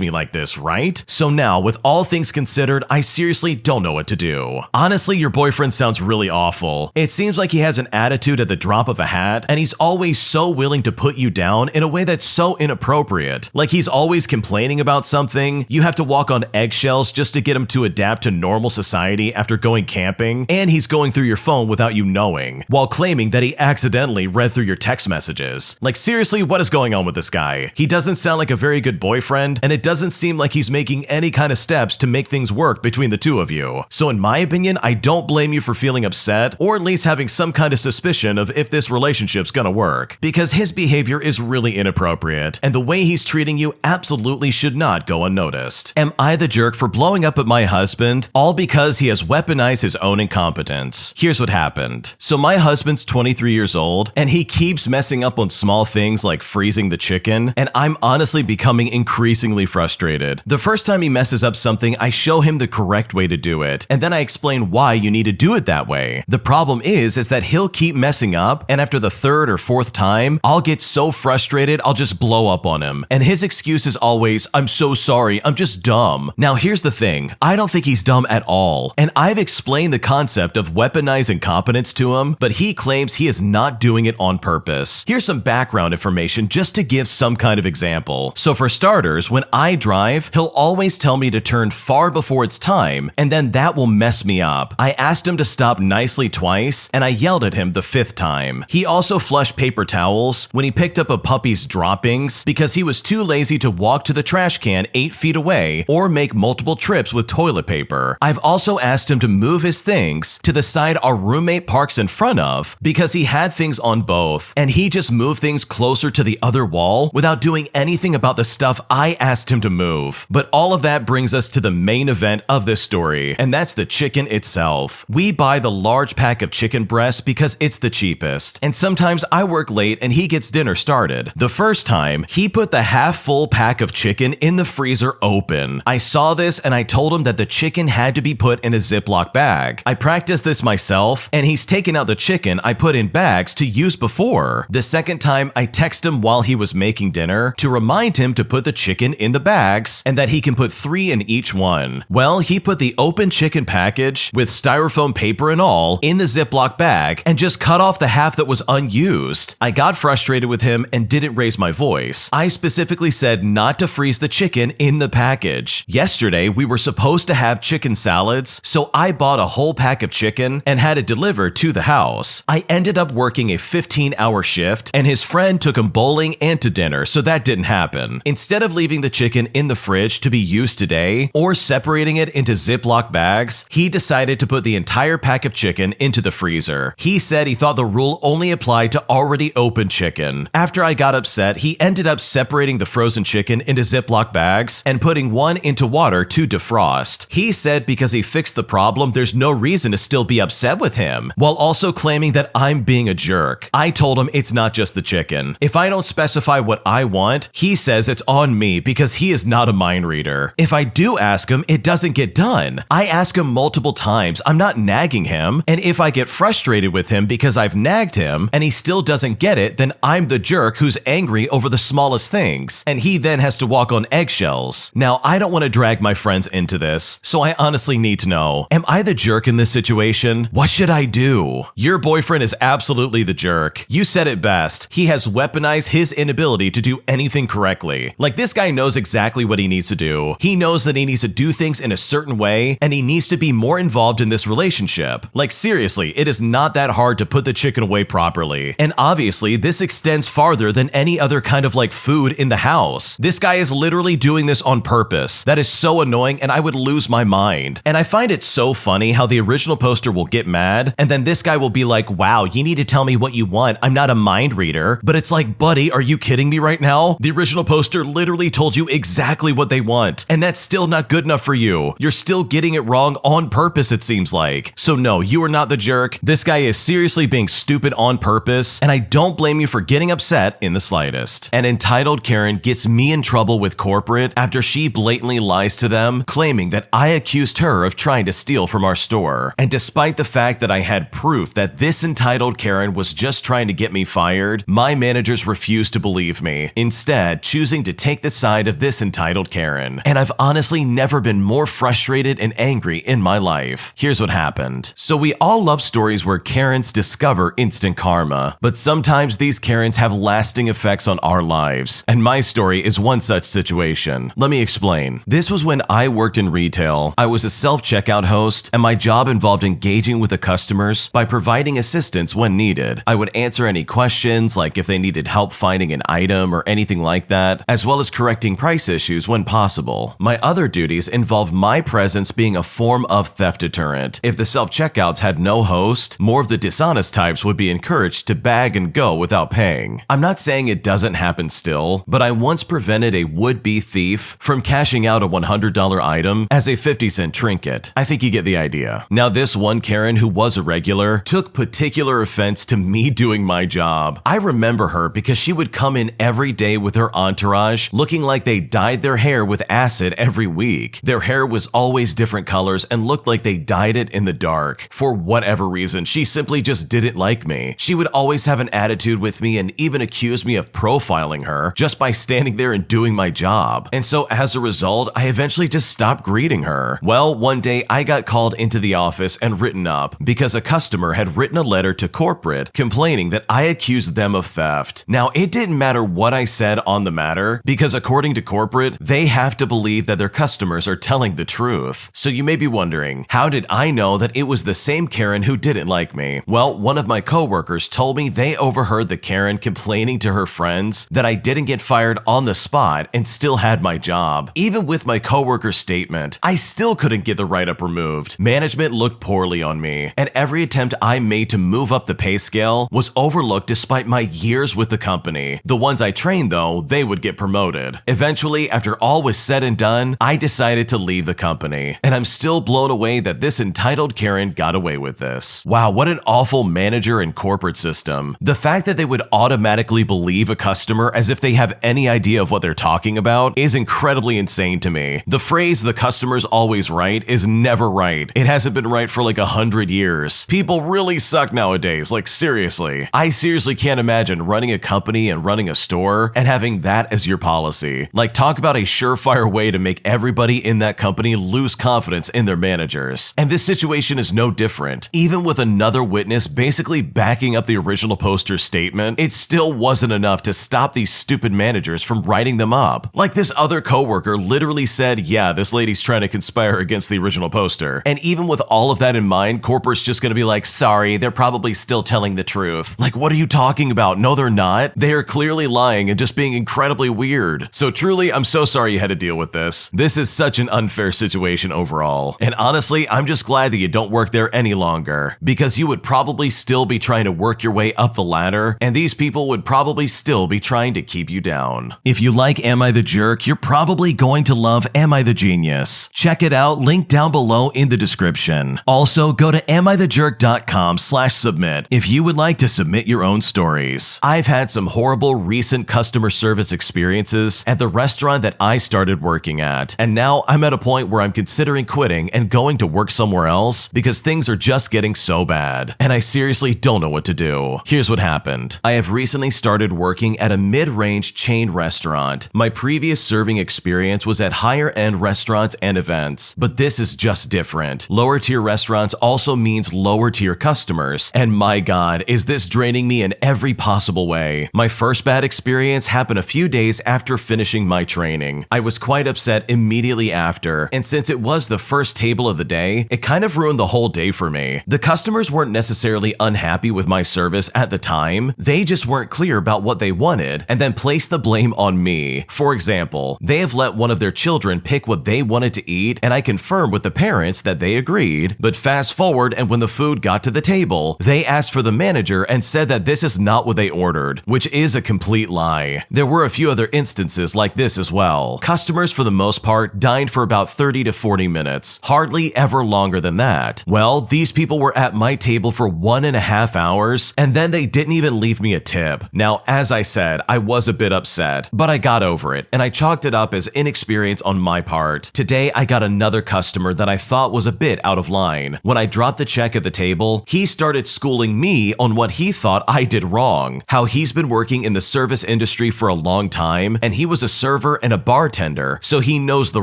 [SPEAKER 1] me like this, right? So now, with all things considered, I seriously don't know what to do. Honestly, your boyfriend sounds really awful. It seems like he has an attitude at the drop of a hat, and he's always so willing to put you down in a way that's so inappropriate. Like he's always complaining about something, you have to walk on eggshells just to get him to adapt to normal society after going camping, and he's going through your phone without you knowing, while claiming that he accidentally read through your text messages. Like seriously, what is going on with this guy? He doesn't sound like a very good boyfriend, and it doesn't seem like he's making any kind of steps to make things work between the two of you. So in my opinion, I don't blame you for feeling upset, or at least having some kind of suspicion of if this relationship's gonna work, because his behavior is really inappropriate, and the way he's treating you absolutely should not go unnoticed. Am I the jerk for blowing up at my husband, all because he has weaponized his own incompetence? Here's what happened. So my husband's 23 years old, and he keeps messing up on small things like freezing the chicken, and I'm honestly becoming increasingly frustrated. The first time he messes up something, I show him the correct way to do it, and then I explain why you need to do it that way. The problem is that he'll keep messing up, and after the third or fourth time, I'll get so frustrated I'll just blow up on him. And his excuse is always, "I'm so sorry, I'm just dumb." Now here's the thing, I don't think he's dumb at all, and I've explained the concept of weaponized incompetence to him, but he claims he is not doing it on purpose. Here's some background information just to give some kind of example. So for starters, when I drive, he'll always tell me to turn far before it's time, and then that will mess me up. I asked him to stop nicely twice, and I yelled at him the fifth time. He also flushed paper towels when he picked up a puppy's droppings because he was too lazy to walk to the trash can 8 feet away or make multiple trips with toilet paper. I've also asked him to move his things to the side our roommate parks in front of because he had things on both, and he just moved things closer to the other wall without doing anything about the stuff I asked him to move. But all of that brings us to the main event of this story, and that's the chicken itself. We buy the large pack of chicken breasts because it's the cheapest, and sometimes I work late and he gets dinner started. The first time, he put the half-full pack of chicken in the freezer open. I saw this and I told him that the chicken had to be put in a Ziploc bag. I practiced this myself, and he's taken out the chicken I put in bags to use before. The second time, I texted him while he was making dinner to remind him to put the chicken in the bags and that he can put 3 in each one. Well, he put the open chicken package with styrofoam paper and all in the Ziploc bag and just cut off the half that was unused. I got frustrated with him and didn't raise my voice. I specifically said not to freeze the chicken in the package. Yesterday, we were supposed to have chicken salads, so I bought a whole pack of chicken and had it delivered to the house. I ended up working a 15-hour shift, and his friend took him bowling and to dinner, so that didn't happen. Instead of leaving the chicken in the fridge to be used today or separating it into Ziploc bags, he decided to put the entire pack of chicken into the freezer. He said he thought the rule only applied to already open chicken. After I got upset, he ended up separating the frozen chicken into Ziploc bags and putting one into water to defrost. He said because he fixed the problem, there's no reason to still be upset with him, while also claiming that I'm being a jerk. I told him it's not just the chicken. If I don't specify what I want, he says it's on me because he is not a mind reader. If I do ask him, it doesn't get done. I ask him multiple times. I'm not nagging him. And if I get frustrated with him because I've nagged him and he still doesn't get it, then I'm the jerk who's angry over the smallest things. And he then has to walk on eggshells. Now, I don't want to drag my friends into this, so I honestly need to know, am I the jerk in this situation? What should I do? Your boyfriend is absolutely the jerk. You said it best. He has weaponized his inability to do anything correctly. Like, this guy knows exactly what he needs to do. He knows that he needs to do things in a certain way, and he needs to be more involved in this relationship. Like, seriously, it is not that hard to put the chicken away properly. And obviously, this extends farther than any other kind of like food in the house. This guy is literally doing this on purpose. That is so annoying, and I would lose my mind. And I find it so funny how the original poster will get mad, and then this guy will be like, wow, you need to tell me what you want. I'm not a mind reader. But it's like, buddy, are you kidding me right now? The original poster literally told you exactly what they want, and that's still not good enough for you. You're still getting it wrong on purpose, it seems like. So no, you are not the jerk. This guy is seriously being stupid on purpose, and I don't blame you for getting upset in the slightest. An entitled Karen gets me in trouble with corporate after she blatantly lies to them, claiming that I accused her of trying to steal from our store. And despite the fact that I had proof that this entitled Karen was just trying to get me fired, my managers refused to believe me, instead choosing to take the side of this entitled Karen. And I've honestly never been more frustrated and angry in my life. Here's what happened. So we all love stories where Karens discover instant karma, but sometimes these Karens have lasting effects on our lives. And my story is one such situation. Let me explain. This was when I worked in retail. I was a self-checkout host, and my job involved engaging with the customers by providing assistance when needed. I would answer any questions, like if they needed help finding an item or anything like that, as well as correcting price issues when possible. My other duties involved my presence being a form of theft deterrent. If the self-checkouts had no host, more of the dishonest types would be encouraged to bag and go without paying. I'm not saying it doesn't happen still, but I once prevented a would-be thief from cashing out a $100 item as a 50-cent trinket. I think you get the idea. Now, this one Karen who was a regular took particular offense to me doing my job. I remember her because she would come in every day with her entourage looking like they dyed their hair with acid every week. Their hair was always different colors and looked like they dyed it in the dark. For whatever reason, she simply just didn't like me. She would always have an attitude with me and even accuse me of profiling her just by standing there and doing my job. And so as a result, I eventually just stopped greeting her. Well, one day I got called into the office and written up because a customer had written a letter to corporate complaining that I accused them of theft. Now, it didn't matter what I said on the matter because according to corporate, they have to believe that their customers are telling the truth. So you may be wondering, how did I know that it was the same Karen who didn't like me? Well, one of my coworkers told me they overheard the Karen complaining to her friends that I didn't get fired on the spot and still had my job. Even with my coworker's statement, I still couldn't get the write-up removed. Management looked poorly on me, and every attempt I made to move up the pay scale was overlooked despite my years with the company. The ones I trained, though, they would get promoted. Eventually, after all was said and done, I decided to leave the company, and I'm still blown away that this entitled Karen got away with this. Wow, what an awful manager and corporate system. The fact that they would automatically believe a customer as if they have any idea of what they're talking about is incredibly insane to me. The phrase, "the customer's always right," is never right. It hasn't been right for like 100 years. People really suck nowadays, like seriously. I seriously can't imagine running a company and running a store and having that as your policy. Like, talk about a surefire way to make everybody in that company lose confidence in their managers. And this situation is no different. Even with another witness basically backing up the original poster's statement, it still wasn't enough to stop these stupid managers from writing them up. Like, this other coworker literally said, yeah, this lady's trying to conspire against the original poster. And even with all of that in mind, corporate's just gonna be like, sorry, they're probably still telling the truth. Like, what are you talking about? No, they're not. They are clearly lying and just being incredibly weird. So truly, I'm so sorry you had to deal with this. This is such an unfair situation overall. And honestly, I'm just glad that you don't work there any longer, because you would probably still be trying to work your way up the ladder matter, and these people would probably still be trying to keep you down. If you like Am I the Jerk, you're probably going to love Am I the Genius. Check it out, link down below in the description. Also, go to AmITheJerk.com/submit if you would like to submit your own stories. I've had some horrible recent customer service experiences at the restaurant that I started working at, and now I'm at a point where I'm considering quitting and going to work somewhere else because things are just getting so bad, and I seriously don't know what to do. Here's what happened. I have recently started working at a mid-range chain restaurant. My previous serving experience was at higher-end restaurants and events, but this is just different. Lower-tier restaurants also means lower-tier customers, and my god, is this draining me in every possible way. My first bad experience happened a few days after finishing my training. I was quite upset immediately after, and since it was the first table of the day, it kind of ruined the whole day for me. The customers weren't necessarily unhappy with my service at the time, they just weren't clear about what they wanted and then placed the blame on me. For example, they have let one of their children pick what they wanted to eat, and I confirmed with the parents that they agreed, but fast forward, and when the food got to the table, they asked for the manager and said that this is not what they ordered, which is a complete lie. There were a few other instances like this as well. Customers for the most part dined for about 30 to 40 minutes, hardly ever longer than that. Well, these people were at my table for 1.5 hours, and then they didn't even leave me a tip. Now, as I said, I was a bit upset, but I got over it, and I chalked it up as inexperience on my part. Today, I got another customer that I thought was a bit out of line. When I dropped the check at the table, he started schooling me on what he thought I did wrong, how he's been working in the service industry for a long time, and he was a server and a bartender, so he knows the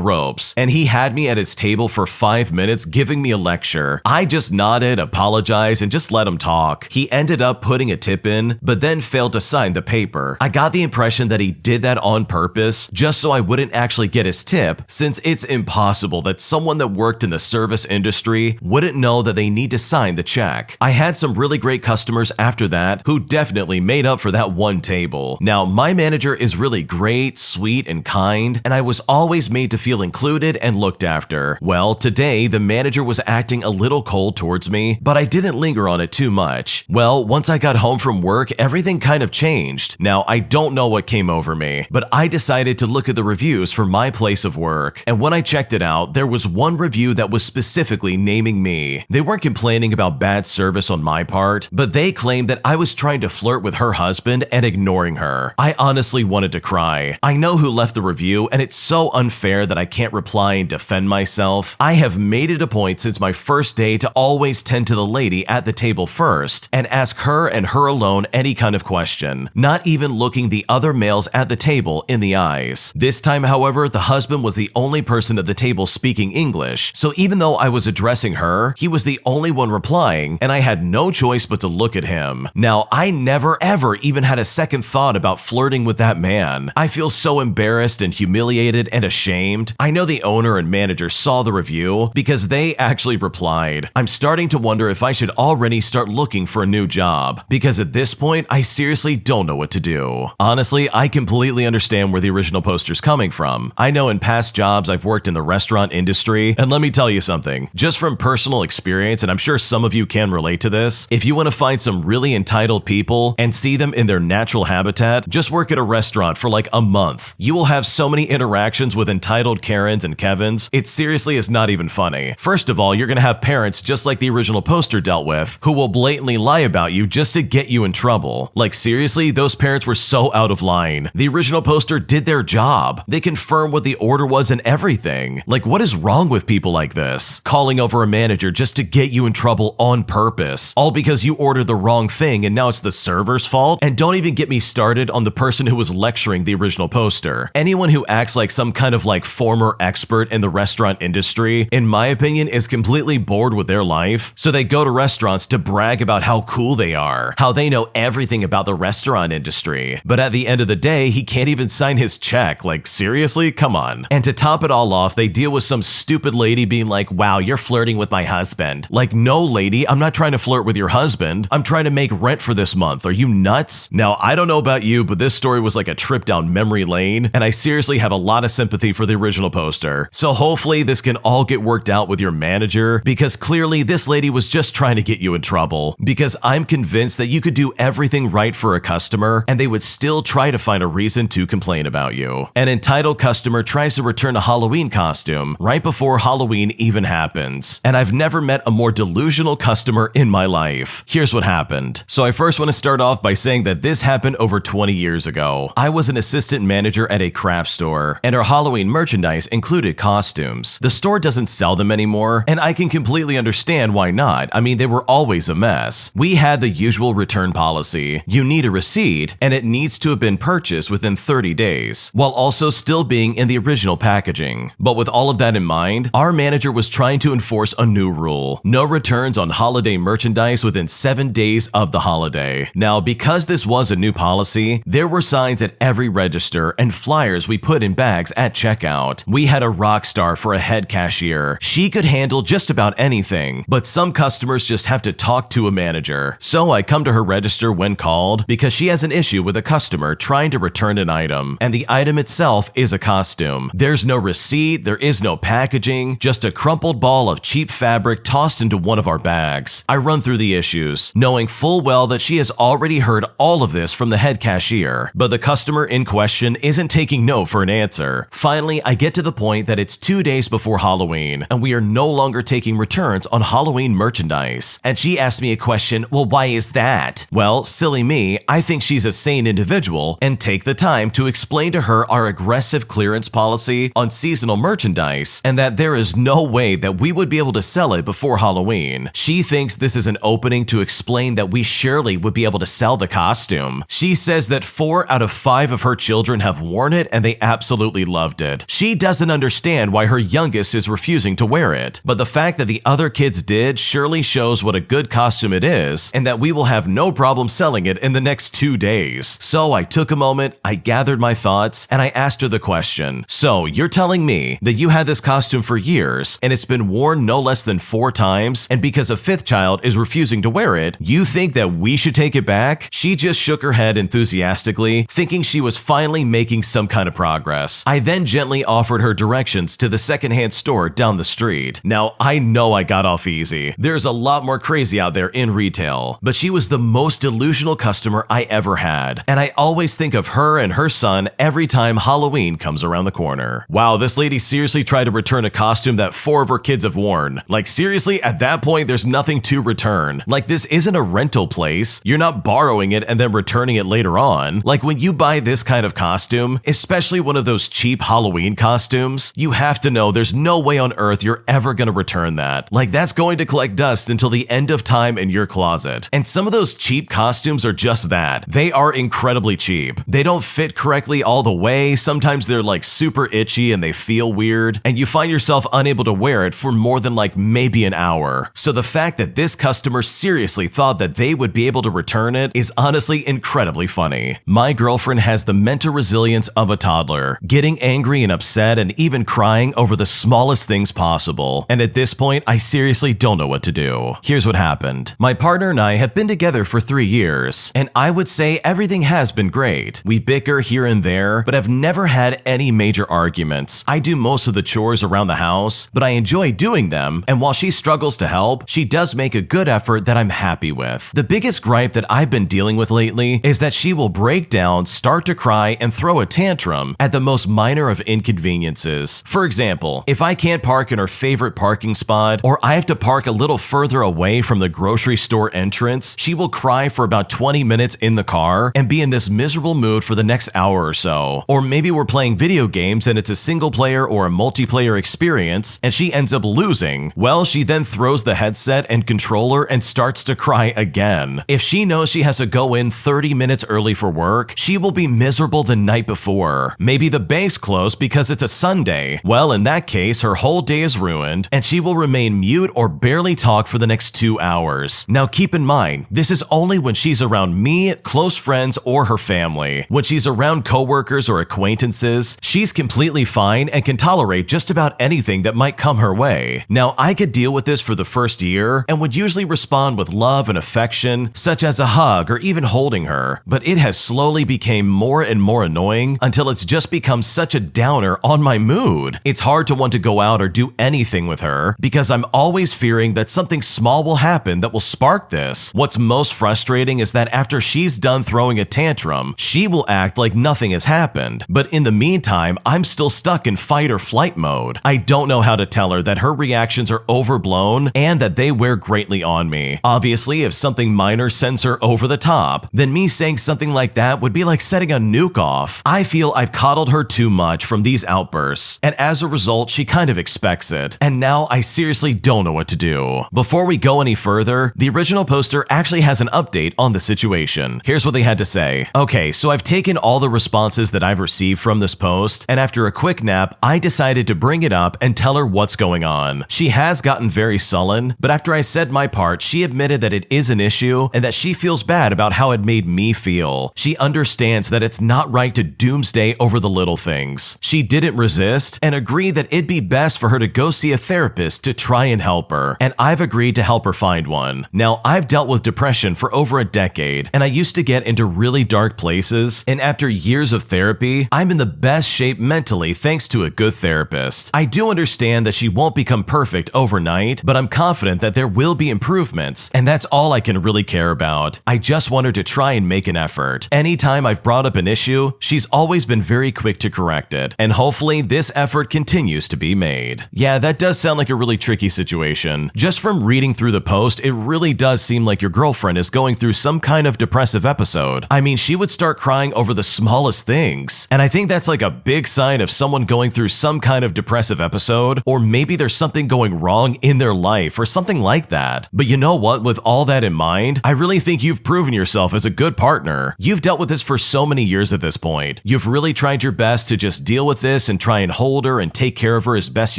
[SPEAKER 1] ropes, and he had me at his table for 5 minutes giving me a lecture. I just nodded, apologized, and just let him talk. He ended up putting a tip in, but then failed to sign the paper. I got the impression that he did that on purpose, just so I wouldn't actually get his tip, since it's impossible that someone that worked in the service industry wouldn't know that they need to sign the check. I had some really great customers after that who definitely made up for that one table. Now, my manager is really great, sweet, and kind, and I was always made to feel included and looked after. Well, today, the manager was acting a little cold towards me, but I didn't linger on it too much. Well, once I got home from work, everything kind of changed. Now, I don't know what came over me, but I decided to look at the reviews for my place of work, and when I checked it out, there was one review that was specifically naming me. They weren't complaining about bad service on my part, but they claimed that I was trying to flirt with her husband and ignoring her. I honestly wanted to cry. I know who left the review, and it's so unfair that I can't reply and defend myself. I have made it a point since my first day to always tend to the lady at the table first and ask her and her alone any kind of question, not even looking the other males at the table in the eyes. This time, however, the husband was the only person at the table speaking English, so even though I was addressing her, he was the only one replying, and I had no choice but to look at him. Now, I never ever even had a second thought about flirting with that man. I feel so embarrassed and humiliated and ashamed. I know the owner and manager saw the review because they actually replied. I'm starting to wonder if I should already start looking for a new job, because at this point, I seriously don't know what to do. Honestly, I completely understand where the original poster's coming from. I know in past jobs I've worked in the restaurant industry, and let me tell you something, just from personal experience, and I'm sure some of you can relate to this, if you want to find some really entitled people and see them in their natural habitat, just work at a restaurant for like a month. You will have so many interactions with entitled Karens and Kevins, it seriously is not even funny. First of all, you're gonna have parents just like the original poster dealt with, who will blatantly lie about you just to get you in trouble. Like seriously, those parents were so out of line. The original poster did their job. They confirmed what the order was and everything. Like, what is wrong with people like this? Calling over a manager just to get you in trouble on purpose, all because you ordered the wrong thing and now it's the server's fault? And don't even get me started on the person who was lecturing the original poster. Anyone who acts like some kind of like former expert in the restaurant industry, in my opinion, is completely bored with their life, so they go to restaurants to brag about how cool they are, how they know everything about the restaurant industry. But at the end of the day, he can't even sign his check. Like, seriously? Come on. And to top it all off, they deal with some stupid lady being like, wow, you're flirting with my husband. Like, no lady, I'm not trying to flirt with your husband. I'm trying to make rent for this month. Are you nuts? Now, I don't know about you, but this story was like a trip down memory lane, and I seriously have a lot of sympathy for the original poster. So hopefully this can all get worked out with your manager, because clearly this lady was just trying to get you in trouble, because I'm convinced that you could do everything right for a customer, and they would still try to find a reason to complain about you. An entitled customer tries to return a Halloween costume right before Halloween even happens. And I've never met a more delusional customer in my life. Here's what happened. So I first want to start off by saying that this happened over 20 years ago. I was an assistant manager at a craft store, and our Halloween merchandise included costumes. The store doesn't sell them anymore, and I can completely understand why not. I mean, they were always a mess. We had the usual return policy. You need a receipt, and it needs to have been purchased within 30 days, while also still being in the original packaging. But with all of that in mind, our manager was trying to enforce a new rule: no returns on holiday merchandise within 7 days of the holiday. Now, because this was a new policy, there were signs at every register and flyers we put in bags at checkout. We had a rock star for a head cashier. She could handle just about anything, but some customers just have to talk to a manager. So I come to her register when called because she has an issue with a customer trying to return an item, and the item itself is a costume. There's no receipt, there is no packaging, just a crumpled ball of cheap fabric tossed into one of our bags. I run through the issues, knowing full well that she has already heard all of this from the head cashier, but the customer in question isn't taking no for an answer. Finally, I get to the point that it's 2 days before Halloween, and we are no longer taking returns on Halloween merchandise. And she asked me a question, well, why is that? Well, silly me, I think she's a sane individual and take the time to explain to her our aggressive clearance policy on seasonal merchandise and that there is no way that we would be able to sell it before Halloween. She thinks this is an opening to explain that we surely would be able to sell the costume. She says that 4 out of 5 of her children have worn it and they absolutely loved it. She doesn't understand why her youngest is refusing to wear it, but the fact that the other kids did surely shows what a good costume it is and that we will have no problem selling it in the next 2 days. So I took a moment, I gathered my thoughts, and I asked her the question. So you're telling me that you had this costume for years and it's been worn no less than 4 times, and because a 5th child is refusing to wear it, you think that we should take it back? She just shook her head enthusiastically, thinking she was finally making some kind of progress. I then gently offered her directions to the secondhand store down the street. Now, I know I got off easy. There's a lot more crazy out there in retail, but she was the most delusional customer I ever had, and I always think of her and her son every time Halloween comes around the corner. Wow, this lady seriously tried to return a costume that 4 of her kids have worn. Like seriously, at that point, there's nothing to return. Like this isn't a rental place. You're not borrowing it and then returning it later on. Like when you buy this kind of costume, especially one of those cheap Halloween costumes, you have to know there's no way on earth you're ever gonna return that. Like that's going to collect dust until the end of time in your closet. And some of those cheap costumes are just that. They are incredibly cheap. They don't fit correctly all the way. Sometimes they're like super itchy and they feel weird, and you find yourself unable to wear it for more than like maybe an hour. So the fact that this customer seriously thought that they would be able to return it is honestly incredibly funny. My girlfriend has the mental resilience of a toddler, getting angry and upset and even crying over the smallest things possible. And at this point, I seriously don't know what to do. Here's what happened. My partner and I have been together for 3 years, and I would say everything has been great. We bicker here and there, but have never had any major arguments. I do most of the chores around the house, but I enjoy doing them, and while she struggles to help, she does make a good effort that I'm happy with. The biggest gripe that I've been dealing with lately is that she will break down, start to cry, and throw a tantrum at the most minor of inconveniences. For example, if I can't park in her favorite parking spot, or I have to park a little further away from the grocery store entrance, she will cry for about 20 minutes in the car and be in this miserable mood for the next hour or so. Or maybe we're playing video games and it's a single player or a multiplayer experience and she ends up losing. Well, she then throws the headset and controller and starts to cry again. If she knows she has to go in 30 minutes early for work, she will be miserable the night before. Maybe the bank's closed because it's a Sunday. Well, in that case, her whole day is ruined and she will remain mute or barely talk for the next 2 hours. Now keep in mind, this is only when she's around me, close friends, or her family. When she's around coworkers or acquaintances, she's completely fine and can tolerate just about anything that might come her way. Now, I could deal with this for the first year and would usually respond with love and affection, such as a hug or even holding her, but it has slowly become more and more annoying until it's just become such a downer on my mood. It's hard to want to go out or do anything with her because I'm always fearing that something small will happen that will spark this. What's most frustrating frustrating is that after she's done throwing a tantrum, she will act like nothing has happened. But in the meantime, I'm still stuck in fight or flight mode. I don't know how to tell her that her reactions are overblown and that they wear greatly on me. Obviously, if something minor sends her over the top, then me saying something like that would be like setting a nuke off. I feel I've coddled her too much from these outbursts, and as a result, she kind of expects it. And now I seriously don't know what to do. Before we go any further, the original poster actually has an update on the situation. Here's what they had to say. Okay, so I've taken all the responses that I've received from this post, and after a quick nap, I decided to bring it up and tell her what's going on. She has gotten very sullen, but after I said my part, she admitted that it is an issue and that she feels bad about how it made me feel. She understands that it's not right to doomsday over the little things. She didn't resist and agreed that it'd be best for her to go see a therapist to try and help her, and I've agreed to help her find one. Now, I've dealt with depression for over a decade, and I used to get into really dark places, and after years of therapy, I'm in the best shape mentally thanks to a good therapist. I do understand that she won't become perfect overnight, but I'm confident that there will be improvements, and that's all I can really care about. I just want her to try and make an effort. Anytime I've brought up an issue, she's always been very quick to correct it, and hopefully this effort continues to be made. Yeah, that does sound like a really tricky situation. Just from reading through the post, it really does seem like your girlfriend is going through some kind of depressive episode. I mean, she would start crying over the smallest things, and I think that's like a big sign of someone going through some kind of depressive episode, or maybe there's something going wrong in their life or something like that. But you know what? With all that in mind, I really think you've proven yourself as a good partner. You've dealt with this for so many years at this point. You've really tried your best to just deal with this and try and hold her and take care of her as best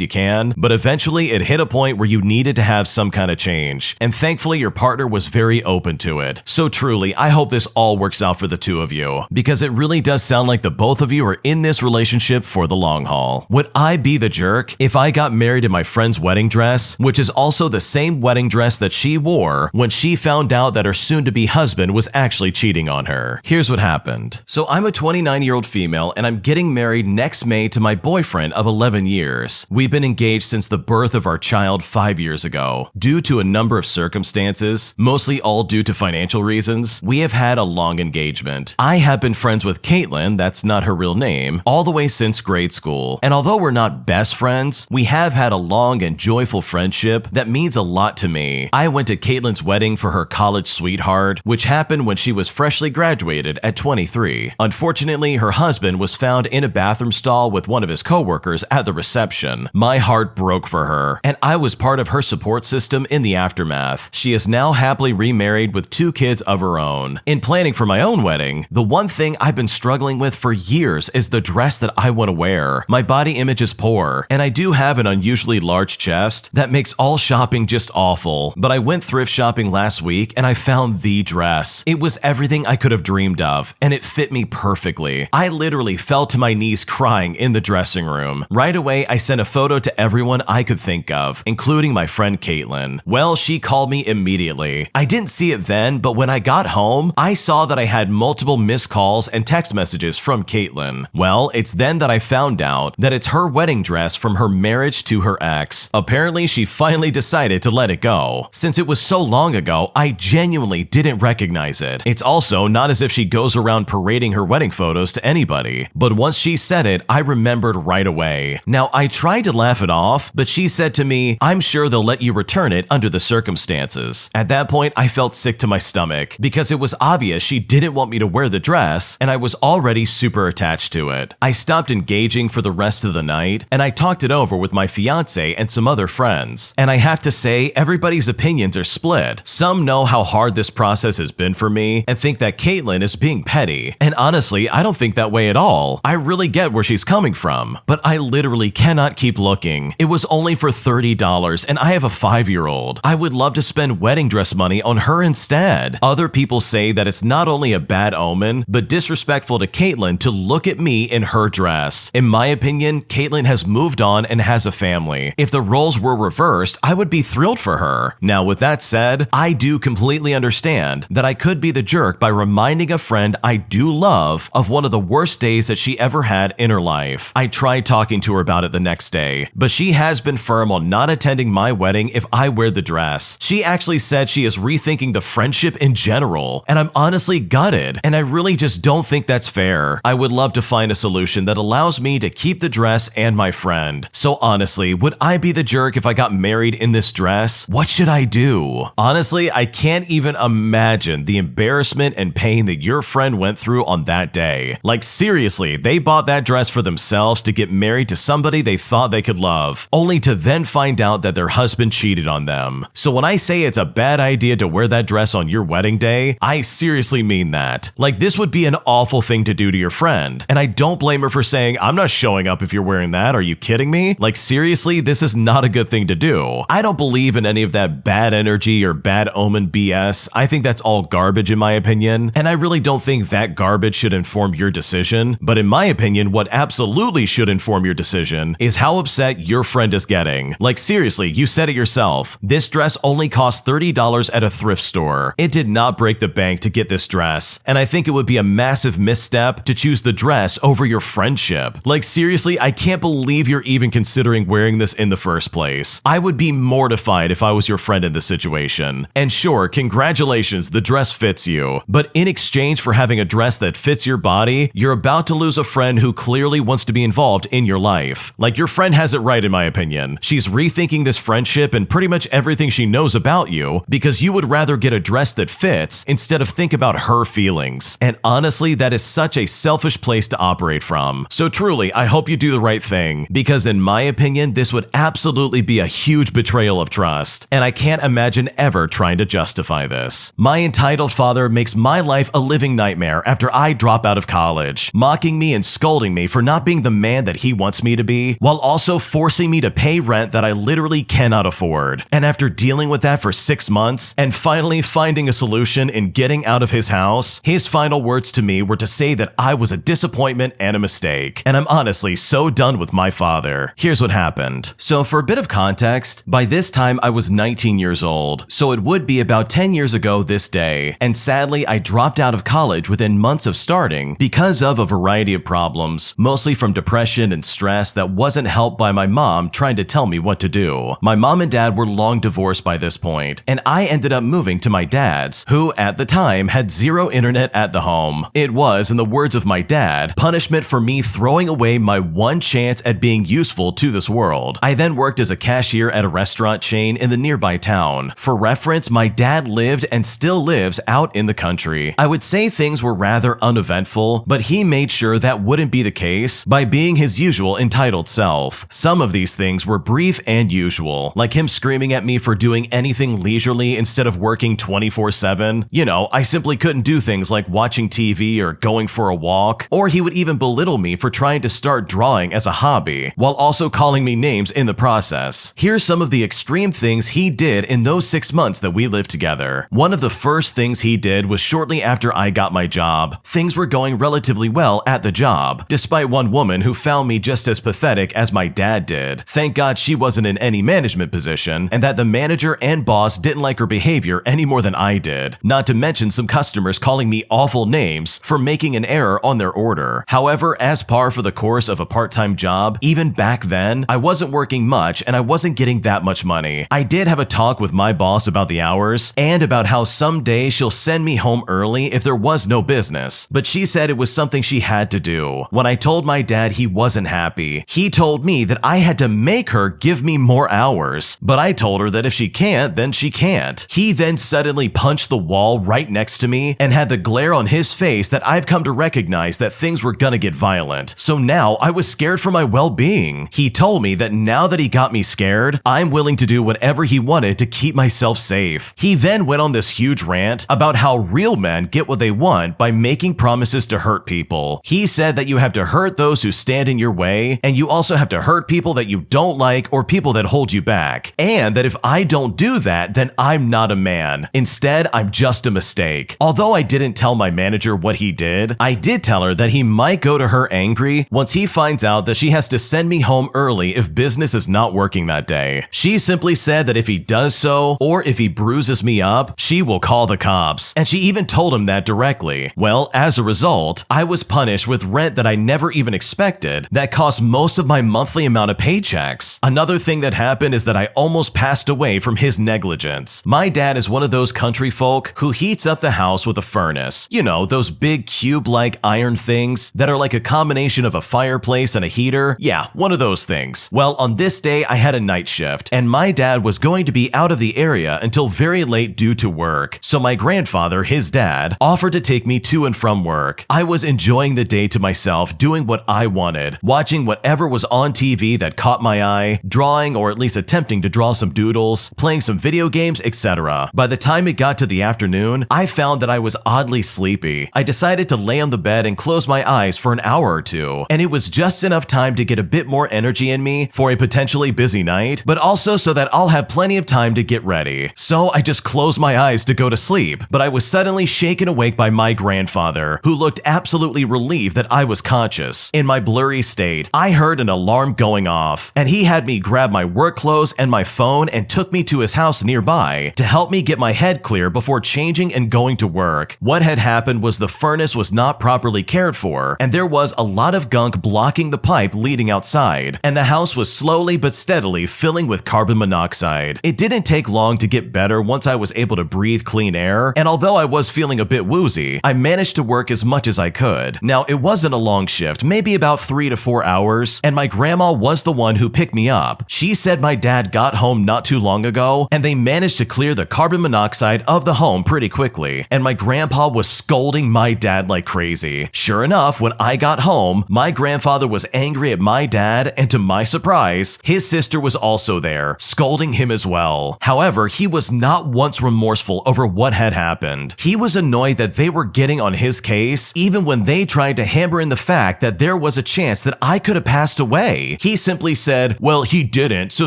[SPEAKER 1] you can, but eventually it hit a point where you needed to have some kind of change, and thankfully your partner was very open to it. So truly, I hope this all works out for the two of you, because it really does sound like the both of you are in this relationship for the long haul. Would I be the jerk if I got married in my friend's wedding dress, which is also the same wedding dress that she wore when she found out that her soon-to-be husband was actually cheating on her? Here's what happened. So I'm a 29-year-old female, and I'm getting married next May to my boyfriend of 11 years. We've been engaged since the birth of our child 5 years ago. Due to a number of circumstances, mostly all due to financial reasons, we have had a long engagement. I have been friends with Caitlin, that's not her real name, all the way since grade school. And although we're not best friends, we have had a long and joyful friendship that means a lot to me. I went to Caitlin's wedding for her college sweetheart, which happened when she was freshly graduated at 23. Unfortunately, her husband was found in a bathroom stall with one of his coworkers at the reception. My heart broke for her, and I was part of her support system in the aftermath. She is now happily remarried with 2 kids of her own. In planning for my own wedding, the one thing I've been struggling with for years is the dress that I want to wear. My body image is poor, and I do have an unusually large chest that makes all shopping just awful. But I went thrift shopping last week and I found the dress. It was everything I could have dreamed of, and it fit me perfectly. I literally fell to my knees crying in the dressing room. Right away, I sent a photo to everyone I could think of, including my friend Caitlin. Well, she called me immediately. I didn't see it then, but when I got home, I saw that I had multiple missed calls and text messages from Caitlin. Well, it's then that I found out that it's her wedding dress from her marriage to her ex. Apparently, she finally decided to let it go. Since it was so long ago, I genuinely didn't recognize it. It's also not as if she goes around parading her wedding photos to anybody, but once she said it, I remembered right away. Now, I tried to laugh it off, but she said to me, "I'm sure they'll let you return it under the circumstances." At that point, I felt sick to my stomach because it was obvious she didn't want me to wear the dress, and I was already super attached to it. I stopped engaging for the rest of the night, and I talked it over with my fiance and some other friends. And I have to say, everybody's opinions are split. Some know how hard this process has been for me and think that Caitlin is being petty. And honestly, I don't think that way at all. I really get where she's coming from, but I literally cannot keep looking. It was only for $30, and I have a 5-year-old. I would love to spend wedding dress money on her instead. Other people say that it's not only a bad omen, but disrespectful to Caitlin to look at me in her dress. In my opinion, Caitlin has moved on and has a family. If the roles were reversed, I would be thrilled for her. Now, with that said, I do completely understand that I could be the jerk by reminding a friend I do love of one of the worst days that she ever had in her life. I tried talking to her about it the next day, but she has been firm on not attending my wedding if I wear the dress. She actually said she is rethinking the friendship in general. And I'm honestly gutted, and I really just don't think that's fair. I would love to find a solution that allows me to keep the dress and my friend. So honestly, would I be the jerk if I got married in this dress? What should I do? Honestly, I can't even imagine the embarrassment and pain that your friend went through on that day. Like seriously, they bought that dress for themselves to get married to somebody they thought they could love, only to then find out that their husband cheated on them. So when I say it's a bad idea to wear that dress on your wedding day, I seriously mean that. Like this would be an awful thing to do to your friend. And I don't blame her for saying, I'm not showing up if you're wearing that. Are you kidding me? Like seriously, this is not a good thing to do. I don't believe in any of that bad energy or bad omen BS. I think that's all garbage in my opinion. And I really don't think that garbage should inform your decision. But in my opinion, what absolutely should inform your decision is how upset your friend is getting. Like seriously, you said it yourself. This dress only cost $30 at a thrift store. It did not break the bank to get this dress. And I think it would be a massive misstep to choose the dress over your friendship. Like seriously, I can't believe you're even considering wearing this in the first place. I would be mortified if I was your friend in this situation. And sure, congratulations, the dress fits you. But in exchange for having a dress that fits your body, you're about to lose a friend who clearly wants to be involved in your life. Like your friend has it right in my opinion. She's rethinking this friendship and pretty much everything she knows about you because you would rather get a dress that fits instead of think about her feelings. And honestly, that is such a selfish place to operate from. So truly, I hope you do the right thing because in my opinion, this would absolutely be a huge betrayal of trust. And I can't imagine ever trying to justify this. My entitled father makes my life a living nightmare after I drop out of college, mocking me and scolding me for not being the man that he wants me to be, while also forcing me to pay rent that I literally cannot afford. And after dealing with that for 6 months and finally finding a solution in getting out of his house, his final words to me were to say that I was a disappointment and a mistake. And I'm honestly so done with my father. Here's what happened. So for a bit of context, by this time I was 19 years old, so it would be about 10 years ago this day. And sadly, I dropped out of college within months of starting because of a variety of problems, mostly from depression and stress that wasn't helped by my mom trying to tell me what to do. My mom and dad were long divorced by this point, and I ended up moving to my dad's, who at the time had zero internet at the home. It was, in the words of my dad, punishment for me throwing away my one chance at being useful to this world. I then worked as a cashier at a restaurant chain in the nearby town. For reference, my dad lived and still lives out in the country. I would say things were rather uneventful, but he made sure that wouldn't be the case by being his usual entitled self. Some of these things were brief and usual, like him screaming at me for doing anything leisurely instead of working 24/7. You know, I simply couldn't do things like watching TV or going for a walk, or he would even belittle me for trying to start drawing as a hobby, while also calling me names in the process. Here's some of the extreme things he did in those 6 months that we lived together. One of the first things he did was shortly after I got my job. Things were going relatively well at the job, despite one woman who found me just as pathetic as my dad did. Thank God she wasn't in any management position, and that the manager and boss didn't like her behavior any more than I did. Not to mention some customers calling me awful names for making an error on their order. However, as par for the course of a part-time job, even back then, I wasn't working much and I wasn't getting that much money. I did have a talk with my boss about the hours and about how someday she'll send me home early if there was no business, but she said it was something she had to do. When I told my dad, he wasn't happy. He told me that I had to make her give me more hours, but I told her that if she can't, then she can't. He then suddenly punched the wall right next to me and had the glare on his face that I've come to recognize that things were gonna get violent. So now I was scared for my well-being. He told me that now that he got me scared, I'm willing to do whatever he wanted to keep myself safe. He then went on this huge rant about how real men get what they want by making promises to hurt people. He said that you have to hurt those who stand in your way, and you also have to hurt people that you don't like or people that hold you back. And that if I don't do that, then I'm not a man. Instead, I'm just a mistake. Although I didn't tell my manager what he did, I did tell her that he might go to her angry once he finds out that she has to send me home early if business is not working that day. She simply said that if he does so, or if he bruises me up, she will call the cops. And she even told him that directly. Well, as a result, I was punished with rent that I never even expected that cost most of my monthly amount of paychecks. Another thing that happened is that I almost passed away from his negligence. My dad is one of those those country folk who heats up the house with a furnace. You know, those big cube-like iron things that are like a combination of a fireplace and a heater. Yeah, one of those things. Well, on this day, I had a night shift, and my dad was going to be out of the area until very late due to work. So my grandfather, his dad, offered to take me to and from work. I was enjoying the day to myself, doing what I wanted, watching whatever was on TV that caught my eye, drawing or at least attempting to draw some doodles, playing some video games, etc. By the time it got to the afternoon, I found that I was oddly sleepy. I decided to lay on the bed and close my eyes for an hour or two, and it was just enough time to get a bit more energy in me for a potentially busy night, but also so that I'll have plenty of time to get ready. So I just closed my eyes to go to sleep, but I was suddenly shaken awake by my grandfather, who looked absolutely relieved that I was conscious. In my blurry state, I heard an alarm going off, and he had me grab my work clothes and my phone and took me to his house nearby to help me get my head clear before changing and going to work. What had happened was the furnace was not properly cared for, and there was a lot of gunk blocking the pipe leading outside, and the house was slowly but steadily filling with carbon monoxide. It didn't take long to get better once I was able to breathe clean air, and although I was feeling a bit woozy, I managed to work as much as I could. Now, it wasn't a long shift, maybe about 3 to 4 hours, and my grandma was the one who picked me up. She said my dad got home not too long ago, and they managed to clear the carbon monoxide of the home pretty quickly, and my grandpa was scolding my dad like crazy. Sure enough, when I got home, my grandfather was angry at my dad, and to my surprise, his sister was also there, scolding him as well. However, he was not once remorseful over what had happened. He was annoyed that they were getting on his case, even when they tried to hammer in the fact that there was a chance that I could have passed away. He simply said, "Well, he didn't, so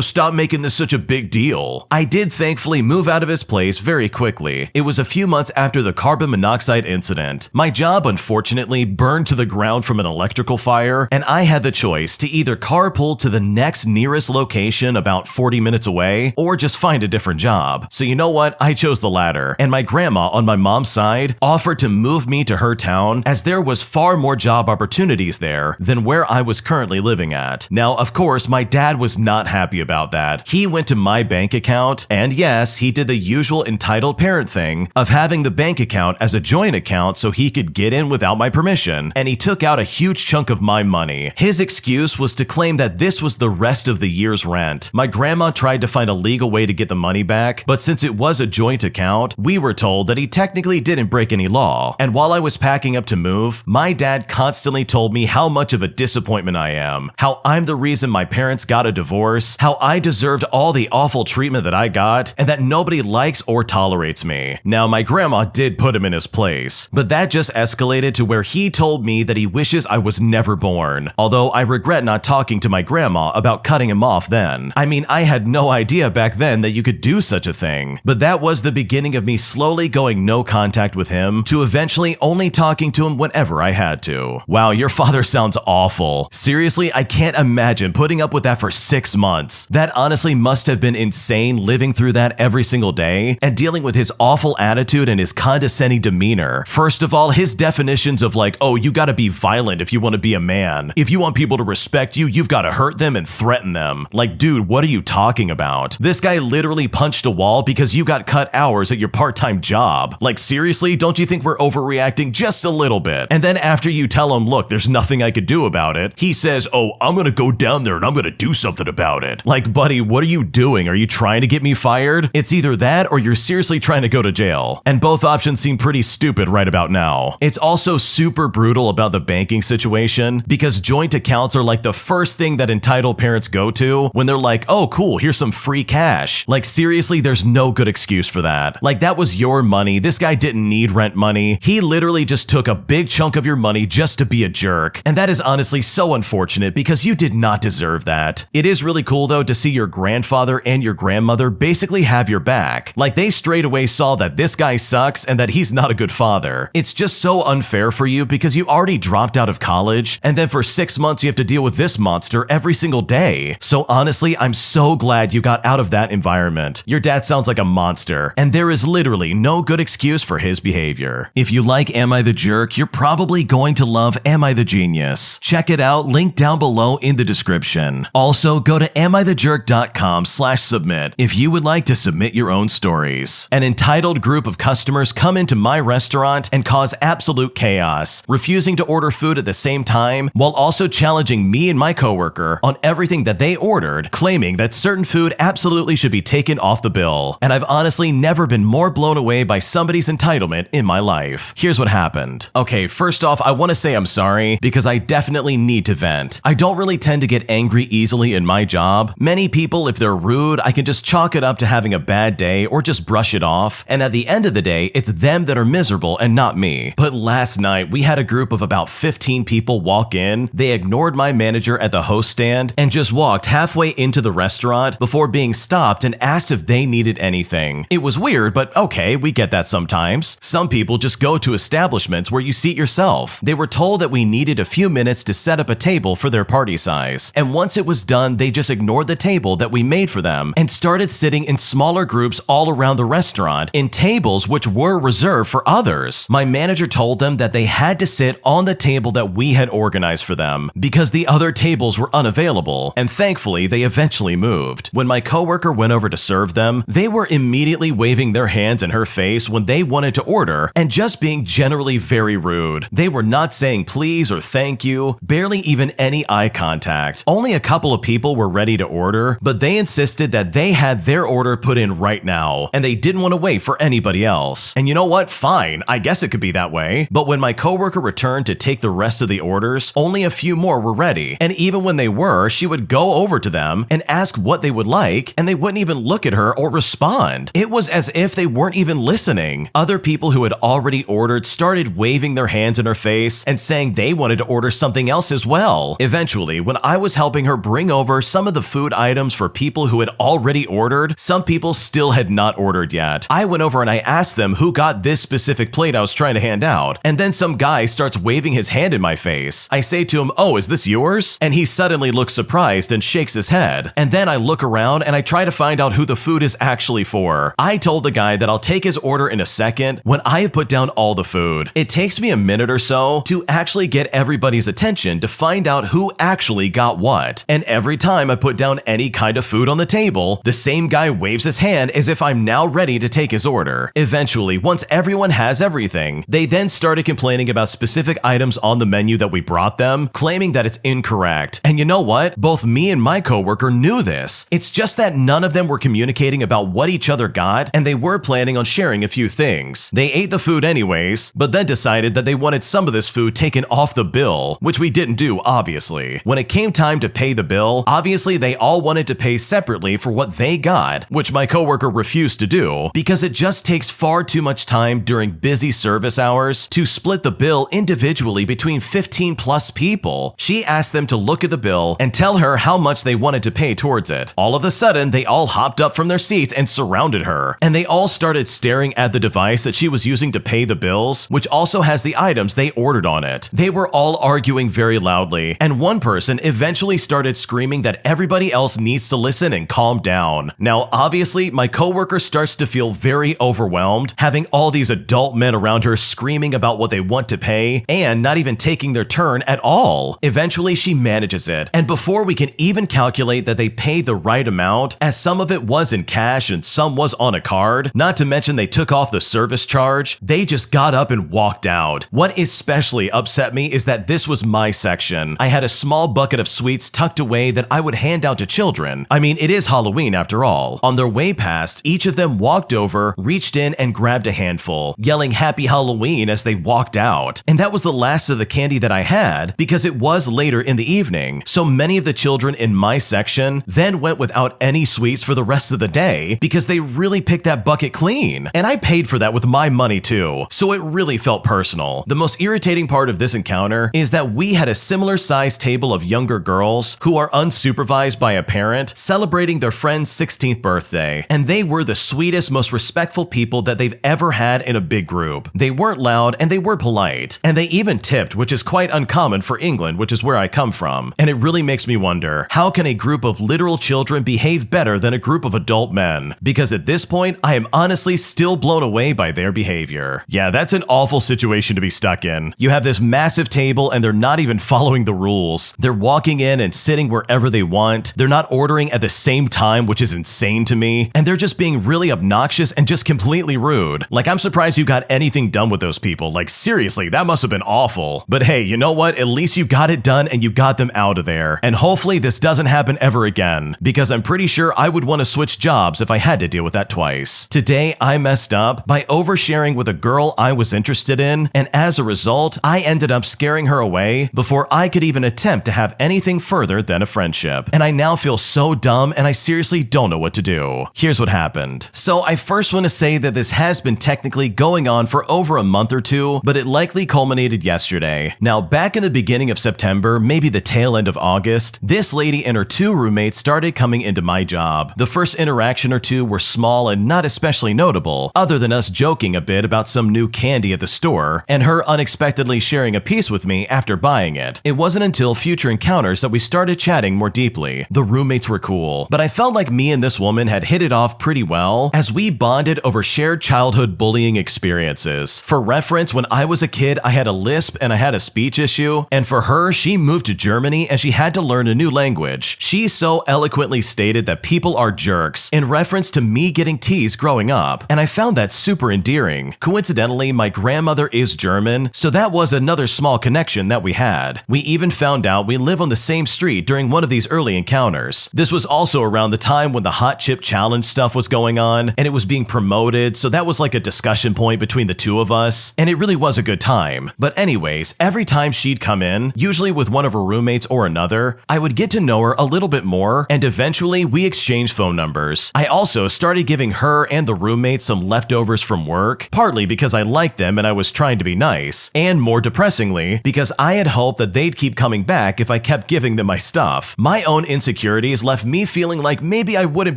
[SPEAKER 1] stop making this such a big deal." I did thankfully move out of his place very quickly. It was a few months after the carbon monoxide incident. My job unfortunately burned to the ground from an electrical fire, and I had the choice to either carpool to the next nearest location about 40 minutes away, or just find a different job. So you know what? I chose the latter, and my grandma on my mom's side offered to move me to her town as there was far more job opportunities there than where I was currently living at. Now, of course, my dad was not happy about that. He went to my bank account, and yes, he did the usual entitled parent thing of having the bank account as a joint account so he could get in without my permission, and he took out a huge chunk of my money. His excuse was to claim that this was the rest of the year's rent. My grandma tried to find a legal way to get the money back, but since it was a joint account, we were told that he technically didn't break any law. And while I was packing up to move, my dad constantly told me how much of a disappointment I am, how I'm the reason my parents got a divorce, how I deserved all the awful treatment that I got, and that nobody likes or tolerates me. Now, my grandma did put him in his place, but that just escalated to where he told me that he wishes I was never born, although I regret not talking to my grandma about cutting him off then. I mean, I had no idea back then that you could do such a thing, but that was the beginning of me slowly going no contact with him to eventually only talking to him whenever I had to. Wow, your father sounds awful. Seriously, I can't imagine putting up with that for 6 months. That honestly must have been insane living through that every single day and dealing with his awful attitude and his condescending demeanor. First of all, his definitions of like, oh, you gotta be violent if you want to be a man. If you want people to respect you, you've gotta hurt them and threaten them. Like, dude, what are you talking about? This guy literally punched a wall because you got cut hours at your part-time job. Like, seriously, don't you think we're overreacting just a little bit? And then after you tell him, look, there's nothing I could do about it, he says, oh, I'm gonna go down there and I'm gonna do something about it. Like, buddy, what are you doing? Are you trying to get me fired? It's either that or you're seriously trying to go to jail. And both options seem pretty stupid right about now. It's also super brutal about the banking situation because joint accounts are like the first thing that entitled parents go to when they're like, oh, cool, here's some free cash. Like, seriously, there's no good excuse for that. Like, that was your money. This guy didn't need rent money. He literally just took a big chunk of your money just to be a jerk. And that is honestly so unfortunate because you did not deserve that. It is really cool though to see your grandfather and your grandmother basically have your back. Like, they straight away saw that this guy sucks and that he's not a good father. It's just so unfair for you because you already dropped out of college and then for 6 months you have to deal with this monster every single day. So honestly, I'm so glad you got out of that environment. Your dad sounds like a monster, and there is literally no good excuse for his behavior. If you like Am I the Jerk, you're probably going to love Am I the Genius. Check it out, link down below in the description. Also, go to amithejerk.com/submit if you would like to submit your own stories. case. An entitled group of customers come into my restaurant and cause absolute chaos, refusing to order food at the same time while also challenging me and my coworker on everything that they ordered, claiming that certain food absolutely should be taken off the bill. And I've honestly never been more blown away by somebody's entitlement in my life. Here's what happened. Okay, first off, I want to say I'm sorry because I definitely need to vent. I don't really tend to get angry easily in my job. Many people, if they're rude, I can just chalk it up to having a bad day or just brush it off. And at the end of the day, it's them that are miserable and not me. But last night, we had a group of about 15 people walk in. They ignored my manager at the host stand and just walked halfway into the restaurant before being stopped and asked if they needed anything. It was weird, but okay, we get that sometimes. Some people just go to establishments where you seat yourself. They were told that we needed a few minutes to set up a table for their party size. And once it was done, they just ignored the table that we made for them and started sitting in smaller groups all around the restaurant in tables which were reserved for others. My manager told them that they had to sit on the table that we had organized for them because the other tables were unavailable, and thankfully they eventually moved. When my coworker went over to serve them, they were immediately waving their hands in her face when they wanted to order and just being generally very rude. They were not saying please or thank you, barely even any eye contact. Only a couple of people were ready to order, but they insisted that they had their order put in right now, and they didn't want to wait for anybody else. And you know what? Fine, I guess it could be that way. But when my coworker returned to take the rest of the orders, only a few more were ready. And even when they were, she would go over to them and ask what they would like, and they wouldn't even look at her or respond. It was as if they weren't even listening. Other people who had already ordered started waving their hands in her face and saying they wanted to order something else as well. Eventually, when I was helping her bring over some of the food items for people who had already ordered, some people still had not ordered yet. I went over and I asked them who got this specific plate I was trying to hand out, and then some guy starts waving his hand in my face. I say to him, "Oh, is this yours?" And he suddenly looks surprised and shakes his head. And then I look around and I try to find out who the food is actually for. I told the guy that I'll take his order in a second when I have put down all the food. It takes me a minute or so to actually get everybody's attention to find out who actually got what. And every time I put down any kind of food on the table, the same guy waves his hand as if I'm now ready to take his order. Eventually, once everyone has everything, they then started complaining about specific items on the menu that we brought them, claiming that it's incorrect. And you know what? Both me and my coworker knew this. It's just that none of them were communicating about what each other got, and they were planning on sharing a few things. They ate the food anyways, but then decided that they wanted some of this food taken off the bill, which we didn't do, obviously. When it came time to pay the bill, obviously they all wanted to pay separately for what they got, which my coworker refused to do because it just takes far too much time during busy service hours to split the bill individually between 15 plus people. She asked them to look at the bill and tell her how much they wanted to pay towards it. All of a sudden, they all hopped up from their seats and surrounded her, and they all started staring at the device that she was using to pay the bills, which also has the items they ordered on it. They were all arguing very loudly, and one person eventually started screaming that everybody else needs to listen and calm down. Now, obviously, my coworker starts to feel very overwhelmed, having all these adult men around her screaming about what they want to pay and not even taking their turn at all. Eventually, she manages it, and before we can even calculate that they pay the right amount, as some of it was in cash and some was on a card, not to mention they took off the service charge, they just got up and walked out. What especially upset me is that this was my section. I had a small bucket of sweets tucked away that I would hand out to children. I mean, it is Halloween after all. On their way past, each of them walked over, reached in, and grabbed a handful, yelling Happy Halloween as they walked out. And that was the last of the candy that I had because it was later in the evening. So many of the children in my section then went without any sweets for the rest of the day because they really picked that bucket clean. And I paid for that with my money too, so it really felt personal. The most irritating part of this encounter is that we had a similar sized table of younger girls who are unsupervised by a parent celebrating their friend's 16th birthday, and they were the sweetest, most respectful people that they've ever had in a big group. They weren't loud and they were polite, and they even tipped, which is quite uncommon for England, which is where I come from. And it really makes me wonder, how can a group of literal children behave better than a group of adult men? Because at this point, I am honestly still blown away by their behavior. Yeah, that's an awful situation to be stuck in. You have this massive table and they're not even following the rules. They're walking in and sitting wherever they want. They're not ordering at the same time, which is insane to me. And they're just being really obnoxious and just completely rude. Like, I'm surprised you got anything done with those people. Like, seriously, that must have been awful. But hey, you know what? At least you got it done and you got them out of there. And hopefully this doesn't happen ever again, because I'm pretty sure I would want to switch jobs if I had to deal with that twice. Today, I messed up by oversharing with a girl I was interested in, and as a result, I ended up scaring her away before I could even attempt to have anything further than a friendship. And I now feel so dumb, and I seriously don't know what to do. Here's what happened. So I first want to say that this has been technically going on for over a month or two, but it likely culminated yesterday. Now, back in the beginning of September, maybe the tail end of August, this lady and her two roommates started coming into my job. The first interaction or two were small and not especially notable, other than us joking a bit about some new candy at the store, and her unexpectedly sharing a piece with me after buying it. It wasn't until future encounters that we started chatting more deeply. The roommates were cool, but I felt like me and this woman had hit it off pretty well as we bonded over shared childhood bullying experiences. For reference, when I was a kid, I had a lisp and I had a speech issue, and for her, she moved to Germany and she had to learn a new language. She so eloquently stated that people are jerks in reference to me getting teased growing up, and I found that super endearing. Coincidentally, my grandmother is German, so that was another small connection that we had. We even found out we live on the same street during one of these early encounters. This was also around the time when the hot chip challenge stuff was going on, and it was being promoted, so that was like a discussion point between the two of us, and it really was a good time. But anyways, every time she'd come in, usually with one of her roommates or another, I would get to know her a little bit more, and eventually we exchanged phone numbers. I also started giving her and the roommates some leftovers from work, partly because I liked them and I was trying to be nice, and more depressingly, because I had hoped that they'd keep coming back if I kept giving them my stuff. My own insecurities left me feeling like maybe I wouldn't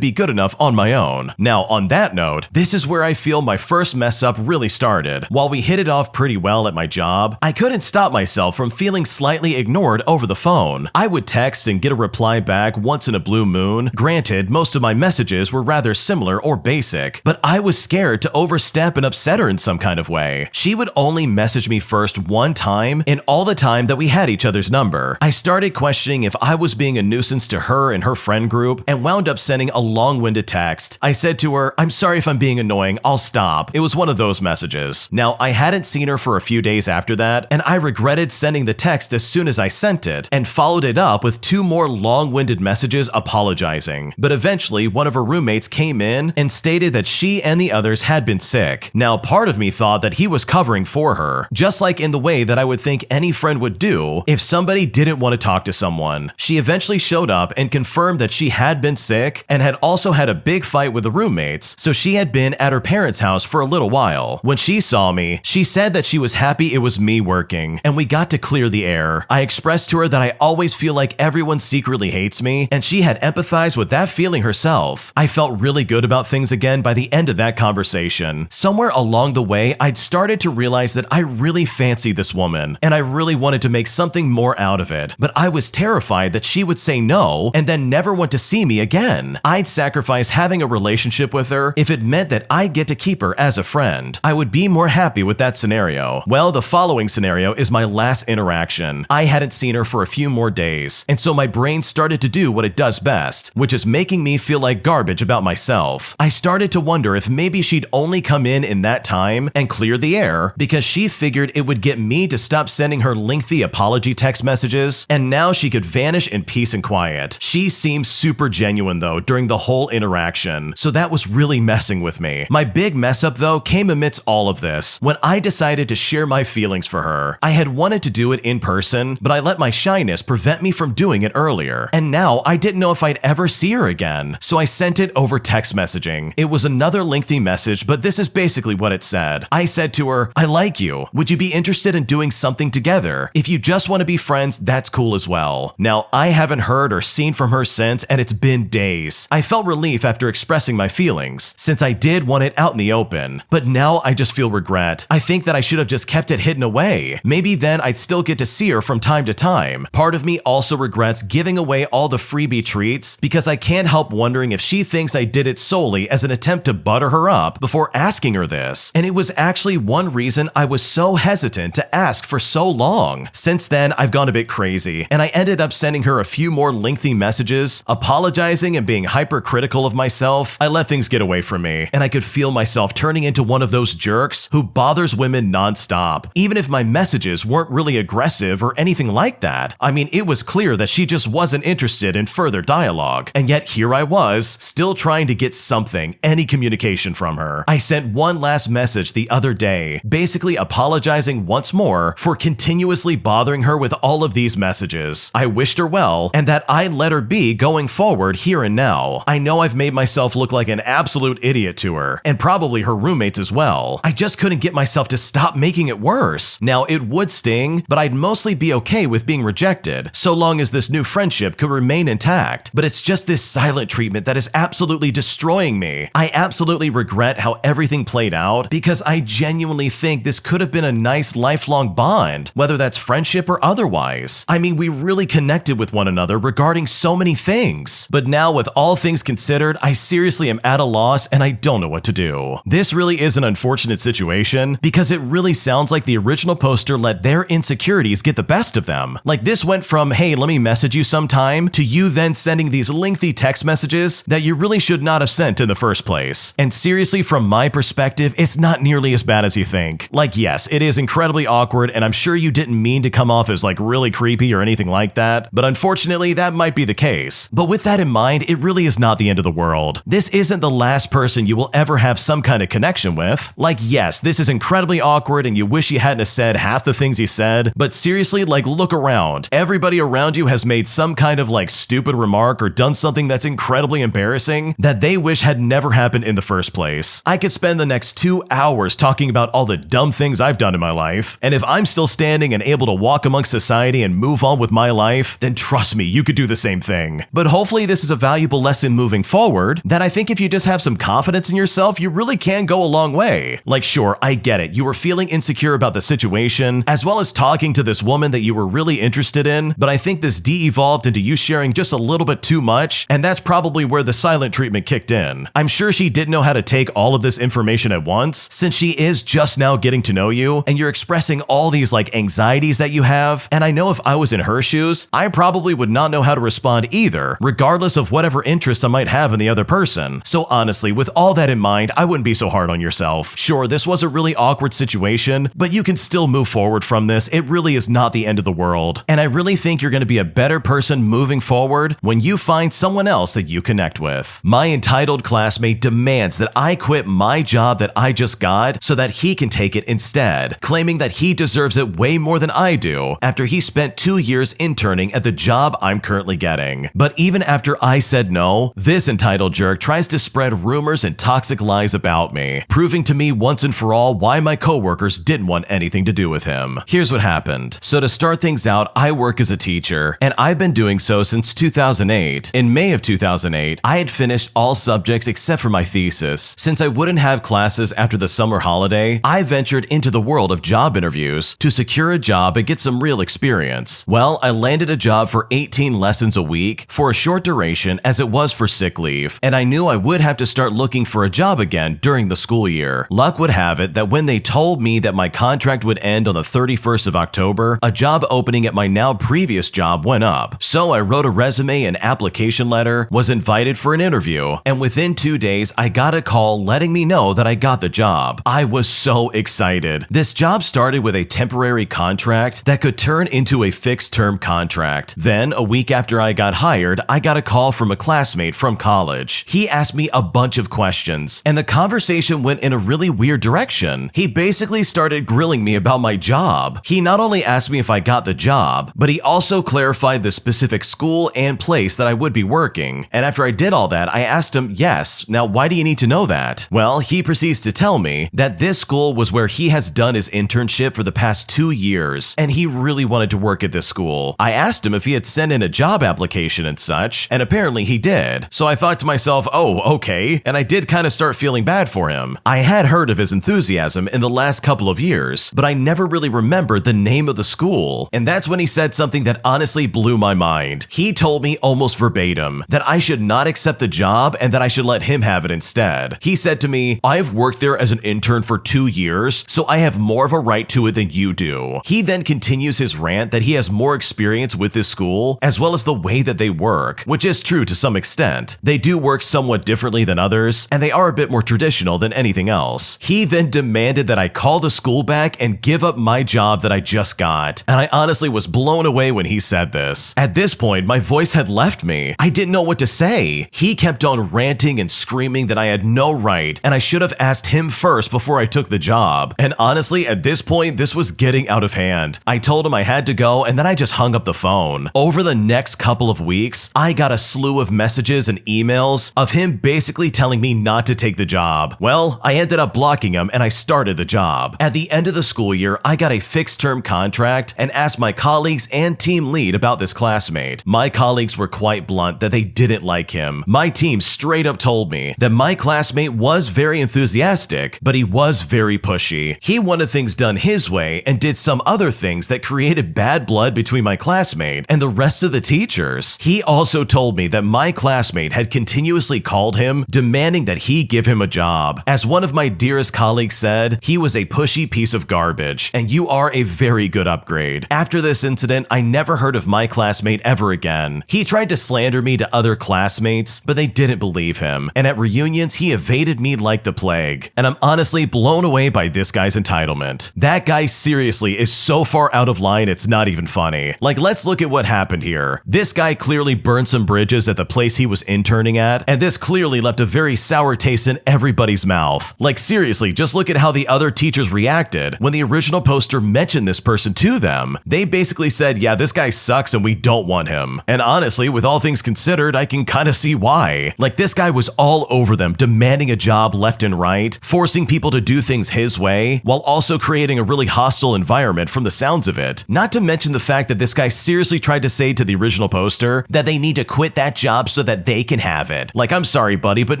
[SPEAKER 1] be good enough on my own. Now, on that note, this is where I feel my first mess up really started. While we hit it off pretty well at my job, I couldn't stop myself from feeling slightly ignored over the phone. I would text and get a reply back once in a blue moon. Granted, most of my messages were rather similar or basic, but I was scared to overstep and upset her in some kind of way. She would only message me first one time in all the time that we had each other's number. I started questioning if I was being a nuisance to her and her friend group and wound up sending a long-winded text. I said to her, "I'm sorry if I'm being annoying, I'll stop." It was one of those messages. Now, I hadn't seen her for a few days after that, and I regretted sending the text as soon as I sent it, and followed it up with two more long-winded messages apologizing. But eventually, one of her roommates came in and stated that she and the others had been sick. Now, part of me thought that he was covering for her, just like in the way that I would think any friend would do if somebody didn't want to talk to someone. She eventually showed up and confirmed that she had been sick and had also had a big fight with the roommates, so she had been at her parents' house for a little while. When she saw me, she said that she was happy it was me working, and we got to clear the air. I expressed to her that I always feel like everyone secretly hates me, and she had empathized with that feeling herself. I felt really good about things again by the end of that conversation. Somewhere along the way, I'd started to realize that I really fancied this woman, and I really wanted to make something more out of it, but I was terrified that she would say no and then never want to see me again. I'd sacrifice having a relationship with her if it meant that I'd get to keep her as a friend. I would be more happy with that scenario. Well, the following scenario is my last interaction. I hadn't seen her for a few more days, and so my brain started to do what it does best, which is making me feel like garbage about myself. I started to wonder if maybe she'd only come in that time and clear the air because she figured it would get me to stop sending her lengthy apology text messages, and now she could vanish in peace and quiet. She seemed super genuine though during the whole interaction, so that was really messing with me. My big mess up though came amidst all of this when I decided to share my feelings for her. I had wanted to do it in person, but I let my shyness prevent me from doing it earlier, and now I didn't know if I'd ever see her again, so I sent it over text messaging. It was another lengthy message, but this is basically what it said. I said to her, "I like you. Would you be interested in doing something together? If you just want to be friends, that's cool as well." Now, I haven't heard or seen from her since, and it's been days. I felt relief after expressing my feelings, since I did want it out in the open, but now I just feel regret. I think that I should have just kept it hidden away. Maybe then I'd still get to see her from time to time. Part of me also regrets giving away all the freebie treats because I can't help wondering if she thinks I did it solely as an attempt to butter her up before asking her this. And it was actually one reason I was so hesitant to ask for so long. Since then, I've gone a bit crazy, and I ended up sending her a few more lengthy messages, apologizing and being hypercritical of myself. I let things please get away from me. And I could feel myself turning into one of those jerks who bothers women nonstop, even if my messages weren't really aggressive or anything like that. I mean, it was clear that she just wasn't interested in further dialogue. And yet here I was, still trying to get something, any communication from her. I sent one last message the other day, basically apologizing once more for continuously bothering her with all of these messages. I wished her well, and that I'd let her be going forward here and now. I know I've made myself look like an absolute idiot to her, and probably her roommates as well. I just couldn't get myself to stop making it worse. Now, it would sting, but I'd mostly be okay with being rejected, so long as this new friendship could remain intact. But it's just this silent treatment that is absolutely destroying me. I absolutely regret how everything played out, because I genuinely think this could have been a nice lifelong bond, whether that's friendship or otherwise. I mean, we really connected with one another regarding so many things. But now, with all things considered, I seriously am at a loss and I don't know what to do. This really is an unfortunate situation, because it really sounds like the original poster let their insecurities get the best of them. Like, this went from, hey, let me message you sometime, to you then sending these lengthy text messages that you really should not have sent in the first place. And seriously, from my perspective, it's not nearly as bad as you think. Like, yes, it is incredibly awkward, and I'm sure you didn't mean to come off as like really creepy or anything like that, but unfortunately that might be the case. But with that in mind, it really is not the end of the world. This isn't the last person you will ever have some kind of connection with. Like, yes, this is incredibly awkward and you wish you hadn't have said half the things you said, but seriously, like, look around. Everybody around you has made some kind of like stupid remark or done something that's incredibly embarrassing that they wish had never happened in the first place. I could spend the next 2 hours talking about all the dumb things I've done in my life, and if I'm still standing and able to walk amongst society and move on with my life, then trust me, you could do the same thing. But hopefully this is a valuable lesson moving forward, that I think if you just have some confidence in yourself, you really can go a long way. Like, sure, I get it, you were feeling insecure about the situation, as well as talking to this woman that you were really interested in, but I think this de-evolved into you sharing just a little bit too much, and that's probably where the silent treatment kicked in. I'm sure she didn't know how to take all of this information at once, since she is just now getting to know you, and you're expressing all these like anxieties that you have, and I know if I was in her shoes, I probably would not know how to respond either, regardless of whatever interest I might have in the other person. So honestly, with all that in mind, I wouldn't be so hard on yourself. Sure, this was a really awkward situation, but you can still move forward from this. It really is not the end of the world. And I really think you're going to be a better person moving forward when you find someone else that you connect with. My entitled classmate demands that I quit my job that I just got so that he can take it instead, claiming that he deserves it way more than I do after he spent 2 years interning at the job I'm currently getting. But even after I said no, this entitled jerk tries to spread rumors and toxic lies about me, proving to me once and for all why my coworkers didn't want anything to do with him. Here's what happened. So to start things out, I work as a teacher, and I've been doing so since 2008. In May of 2008, I had finished all subjects except for my thesis. Since I wouldn't have classes after the summer holiday, I ventured into the world of job interviews to secure a job and get some real experience. Well, I landed a job for 18 lessons a week for a short duration, as it was for sick leave, and I knew I would have to start looking for a job again during the school year. Luck would have it that when they told me that my contract would end on the 31st of October, a job opening at my now previous job went up. So I wrote a resume and application letter, was invited for an interview, and within 2 days, I got a call letting me know that I got the job. I was so excited. This job started with a temporary contract that could turn into a fixed-term contract. Then, a week after I got hired, I got a call from a classmate from college. He asked me a bunch of questions, and the conversation went in a really weird direction. He basically started grilling me about my job. He not only asked me if I got the job, but he also clarified the specific school and place that I would be working. And after I did all that, I asked him, yes, now why do you need to know that? Well, he proceeds to tell me that this school was where he has done his internship for the past 2 years, and he really wanted to work at this school. I asked him if he had sent in a job application and such, and apparently he did. So I thought to myself, oh, okay, and I did kind of start feeling bad for him. I had heard of his enthusiasm in the last couple of years, but I never really remembered the name of the school, and that's when he said something that honestly blew my mind. He told me almost verbatim that I should not accept the job and that I should let him have it instead. He said to me, I've worked there as an intern for 2 years, so I have more of a right to it than you do. He then continues his rant that he has more experience with this school, as well as the way that they work, which is true to some extent. They do work somewhat differently differently than others, and they are a bit more traditional than anything else. He then demanded that I call the school back and give up my job that I just got, and I honestly was blown away when he said this. At this point, my voice had left me. I didn't know what to say. He kept on ranting and screaming that I had no right, and I should have asked him first before I took the job. And honestly, at this point, this was getting out of hand. I told him I had to go, and then I just hung up the phone. Over the next couple of weeks, I got a slew of messages and emails of him basically telling me not to take the job. Well, I ended up blocking him, and I started the job. At the end of the school year, I got a fixed-term contract and asked my colleagues and team lead about this classmate. My colleagues were quite blunt that they didn't like him. My team straight up told me that my classmate was very enthusiastic, but he was very pushy. He wanted things done his way and did some other things that created bad blood between my classmate and the rest of the teachers. He also told me that my classmate had continuously called him, demanding that he give him a job. As one of my dearest colleagues said, he was a pushy piece of garbage, and you are a very good upgrade. After this incident, I never heard of my classmate ever again. He tried to slander me to other classmates, but they didn't believe him, and at reunions, he evaded me like the plague. And I'm honestly blown away by this guy's entitlement. That guy seriously is so far out of line, it's not even funny. Like, let's look at what happened here. This guy clearly burned some bridges at the place he was interning at, and this clearly left a very sour taste in everybody's mouth. Like, seriously, just look at how the other teachers reacted when the original poster mentioned this person to them. They basically said, yeah, this guy sucks and we don't want him. And honestly, with all things considered, I can kind of see why. Like, this guy was all over them, demanding a job left and right, forcing people to do things his way, while also creating a really hostile environment from the sounds of it. Not to mention the fact that this guy seriously tried to say to the original poster that they need to quit that job so that they can have it. Like, I'm sorry, buddy, but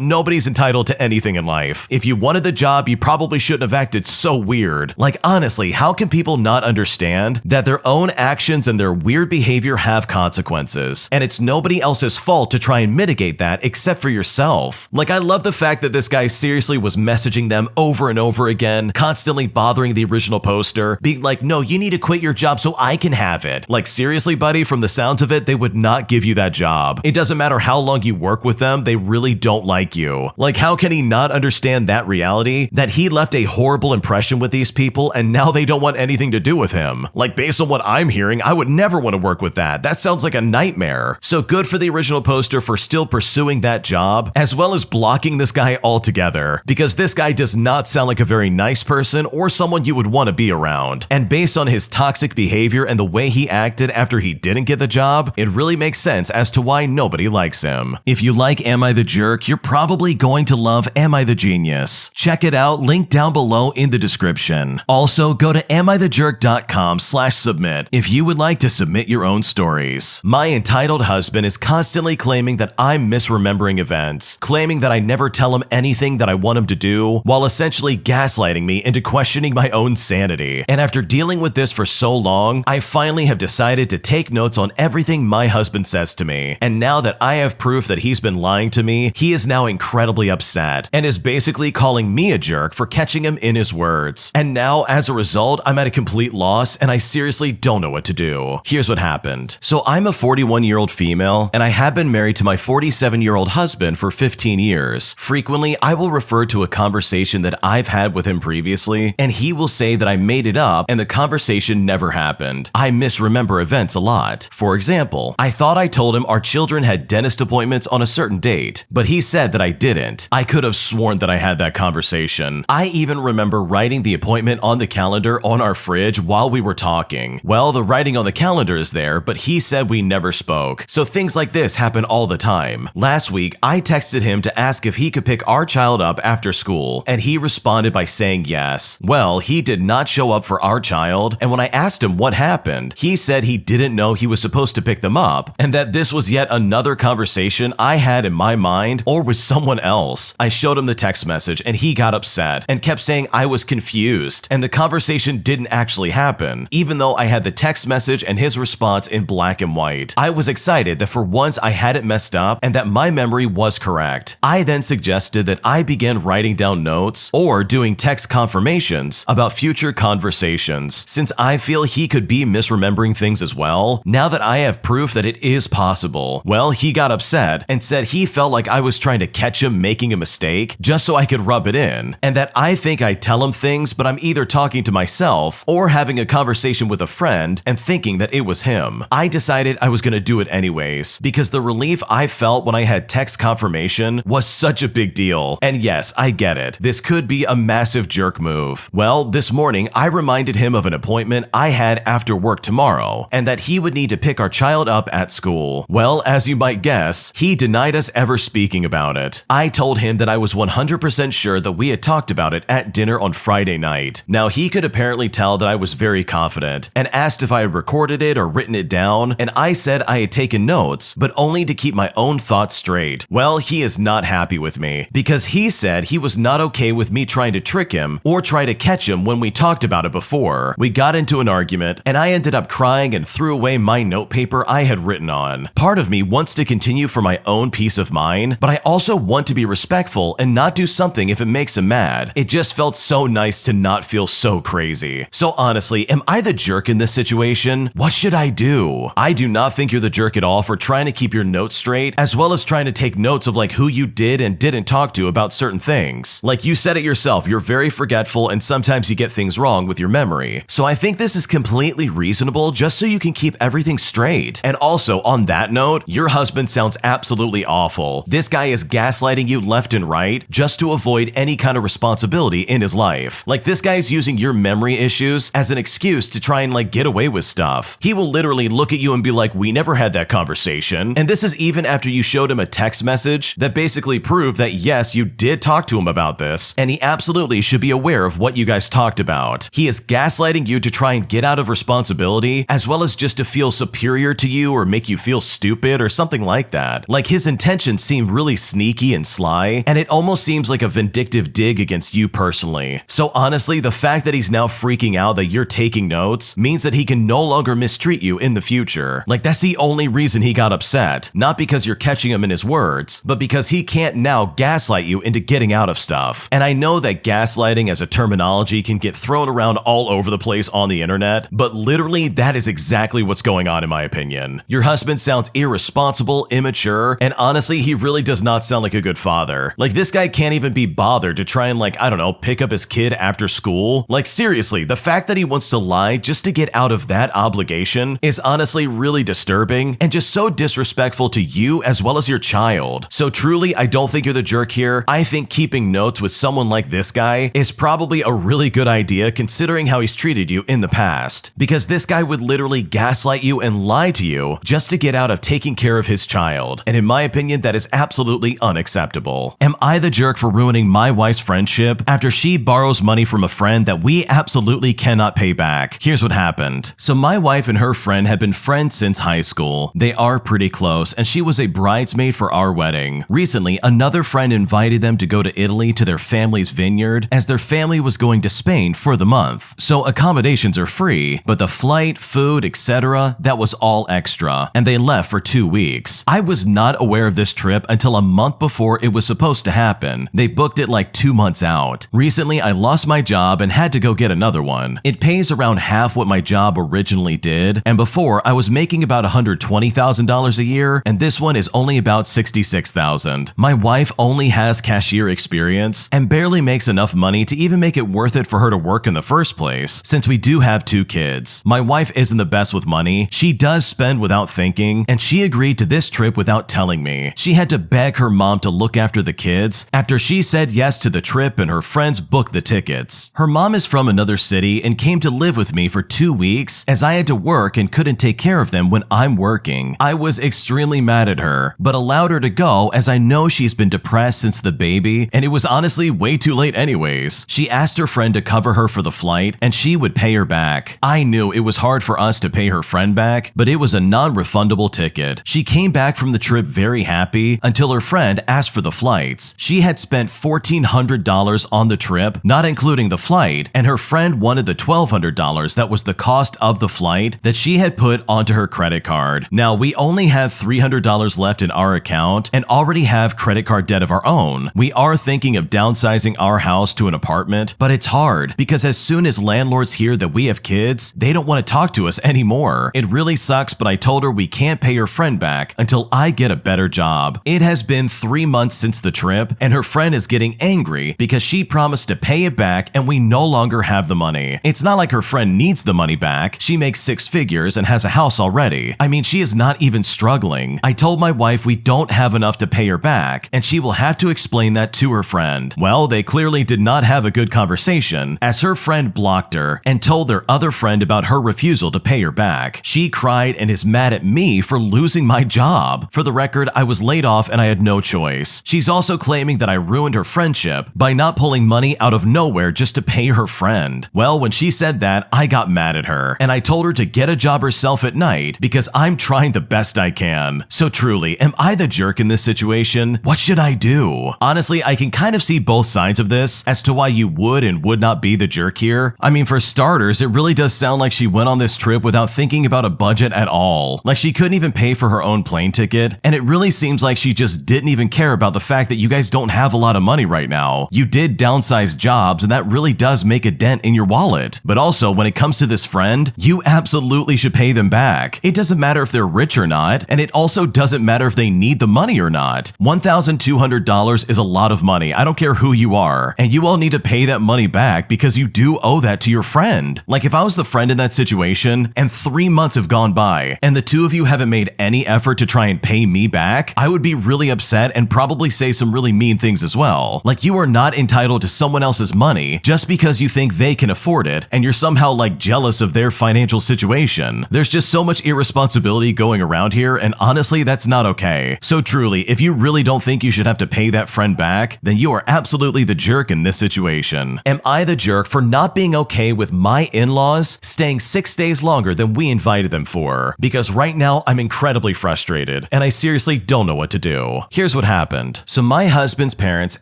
[SPEAKER 1] nobody's entitled to anything in life. If you wanted the job, you probably shouldn't have acted so weird. Like, honestly, how can people not understand that their own actions and their weird behavior have consequences? And it's nobody else's fault to try and mitigate that except for yourself. Like, I love the fact that this guy seriously was messaging them over and over again, constantly bothering the original poster, being like, no, you need to quit your job so I can have it. Like, seriously, buddy, from the sounds of it, they would not give you that job. It doesn't matter how long you work with them, they really don't like you. Like, how can he not understand that reality? That he left a horrible impression with these people and now they don't want anything to do with him. Like, based on what I'm hearing, I would never want to work with that. That sounds like a nightmare. So good for the original poster for still pursuing that job, as well as blocking this guy altogether, because this guy does not sound like a very nice person or someone you would want to be around. And based on his toxic behavior and the way he acted after he didn't get the job, it really makes sense as to why nobody likes him. If you like Am I the Jerk, you're probably going to love Am I the Genius. Check it out, link down below in the description. Also, go to AmITheJerk.com/submit if you would like to submit your own stories. My entitled husband is constantly claiming that I'm misremembering events, claiming that I never tell him anything that I want him to do, while essentially gaslighting me into questioning my own sanity. And after dealing with this for so long, I finally have decided to take notes on everything my husband says to me. And now that I have proof that he's been lying to me, he is now incredibly upset and is basically calling me a jerk for catching him in his words. And now, as a result, I'm at a complete loss and I seriously don't know what to do. Here's what happened. So I'm a 41-year-old female and I have been married to my 47-year-old husband for 15 years. Frequently, I will refer to a conversation that I've had with him previously, and he will say that I made it up and the conversation never happened. I misremember events a lot. For example, I thought I told him our children had dentist appointments on a certain date, but he said that I didn't. I could have sworn that I had that conversation. I even remember writing the appointment on the calendar on our fridge while we were talking. Well, the writing on the calendar is there, but he said we never spoke. So things like this happen all the time. Last week, I texted him to ask if he could pick our child up after school, and he responded by saying yes. Well, he did not show up for our child, and when I asked him what happened, he said he didn't know he was supposed to pick them up, and that this was yet another conversation I had in my mind or with someone else. I showed him the text message, and he got upset and kept saying I was confused, and the conversation didn't actually happen, even though I had the text message and his response in black and white. I was excited that for once I hadn't messed up and that my memory was correct. I then suggested that I begin writing down notes or doing text confirmations about future conversations, since I feel he could be misremembering things as well, now that I have proof that it is possible. Well, he got upset and said he felt like I was was trying to catch him making a mistake just so I could rub it in, and that I think I tell him things, but I'm either talking to myself or having a conversation with a friend and thinking that it was him. I decided I was gonna do it anyways, because the relief I felt when I had text confirmation was such a big deal. And yes, I get it. This could be a massive jerk move. Well, this morning, I reminded him of an appointment I had after work tomorrow, and that he would need to pick our child up at school. Well, as you might guess, he denied us ever speaking about it. I told him that I was 100% sure that we had talked about it at dinner on Friday night. Now, he could apparently tell that I was very confident, and asked if I had recorded it or written it down, and I said I had taken notes, but only to keep my own thoughts straight. Well, he is not happy with me, because he said he was not okay with me trying to trick him or try to catch him when we talked about it before. We got into an argument, and I ended up crying and threw away my notepaper I had written on. Part of me wants to continue for my own peace of mind, but I also want to be respectful and not do something if it makes him mad. It just felt so nice to not feel so crazy. So honestly, am I the jerk in this situation? What should I do? I do not think you're the jerk at all for trying to keep your notes straight, as well as trying to take notes of like who you did and didn't talk to about certain things. Like you said it yourself, you're very forgetful and sometimes you get things wrong with your memory. So I think this is completely reasonable just so you can keep everything straight. And also on that note, your husband sounds absolutely awful. This guy is gaslighting you left and right just to avoid any kind of responsibility in his life. Like this guy is using your memory issues as an excuse to try and like get away with stuff. He will literally look at you and be like, we never had that conversation. And this is even after you showed him a text message that basically proved that yes, you did talk to him about this, and he absolutely should be aware of what you guys talked about. He is gaslighting you to try and get out of responsibility, as well as just to feel superior to you or make you feel stupid or something like that. Like his intentions seem really sneaky and sly, and it almost seems like a vindictive dig against you personally. So honestly, the fact that he's now freaking out that you're taking notes means that he can no longer mistreat you in the future. Like that's the only reason he got upset, not because you're catching him in his words, but because he can't now gaslight you into getting out of stuff. And I know that gaslighting as a terminology can get thrown around all over the place on the internet, but literally that is exactly what's going on in my opinion. Your husband sounds irresponsible, immature, and honestly, he really does not sound like a good father. Like this guy can't even be bothered to try and like, I don't know, pick up his kid after school. Like seriously, the fact that he wants to lie just to get out of that obligation is honestly really disturbing and just so disrespectful to you as well as your child. So truly, I don't think you're the jerk here. I think keeping notes with someone like this guy is probably a really good idea considering how he's treated you in the past. Because this guy would literally gaslight you and lie to you just to get out of taking care of his child. And in my opinion, that is absolutely unacceptable. Am I the jerk for ruining my wife's friendship after she borrows money from a friend that we absolutely cannot pay back? Here's what happened. So my wife and her friend had been friends since high school. They are pretty close, and she was a bridesmaid for our wedding. Recently, another friend invited them to go to Italy to their family's vineyard as their family was going to Spain for the month. So accommodations are free, but the flight, food, etc., that was all extra, and they left for 2 weeks. I was not aware of this trip until a month before it was supposed to happen. They booked it like 2 months out. Recently, I lost my job and had to go get another one. It pays around half what my job originally did, and before I was making about $120,000 a year, and this one is only about $66,000. My wife only has cashier experience and barely makes enough money to even make it worth it for her to work in the first place, since we do have 2 kids. My wife isn't the best with money. She does spend without thinking, and she agreed to this trip without telling me. She had to beg her mom to look after the kids after she said yes to the trip and her friends booked the tickets. Her mom is from another city and came to live with me for 2 weeks as I had to work and couldn't take care of them when I'm working. I was extremely mad at her, but allowed her to go as I know she's been depressed since the baby, and it was honestly way too late anyways. She asked her friend to cover her for the flight, and she would pay her back. I knew it was hard for us to pay her friend back, but it was a non-refundable ticket. She came back from the trip very happy until her friend asked for the flights. She had spent $1,400 on the trip, not including the flight, and her friend wanted the $1,200 that was the cost of the flight that she had put onto her credit card. Now, we only have $300 left in our account and already have credit card debt of our own. We are thinking of downsizing our house to an apartment, but it's hard because as soon as landlords hear that we have kids, they don't want to talk to us anymore. It really sucks, but I told her we can't pay her friend back until I get a better job. It has been 3 months since the trip, and her friend is getting angry because she promised to pay it back and we no longer have the money. It's not like her friend needs the money back. She makes 6 figures and has a house already. I mean, she is not even struggling. I told my wife we don't have enough to pay her back, and she will have to explain that to her friend. Well, they clearly did not have a good conversation, as her friend blocked her and told their other friend about her refusal to pay her back. She cried and is mad at me for losing my job. For the record, I was laid off and I had no choice. She's also claiming that I ruined her friendship by not pulling money out of nowhere just to pay her friend. Well, when she said that, I got mad at her, and I told her to get a job herself at night because I'm trying the best I can. So truly, am I the jerk in this situation? What should I do? Honestly, I can kind of see both sides of this as to why you would and would not be the jerk here. I mean, for starters, it really does sound like she went on this trip without thinking about a budget at all. Like she couldn't even pay for her own plane ticket, and it really seems like she just didn't even care about the fact that you guys don't have a lot of money right now. You did downsize jobs, and that really does make a dent in your wallet. But also, when it comes to this friend, you absolutely should pay them back. It doesn't matter if they're rich or not, and it also doesn't matter if they need the money or not. $1,200 is a lot of money. I don't care who you are, and you all need to pay that money back because you do owe that to your friend. Like if I was the friend in that situation and 3 months have gone by and the two of you haven't made any effort to try and pay me back, I would be really upset and probably say some really mean things as well. Like you are not entitled to someone else's money just because you think they can afford it and you're somehow like jealous of their financial situation. There's just so much irresponsibility going around here, and honestly, that's not okay. So truly, if you really don't think you should have to pay that friend back, then you are absolutely the jerk in this situation. Am I the jerk for not being okay with my in-laws staying 6 days longer than we invited them for? Because right now I'm incredibly frustrated and I seriously don't know what to do. Here's what happened. So my husband's parents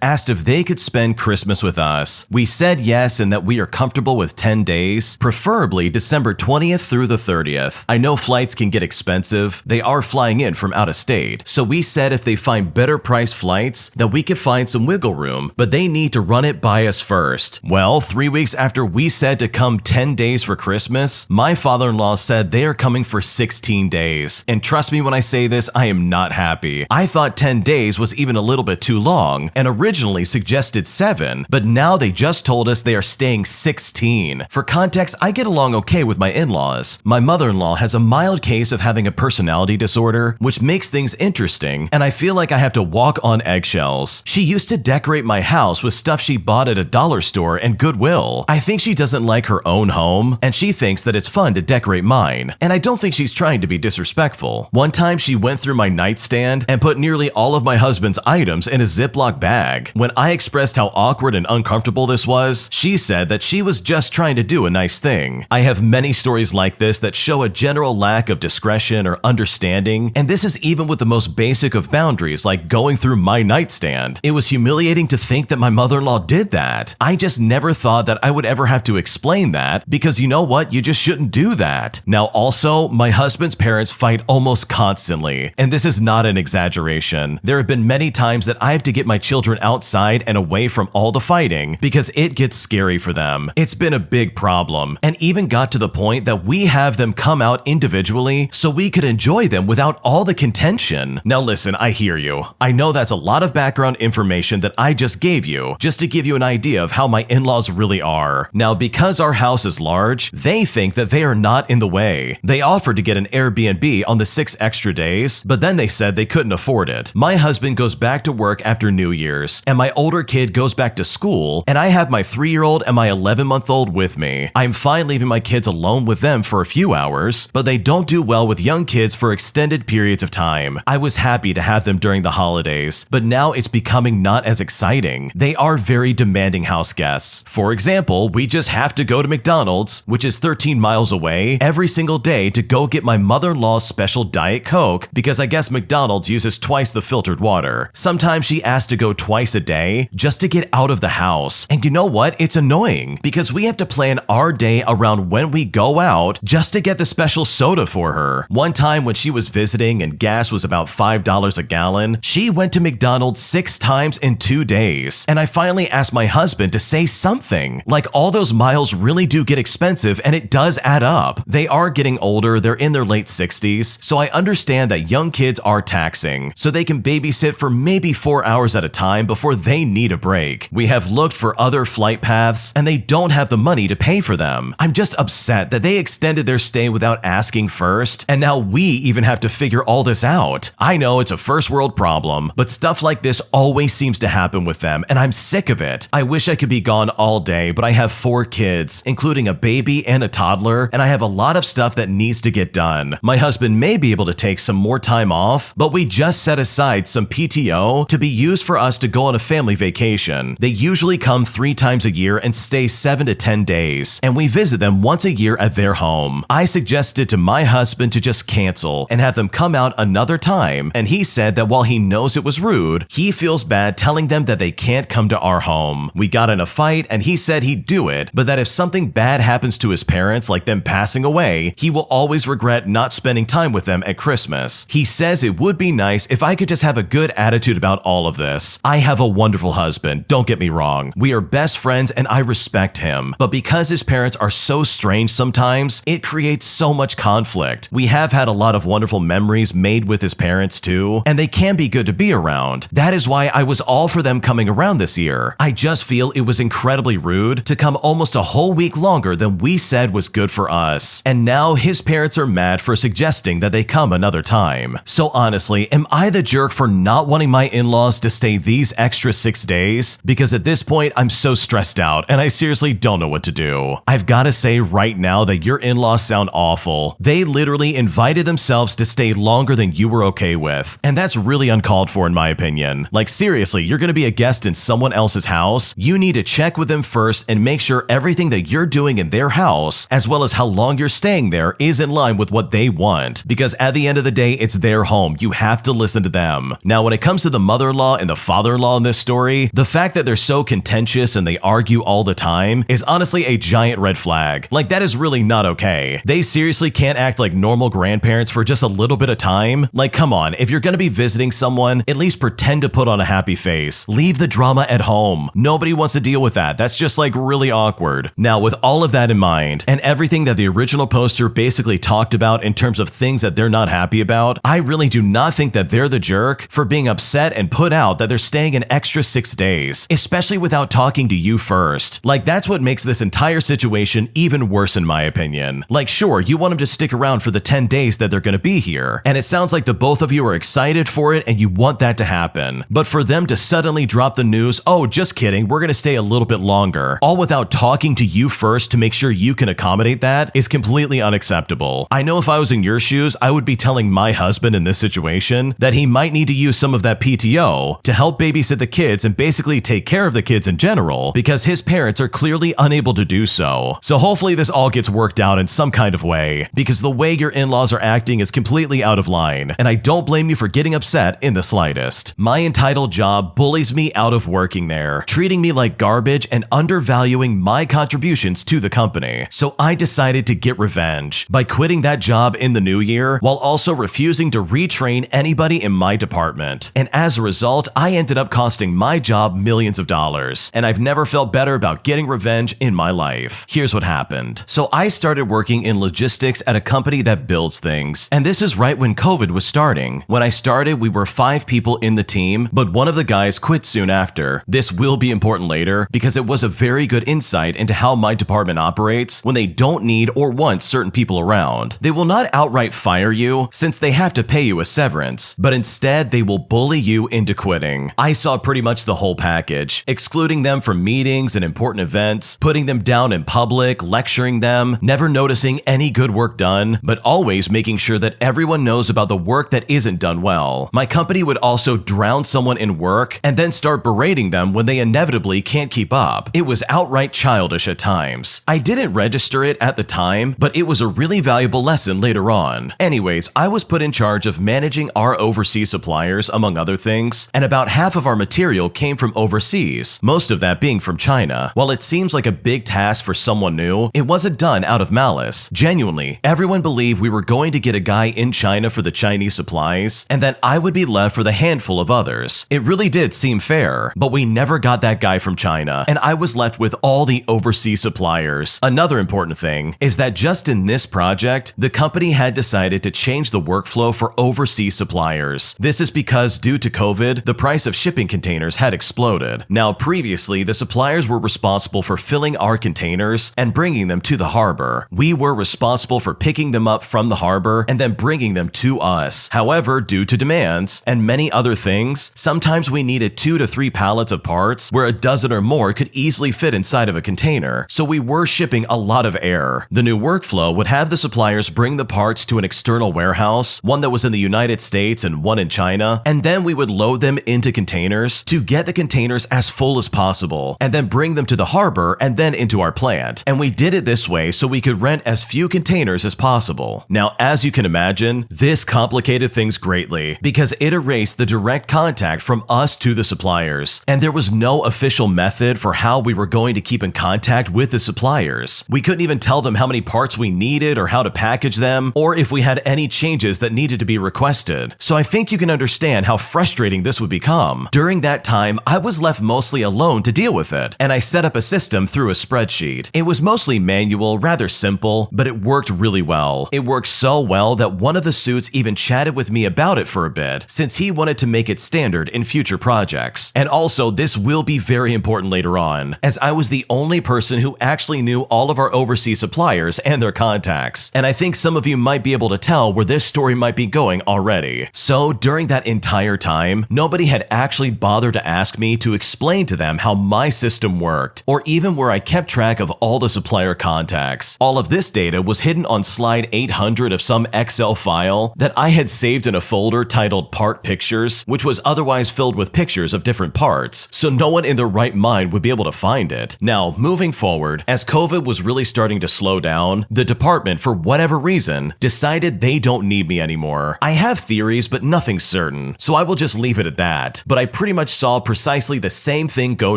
[SPEAKER 1] asked if they could spend Christmas with us. We said yes and that we are comfortable with 10 days, preferably December 20th through the 30th. I know flights can get expensive. They are flying in from out of state. So we said if they find better priced flights, that we could find some wiggle room, but they need to run it by us first. Well, 3 weeks after we said to come 10 days for Christmas, my father-in-law said they are coming for 16 days. And trust me when I say this, I am not happy. I thought 10 days was even a little bit too long and originally suggested 7, but now they just told us they are staying 16. For context, I get along okay with my in-laws. My mother-in-law has a mild case of having a personality disorder, which makes things interesting, and I feel like I have to walk on eggshells. She used to decorate my house with stuff she bought at a dollar store and Goodwill. I think she doesn't like her own home, and she thinks that it's fun to decorate mine, and I don't think she's trying to be disrespectful. One time she went through my nightstand and put nearly all of my husband's items in a Ziploc bag. When I expressed how awkward and uncomfortable this was, she said that she was just trying to do a nice thing. I have many stories like this that show a general lack of discretion or understanding, and this is even with the most basic of boundaries like going through my nightstand. It was humiliating to think that my mother-in-law did that. I just never thought that I would ever have to explain that because you know what? You just shouldn't do that. Now also, my husband's parents fight almost constantly, and this is not an exaggeration. There have been many times that I have to get my children outside and away from all the fighting because it gets scary for them. It's been a big problem, and even got to the point that we have them come out individually so we could enjoy them without all the contention. Now listen, I hear you. I know that's a lot of background information that I just gave you, just to give you an idea of how my in-laws really are. Now, because our house is large, they think that they are not in the way. They offered to get an Airbnb on the 6 extra days, but then they said they couldn't afford it. My husband goes back to work after New Year's, and my older kid goes back to school, and I have my 3-year-old and my 11-month-old with me. I'm fine leaving my kids alone with them for a few hours, but they don't do well with young kids for extended periods of time. I was happy to have them during the holidays, but now it's becoming not as exciting. They are very demanding house guests. For example, we just have to go to McDonald's, which is 13 miles away, every single day to go get my mother-in-law's special Diet Coke because I guess McDonald's uses twice the filtered water. Sometimes she asks to go twice a day just to get out of the house. And you know what? It's annoying because we have to plan our day around when we go out just to get the special soda for her. One time when she was visiting and gas was about $5 a gallon, she went to McDonald's 6 times in 2 days. And I finally asked my husband to say something. Like, all those miles really do get expensive and it does add up. They are getting older, they're in their late 60s, so I understand that young kids are taxing, so they can can babysit for maybe 4 hours at a time before they need a break. We have looked for other flight paths, and they don't have the money to pay for them. I'm just upset that they extended their stay without asking first, and now we even have to figure all this out. I know it's a first world problem, but stuff like this always seems to happen with them, and I'm sick of it. I wish I could be gone all day, but I have 4 kids, including a baby and a toddler, and I have a lot of stuff that needs to get done. My husband may be able to take some more time off, but we just set aside some PTO to be used for us to go on a family vacation. They usually come 3 times a year and stay 7 to 10 days, and we visit them once a year at their home. I suggested to my husband to just cancel and have them come out another time, and he said that while he knows it was rude, he feels bad telling them that they can't come to our home. We got in a fight, and he said he'd do it, but that if something bad happens to his parents, like them passing away, he will always regret not spending time with them at Christmas. He says it would be nice if I could just have a good attitude about all of this. I have a wonderful husband, don't get me wrong. We are best friends and I respect him, but because his parents are so strange sometimes, it creates so much conflict. We have had a lot of wonderful memories made with his parents too, and they can be good to be around. That is why I was all for them coming around this year. I just feel it was incredibly rude to come almost a whole week longer than we said was good for us. And now his parents are mad for suggesting that they come another time. So honestly, am I the jerk for not wanting my in-laws to stay these extra 6 days? Because at this point, I'm so stressed out and I seriously don't know what to do. I've got to say right now that your in-laws sound awful. They literally invited themselves to stay longer than you were okay with. And that's really uncalled for in my opinion. Like seriously, you're going to be a guest in someone else's house. You need to check with them first and make sure everything that you're doing in their house, as well as how long you're staying there, is in line with what they want. Because at the end of the day, it's their home. You have to listen to them. Now, when it comes to the mother-in-law and the father-in-law in this story, the fact that they're so contentious and they argue all the time is honestly a giant red flag. Like, that is really not okay. They seriously can't act like normal grandparents for just a little bit of time. Like, come on, if you're gonna be visiting someone, at least pretend to put on a happy face. Leave the drama at home. Nobody wants to deal with that. That's just like really awkward. Now, with all of that in mind, and everything that the original poster basically talked about in terms of things that they're not happy about, I really do not think that they're the jerk for being upset and put out that they're staying an extra 6 days, especially without talking to you first. Like, that's what makes this entire situation even worse in my opinion. Like, sure, you want them to stick around for the 10 days that they're gonna be here, and it sounds like the both of you are excited for it and you want that to happen. But for them to suddenly drop the news, oh, just kidding, we're gonna stay a little bit longer, all without talking to you first to make sure you can accommodate that, is completely unacceptable. I know if I was in your shoes, I would be telling my husband in this situation that he might need to use some of that PTO to help babysit the kids and basically take care of the kids in general, because his parents are clearly unable to do so. So hopefully this all gets worked out in some kind of way, because the way your in-laws are acting is completely out of line, and I don't blame you for getting upset in the slightest. My entitled job bullies me out of working there, treating me like garbage and undervaluing my contributions to the company. So I decided to get revenge by quitting that job in the new year while also refusing to retrain anybody in my department. And as a result, I ended up costing my job millions of dollars, and I've never felt better about getting revenge in my life. Here's what happened. So I started working in logistics at a company that builds things, and this is right when COVID was starting. When I started, we were 5 people in the team, but one of the guys quit soon after. This will be important later because it was a very good insight into how my department operates when they don't need or want certain people around. They will not outright fire you since they have to pay you a severance, but instead they will bully you into quitting. I saw pretty much the whole package, excluding them from meetings and important events, putting them down in public, lecturing them, never noticing any good work done, but always making sure that everyone knows about the work that isn't done well. My company would also drown someone in work and then start berating them when they inevitably can't keep up. It was outright childish at times. I didn't register it at the time, but it was a really valuable lesson later on. Anyways, I was put in charge of managing our overseas suppliers, among other things, and about half of our material came from overseas, most of that being from China. While it seems like a big task for someone new, it wasn't done out of malice. Genuinely, everyone believed we were going to get a guy in China for the Chinese supplies, and that I would be left for the handful of others. It really did seem fair, but we never got that guy from China, and I was left with all the overseas suppliers. Another important thing is that just in this project, the company had decided to change the workflow for overseas suppliers. This is because due to COVID, the price of shipping containers had exploded. Now, previously, the suppliers were responsible for filling our containers and bringing them to the harbor. We were responsible for picking them up from the harbor and then bringing them to us. However, due to demands and many other things, sometimes we needed 2 to 3 pallets of parts where a dozen or more could easily fit inside of a container, so we were shipping a lot of air. The new workflow would have the suppliers bring the parts to an external warehouse, one that was in the United States and one in China, and then we would load them into containers to get the containers as full as possible, and then bring them to the harbor and then into our plant. And we did it this way so we could rent as few containers as possible. Now, as you can imagine, this complicated things greatly because it erased the direct contact from us to the suppliers, and there was no official method for how we were going to keep in contact with the suppliers. We couldn't even tell them how many parts we needed or how to package them, or if we had any changes that needed to be requested. So I think you can understand how frustrating this would become. During that time, I was left mostly alone to deal with it, and I set up a system through a spreadsheet. It was mostly manual, rather simple, but it worked really well. It worked so well that one of the suits even chatted with me about it for a bit, since he wanted to make it standard in future projects. And also, this will be very important later on, as I was the only person who actually knew all of our overseas suppliers and their contacts. And I think some of you might be able to tell where this story might be going already. So during that entire time, nobody had actually bothered to ask me to explain to them how my system worked, or even where I kept track of all the supplier contacts. All of this data was hidden on slide 800 of some Excel file that I had saved in a folder titled Part Pictures, which was otherwise filled with pictures of different parts, so no one in their right mind would be able to find it. Now, moving forward, as COVID was really starting to slow down, the department, for whatever reason, decided they don't need me anymore. I have theories, but nothing certain, so I will just leave it at that. But I pretty much saw precisely the same thing go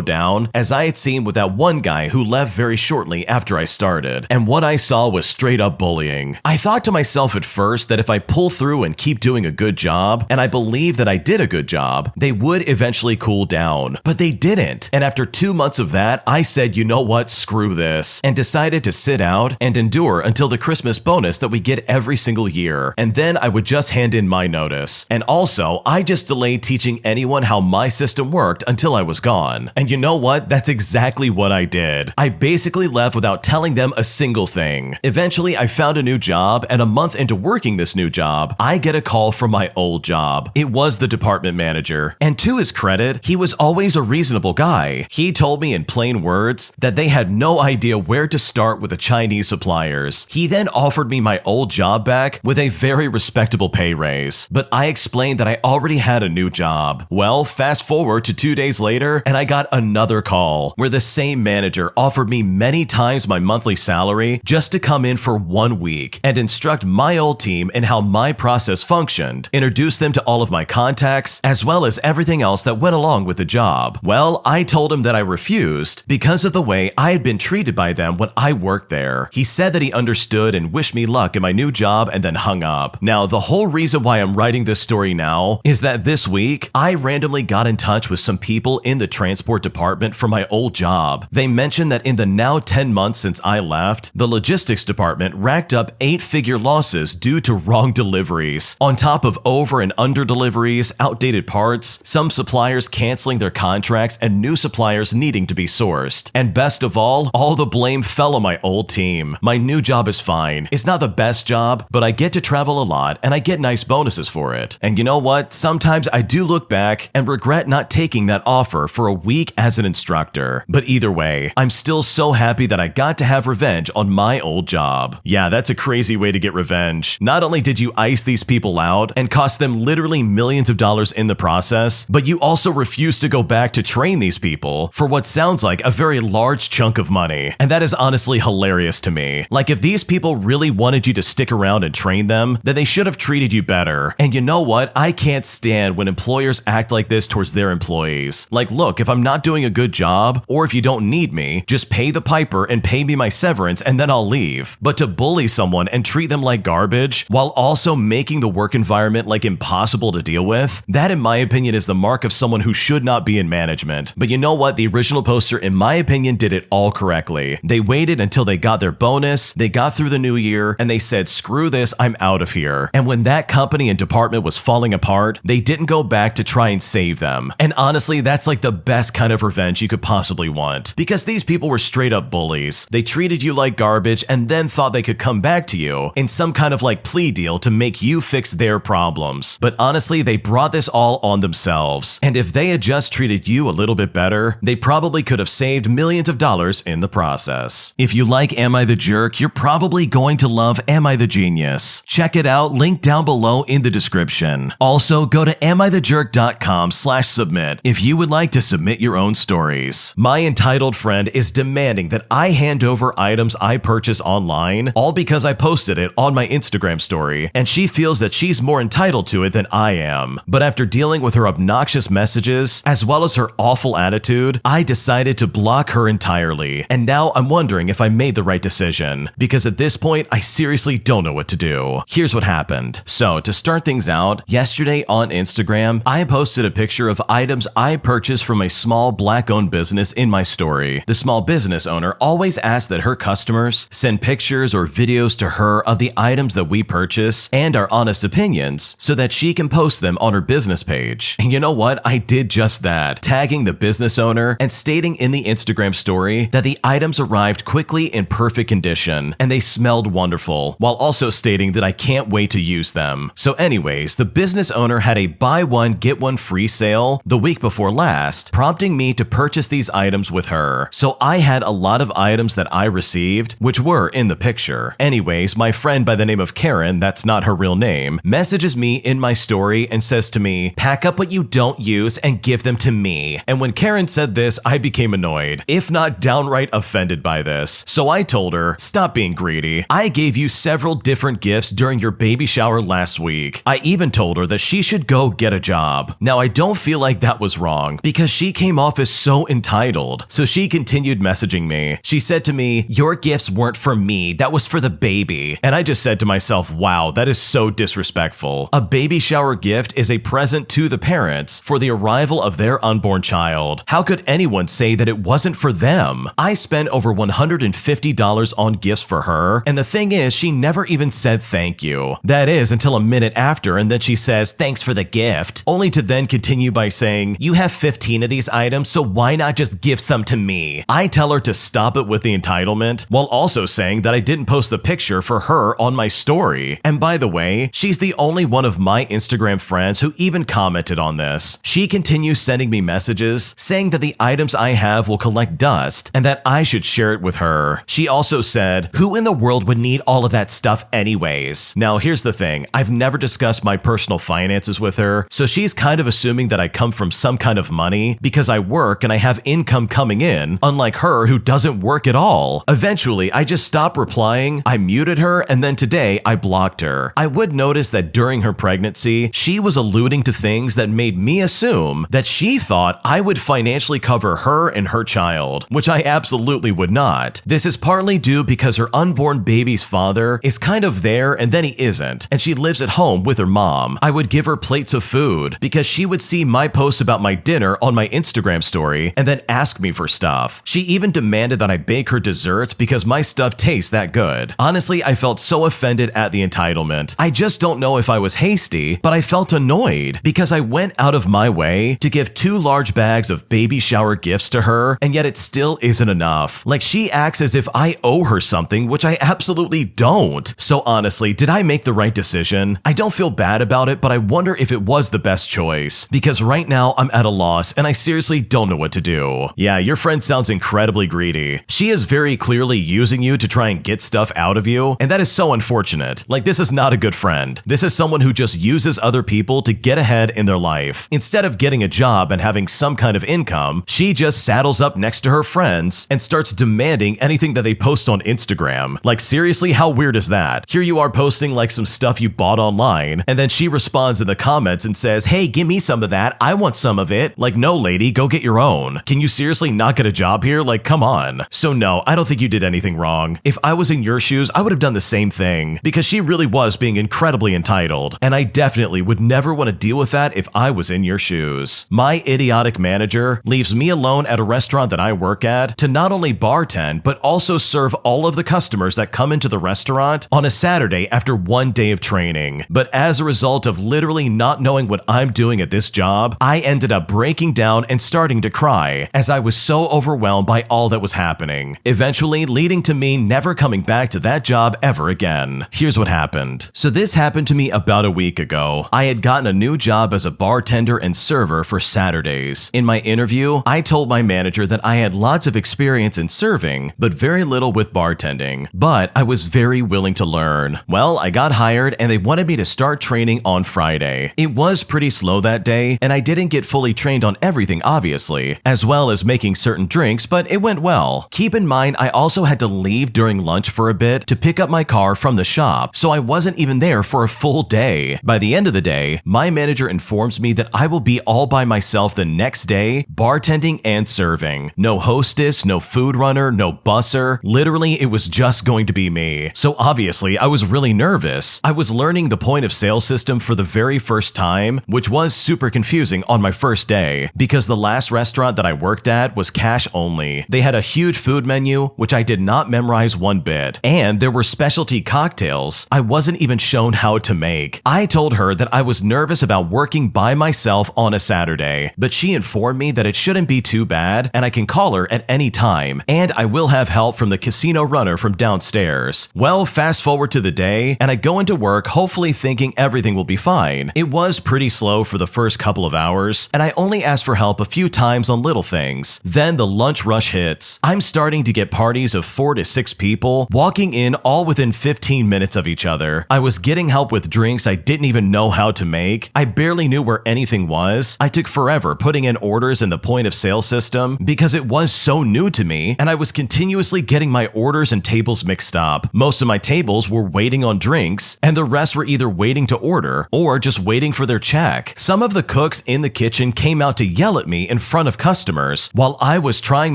[SPEAKER 1] down as I had seen with that one guy who left very shortly after I started. And what I saw was straight up bullying. I thought to myself at first that if I pull through and keep doing a good job, and I believe that I did a good job, they would eventually cool down. But they didn't. And after 2 months of that, I said, you know what, screw this, and decided to sit out and endure until the Christmas bonus that we get every single year. And then I would just hand in my notice. And also, I just delayed teaching anyone how my system worked until I was gone. And you know what? That's exactly what I did. I basically left without telling them a single thing. Eventually, I found a new job, and a month into working this new job, I get a call from my old job. It was the department manager. And to his credit, he was always a reasonable guy. He told me in plain words that they had no idea where to start with the Chinese suppliers. He then offered me my old job back with a very respectable pay raise, but I explained that I already had a new job. Well, fast forward to 2 days later, and I got another call where the same manager offered me many times my monthly salary just to come in for 1 week and instruct my old team in how my process functioned, introduce them to all of my contacts, as well as everything else that went along with the job. Well, I told him that I refused because of the way I had been treated by them when I worked there. He said that he understood and wished me luck in my new job and then hung up. Now, the whole reason why I'm writing this story now is that this week, I randomly got in touch with some people in the transport department from my old job. They mentioned that in the now 10 months since I left, the logistics department racked up 8-figure losses due to wrong deliveries, on top of over and under deliveries, outdated parts, some suppliers canceling their contracts, and new suppliers needing to be sourced. And best of all the blame fell on my old team. My new job is fine. It's not the best job, but I get to travel a lot and I get nice bonuses for it. And you know what? Sometimes I do look back and regret not taking that offer for a week as an instructor. But either way, I'm still so happy that I got to have revenge on my old job. Yeah, that's a crazy way to get revenge. Not only did you ice these people out and cost them literally millions of dollars in the process, but you also refused to go back to train these people for what sounds like a very large chunk of money. And that is honestly hilarious to me. Like, if these people really wanted you to stick around and train them, then they should have treated you better. And you know what? I can't stand when employers act like this towards their employees. Like, look, if I'm not doing a good job, or if you don't need me, just pay the piper and pay me my severance and then I'll leave. But to bully someone and treat them like garbage while also making the work environment like impossible to deal with, that in my opinion is the mark of someone who should not be in management. But you know what? The original poster, in my opinion, did it all correctly. They waited until they got their bonus, they got through the new year, and they said, screw this, I'm out of here. And when that company and department was falling apart, they didn't go back to try and save them. And honestly, that's like the best kind of revenge you could possibly want. Because these people were straight up bullies. They treated you like garbage and then thought they could come back to you in some kind of like plea deal to make you fix their problems. But honestly, they brought this all on themselves. And if they had just treated you a little bit better, they probably could have saved millions of dollars in the process. If you like Am I the Jerk, you're probably going to love Am I the Genius. Check it out, link down below in the description. Also, go to amithejerk.com/submit if you would like to submit your own stories. My entitled friend is demanding that I hand over items I purchase online, all because I posted it on my Instagram story, and she feels that she's more entitled to it than I am. But after dealing with her obnoxious messages, as well as her awful attitude, I decided to block her entirely. And now I'm wondering if I made the right decision, because at this point, I seriously don't know what to do. Here's what happened. So, to start things out, yesterday on Instagram, I posted a picture of items I purchased from a small black-owned business in my story. The small business owner always asks that her customers send pictures or videos to her of the items that we purchase and our honest opinions so that she can post them on her business page. And you know what? I did just that, tagging the business owner and stating in the Instagram story that the items arrived quickly in perfect condition and they smelled wonderful, while also stating that I can't wait to use them. So anyways, the business owner had a buy one get one free sale the week before last, prompting me to purchase these items with her. So I had a lot of items that I received, which were in the picture. Anyways, my friend by the name of Karen, that's not her real name, messages me in my story and says to me, "Pack up what you don't use and give them to me." And when Karen said this, I became annoyed, if not downright offended by this. So I told her, "Stop being greedy. I gave you several different gifts during your baby shower last week." I even told her that she should go get a job. Now, I don't feel like that was wrong because she came off as so entitled. So she continued messaging me. She said to me, "Your gifts weren't for me, that was for the baby." And I just said to myself, wow, that is so disrespectful. A baby shower gift is a present to the parents for the arrival of their unborn child. How could anyone say that it wasn't for them? I spent over $150 on gifts for her, and the thing is, she never even said thank you. That is, until a minute after, and then she says, "Thanks for the gift," only to then continue by saying, "You have 15 of these items, so why not just give some to me?" I tell her to stop it with the entitlement, while also saying that I didn't post the picture for her on my story. And by the way, she's the only one of my Instagram friends who even commented on this. She continues sending me messages saying that the items I have will collect dust and that I should share it with her. She also said, "Who in the world would need all of that stuff anyways?" Now here's the thing, I've never discussed my personal finances with her, so she's kind of assuming that I come from some kind of money because I work and I have income coming in, unlike her who doesn't work at all. Eventually, I just stopped replying, I muted her, and then today I blocked her. I would notice that during her pregnancy, she was alluding to things that made me assume that she thought I would financially cover her and her child, which I absolutely would not. This is partly due because her unborn baby's father is kind of there and then he isn't, and she lives at home with her mom. I would give her plates of food because she would see my posts about my dinner on my Instagram story and then ask me for stuff. She even demanded that I bake her desserts because my stuff tastes that good. Honestly, I felt so offended at the entitlement. I just don't know if I was hasty, but I felt annoyed because I went out of my way to give 2 large bags of baby shower gifts to her, and yet it still isn't enough. Like, she acts as if I owe her something, which I absolutely don't. So honestly, did I make the right decision? I don't feel bad about it, but I wonder if it was the best choice, because right now I'm at a loss and I seriously don't know what to do. Yeah, your friend sounds incredibly greedy. She is very clearly using you to try and get stuff out of you, and that is so unfortunate. Like, this is not a good friend. This is someone who just uses other people to get ahead in their life. Instead of getting a job and having some kind of income, she just saddles up next to her friends and starts demanding anything that they post on Instagram. Like, seriously, how weird is that? Here you are posting like some stuff you bought online, and then she responds in the comments and says, "Hey, give me some of that. I want some of it." Like, no, lady, go get your own. Can you seriously not get a job here? Like, come on. So no, I don't think you did anything wrong. If I was in your shoes, I would have done the same thing, because she really was being incredibly entitled, and I definitely would never want to deal with that if I was in your shoes. My idiotic manager leaves me alone at a restaurant that I work at to not only bartend, but also serve all of the customers that come into the restaurant on a Saturday after 1 day of training. But as a result result of literally not knowing what I'm doing at this job, I ended up breaking down and starting to cry as I was so overwhelmed by all that was happening, eventually leading to me never coming back to that job ever again. Here's what happened. So this happened to me about a week ago. I had gotten a new job as a bartender and server for Saturdays. In my interview, I told my manager that I had lots of experience in serving, but very little with bartending, but I was very willing to learn. Well, I got hired and they wanted me to start training on Friday. It was pretty slow that day, and I didn't get fully trained on everything obviously, as well as making certain drinks, but it went well. Keep in mind, I also had to leave during lunch for a bit to pick up my car from the shop, so I wasn't even there for a full day. By the end of the day, my manager informs me that I will be all by myself the next day, bartending and serving. No hostess, no food runner, no busser. Literally, it was just going to be me. So obviously, I was really nervous. I was learning the point of sale system for the very first time, which was super confusing on my first day, because the last restaurant that I worked at was cash only. They had a huge food menu, which I did not memorize one bit, and there were specialty cocktails I wasn't even shown how to make. I told her that I was nervous about working by myself on a Saturday, but she informed me that it shouldn't be too bad and I can call her at any time, and I will have help from the casino runner from downstairs. Well, fast forward to the day, and I go into work hopefully thinking everything will be fine. It was pretty slow for the first couple of hours, and I only asked for help a few times on little things. Then the lunch rush hits. I'm starting to get parties of 4 to 6 people walking in all within 15 minutes of each other. I was getting help with drinks I didn't even know how to make. I barely knew where anything was. I took forever putting in orders in the point of sale system because it was so new to me, and I was continuously getting my orders and tables mixed up. Most of my tables were waiting on drinks, and the rest were either waiting to order or just waiting for their check. Some of the cooks in the kitchen came out to yell at me in front of customers while I was trying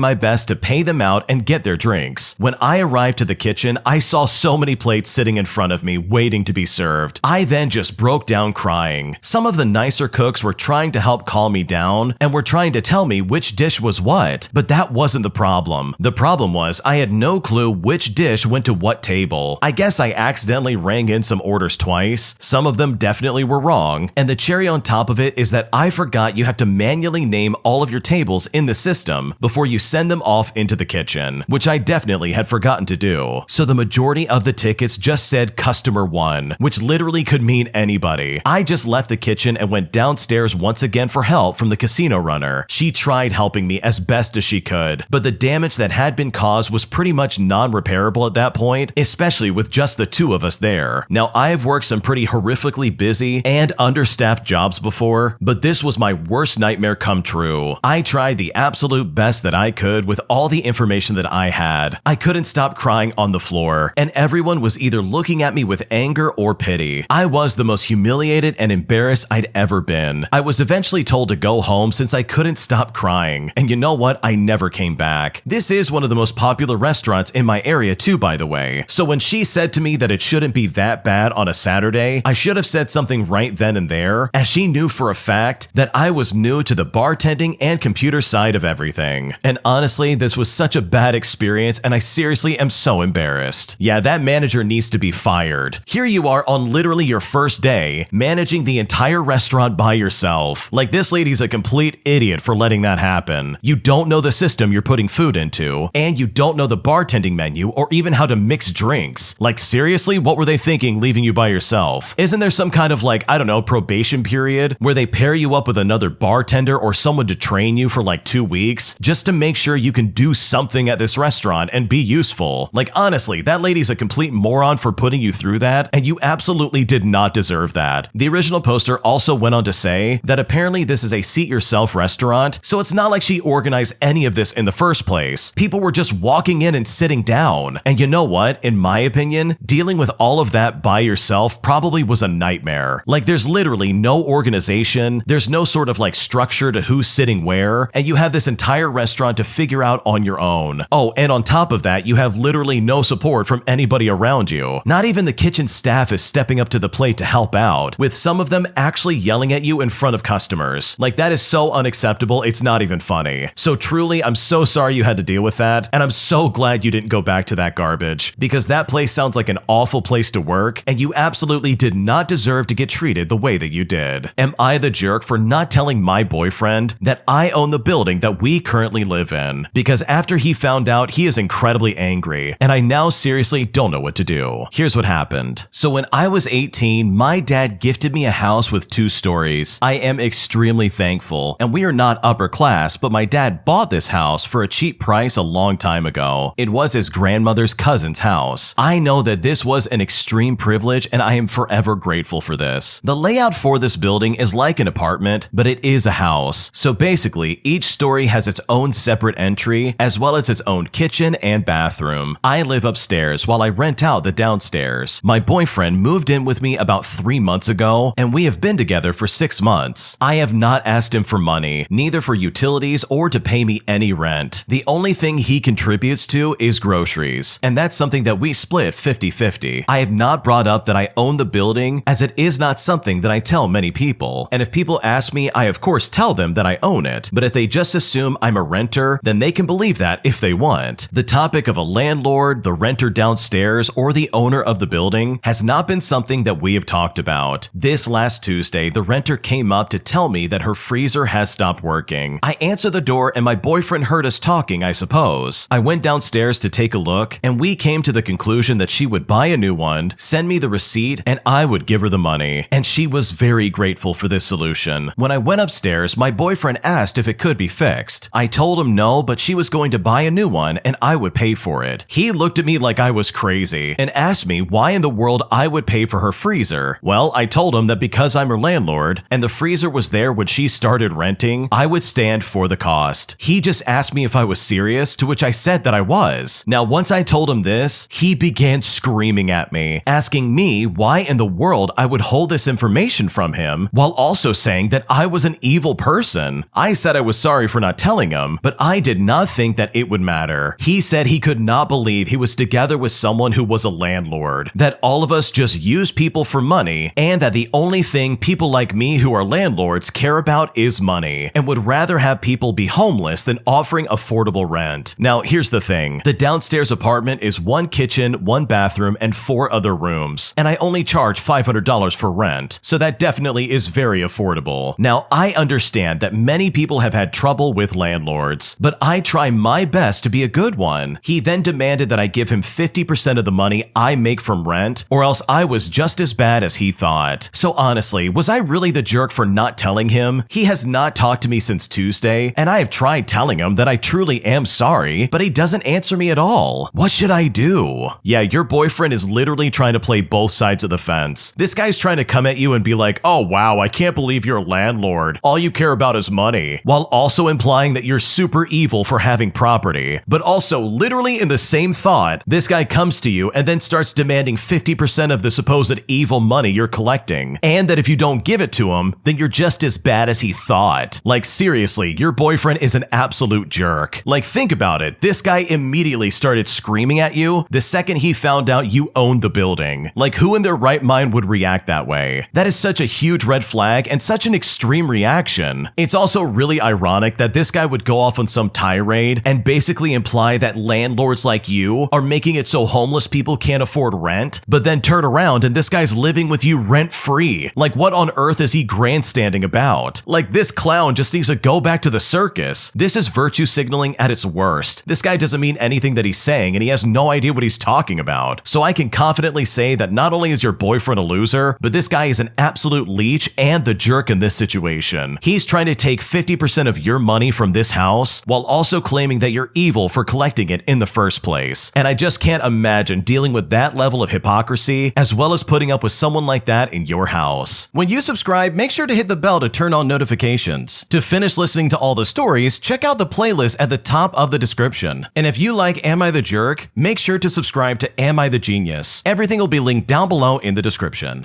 [SPEAKER 1] my best to pay them out and get their drinks. When I arrived to the kitchen, I saw so many plates sitting in front of me waiting to be served. I then just broke down crying. Some of the nicer cooks were trying to help calm me down and were trying to tell me which dish was what, but that wasn't the problem. The problem was I had no clue which dish went to what table. I guess I accidentally rang in some orders twice. Some of them definitely were wrong, and the cherry on top of it is that I forgot you have to manually name all of your tables in the system before you send them off into the kitchen, which I definitely had forgotten to do. So the majority of the tickets just said customer 1, which literally could mean anybody. I just left the kitchen and went downstairs once again for help from the casino runner. She tried helping me as best as she could, but the damage that had been caused was pretty much non-repairable at that point, especially with just the 2 of us there. Now, I've worked some pretty horrifically busy and understaffed jobs before, but this was my worst nightmare come true. I tried the absolute best that I could with all the information that I had. I couldn't stop crying on the floor, and everyone was either looking at me with anger or pity. I was the most humiliated and embarrassed I'd ever been. I was eventually told to go home since I couldn't stop crying, and you know what? I never came back. This is one of the most popular restaurants in my area too, by the way. So when she said to me that it shouldn't be that bad on a Saturday, I should have said something right then and there, as she knew for a fact that I was new to the bartending and computer side of everything. And honestly, this was such a bad experience, and I seriously am so embarrassed. Yeah, that manager needs to be fired. Here you are on literally your first day, managing the entire restaurant by yourself. Like, this lady's a complete idiot for letting that happen. You don't know the system you're putting food into, and you don't know the bartending menu or even how to mix drinks. Like, seriously, what were they thinking leaving you by yourself? Isn't there some kind of, like, I don't know, probation period where they pair you up with another bartender or someone to train you for like 2 weeks just to make sure you can do something at this restaurant and be useful? Like, honestly, that lady's a complete moron for putting you through that, and you absolutely did not deserve that. The original poster also went on to say that apparently this is a seat-yourself restaurant, so it's not like she organized any of this in the first place. People were just walking in and sitting down. And you know what? In my opinion, dealing with all of that by yourself probably was a nightmare. Like, there's literally no organization, there's no sort of like structure to who's sitting where, and you have this entire restaurant to figure out on your own. Oh, and on top of that, you have literally no support from anybody around you. Not even the kitchen staff is stepping up to the plate to help out, with some of them actually yelling at you in front of customers. Like, that is so unacceptable, it's not even funny. So truly, I'm so sorry you had to deal with that, and I'm so glad you didn't go back to that garbage, because that place sounds like an awful place to work, and you absolutely did not deserve deserve to get treated the way that you did? Am I the jerk for not telling my boyfriend that I own the building that we currently live in? Because after he found out, he is incredibly angry, and I now seriously don't know what to do. Here's what happened. So when I was 18, my dad gifted me a house with 2 stories. I am extremely thankful, and we are not upper class, but my dad bought this house for a cheap price a long time ago. It was his grandmother's cousin's house. I know that this was an extreme privilege, and I am forever grateful for this. The layout for this building is like an apartment, but it is a house. So basically, each story has its own separate entry, as well as its own kitchen and bathroom. I live upstairs while I rent out the downstairs. My boyfriend moved in with me about 3 months ago, and we have been together for 6 months. I have not asked him for money, neither for utilities or to pay me any rent. The only thing he contributes to is groceries, and that's something that we split 50-50. I have not brought up that I own the building, as it is not something that I tell many people, and if people ask me, I of course tell them that I own it, but if they just assume I'm a renter, then they can believe that if they want. The topic of a landlord, the renter downstairs, or the owner of the building has not been something that we have talked about. This last Tuesday, the renter came up to tell me that her freezer has stopped working. I answered the door and my boyfriend heard us talking, I suppose. I went downstairs to take a look, and we came to the conclusion that she would buy a new one, send me the receipt, and I would give her the money. And she was very grateful for this solution. When I went upstairs, my boyfriend asked if it could be fixed. I told him no, but she was going to buy a new one and I would pay for it. He looked at me like I was crazy and asked me why in the world I would pay for her freezer. Well, I told him that because I'm her landlord and the freezer was there when she started renting, I would stand for the cost. He just asked me if I was serious, to which I said that I was. Now, once I told him this, he began screaming at me, asking me why in the world I would hold this information from him, while also saying that I was an evil person. I said I was sorry for not telling him, but I did not think that it would matter. He said he could not believe he was together with someone who was a landlord, that all of us just use people for money, and that the only thing people like me who are landlords care about is money, and would rather have people be homeless than offering affordable rent. Now, here's the thing. The downstairs apartment is 1 kitchen, 1 bathroom, and 4 other rooms, and I only charge $500 for rent, so that definitely is very affordable. Now, I understand that many people have had trouble with landlords, but I try my best to be a good one. He then demanded that I give him 50% of the money I make from rent, or else I was just as bad as he thought. So honestly, was I really the jerk for not telling him? He has not talked to me since Tuesday, and I have tried telling him that I truly am sorry, but he doesn't answer me at all. What should I do? Yeah, your boyfriend is literally trying to play both sides of the fence. This guy's trying to come at you and be like, oh wow, I can't believe you're a landlord. All you care about is money, while also implying that you're super evil for having property. But also, literally in the same thought, this guy comes to you and then starts demanding 50% of the supposed evil money you're collecting, and that if you don't give it to him, then you're just as bad as he thought. Like seriously, your boyfriend is an absolute jerk. Like think about it, this guy immediately started screaming at you the second he found out you owned the building. Like who in their right mind would react that way? That is such a huge red flag and such an extreme reaction. It's also really ironic that this guy would go off on some tirade and basically imply that landlords like you are making it so homeless people can't afford rent, but then turn around and this guy's living with you rent-free. Like what on earth is he grandstanding about? Like this clown just needs to go back to the circus. This is virtue signaling at its worst. This guy doesn't mean anything that he's saying and he has no idea what he's talking about. So I can confidently say that not only is your boyfriend a loser, but this guy is an absolute leech and the jerk in this situation. He's trying to take 50% of your money from this house while also claiming that you're evil for collecting it in the first place. And I just can't imagine dealing with that level of hypocrisy as well as putting up with someone like that in your house. When you subscribe, make sure to hit the bell to turn on notifications. To finish listening to all the stories, check out the playlist at the top of the description. And if you like Am I the Jerk, make sure to subscribe to Am I the Genius. Everything will be linked down below in the description.